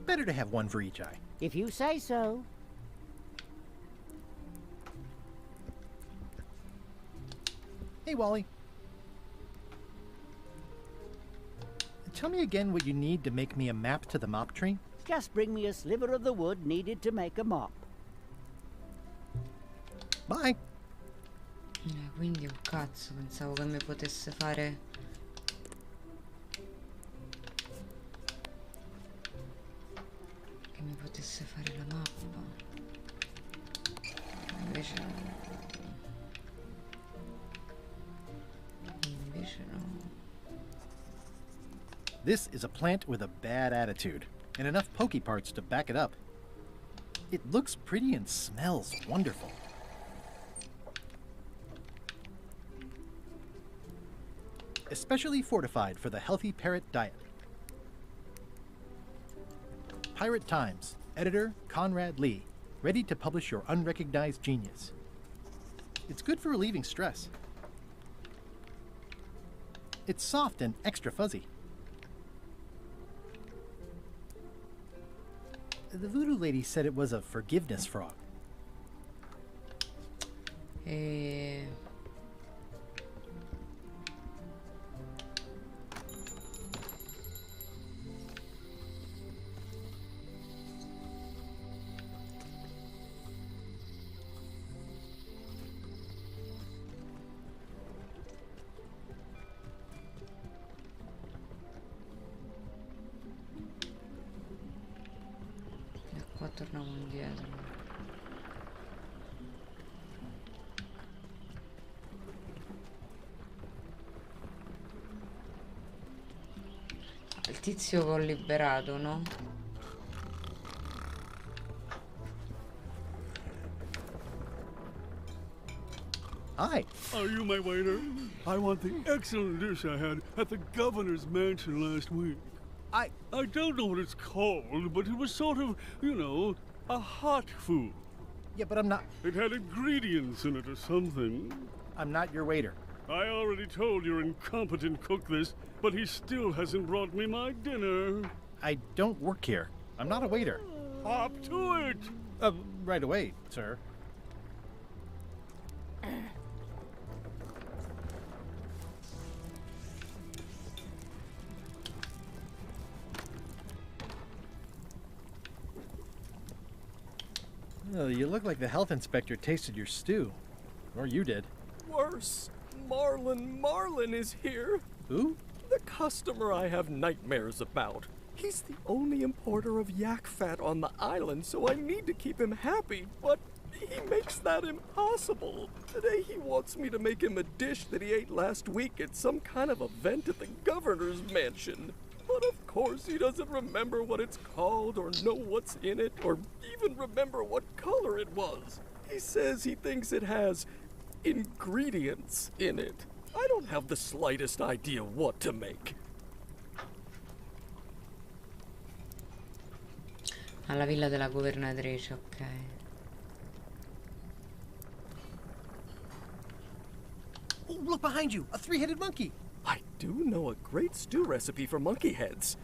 Better to have one for each eye. If you say so. Hey, Wally. Tell me again what you need to make me a map to the mop tree. Just bring me a sliver of the wood needed to make a mop. Bye. Quindi un cazzo, pensavo che mi potesse fare... Che mi potesse fare la mappa. Invece no. Invece no. This is a plant with a bad attitude, and enough pokey parts to back it up. It looks pretty and smells wonderful. Especially fortified for the healthy parrot diet. Pirate Times, editor Conrad Lee, ready to publish your unrecognized genius. It's good for relieving stress. It's soft and extra fuzzy. The voodoo lady said it was a forgiveness frog. Qua torniamo indietro. Il tizio che ho liberato, no? Hi. Are you my waiter? I want the excellent dish I had at the governor's mansion last week. I don't know what it's called, but it was sort of, you know, a hot food. Yeah, but I'm not... It had ingredients in it or something. I'm not your waiter. I already told your incompetent cook this, but he still hasn't brought me my dinner. I don't work here. I'm not a waiter. Hop to it! Right away, sir. Oh, you look like the health inspector tasted your stew. Or you did. Worse. Marlin is here. Who? The customer I have nightmares about. He's the only importer of yak fat on the island, so I need to keep him happy, but he makes that impossible. Today he wants me to make him a dish that he ate last week at some kind of event at the governor's mansion. But of course he doesn't remember what it's called or know what's in it or even remember what color it was. He says he thinks it has ingredients in it. I don't have the slightest idea what to make. Alla villa della governatrice, ok. Oh, look behind you! A three-headed monkey! I do know a great stew recipe for monkey heads,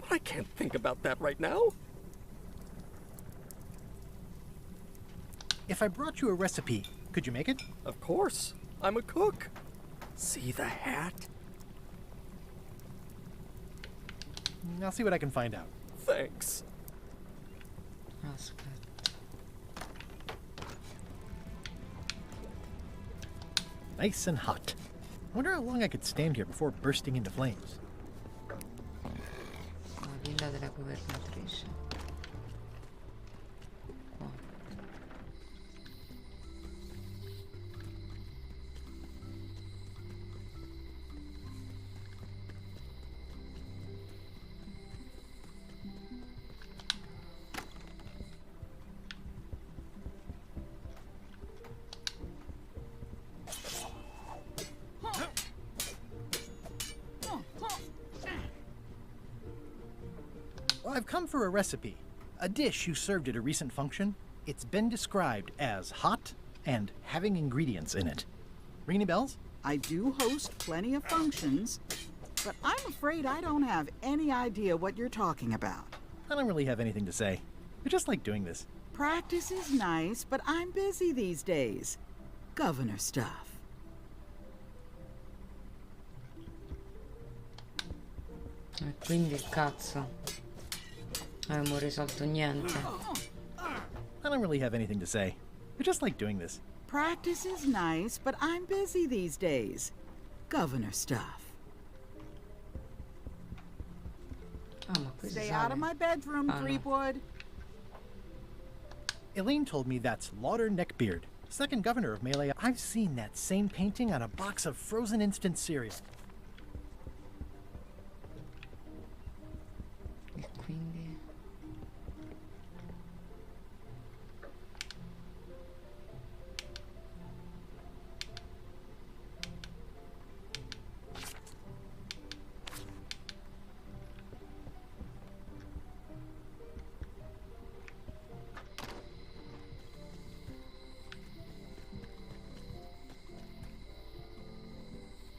but I can't think about that right now. If I brought you a recipe, could you make it? Of course. I'm a cook. See the hat? I'll see what I can find out. Thanks. Aspetta. Nice and hot. I wonder how long I could stand here before bursting into flames. La villa della governatrice. Qua. Well, I've come for a recipe. A dish you served at a recent function, it's been described as hot and having ingredients in it. Ring any bells? I do host plenty of functions, but I'm afraid I don't have any idea what you're talking about. I don't really have anything to say. I just like doing this. Practice is nice, but I'm busy these days. Governor stuff. E quindi cazzo. Abbiamo risolto niente. I don't really have anything to say. I just like doing this. Practice is nice, but I'm busy these days. Governor stuff. Stay out of my bedroom, Threepwood. Elaine told me that's 𝘨𝘪𝘰𝘠𝘠𝘠𝘠, second governor of Melee. I've seen that same painting on a box of frozen instant cereal. E quindi...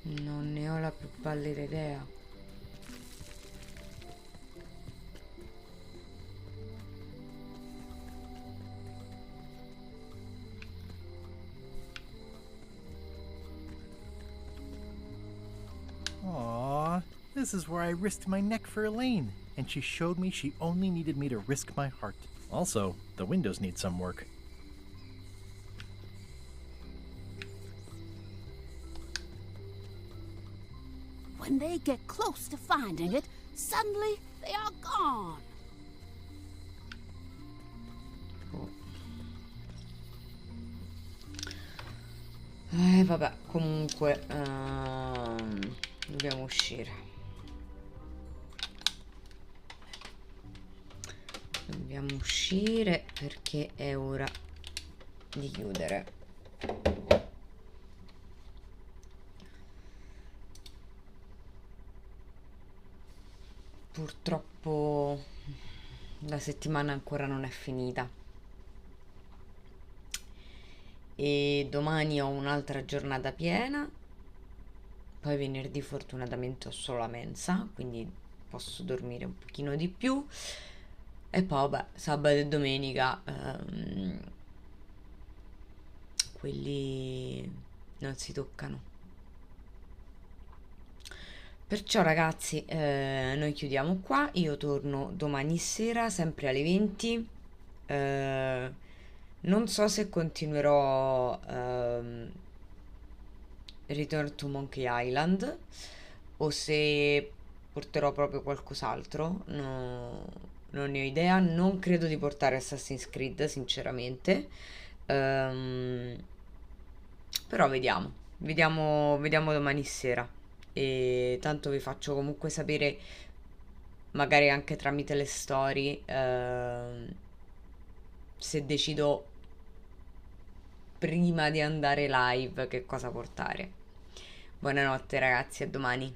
Non ne ho la più pallida idea. Aww, this is where I risked my neck for Elaine, and she showed me she only needed me to risk my heart. Also, the windows need some work. When they get close to finding it, suddenly they are gone. Vabbè, comunque dobbiamo uscire. Dobbiamo uscire perché è ora di chiudere. Purtroppo la settimana ancora non è finita e domani ho un'altra giornata piena, poi venerdì fortunatamente ho solo la mensa, quindi posso dormire un pochino di più, e poi vabbè, sabato e domenica quelli non si toccano. Perciò ragazzi, noi chiudiamo qua, io torno domani sera, sempre alle 20, non so se continuerò Return to Monkey Island o se porterò proprio qualcos'altro, non ne ho idea, non credo di portare Assassin's Creed sinceramente, però vediamo domani sera. E tanto vi faccio comunque sapere, magari anche tramite le story, se decido prima di andare live che cosa portare. Buonanotte ragazzi, a domani.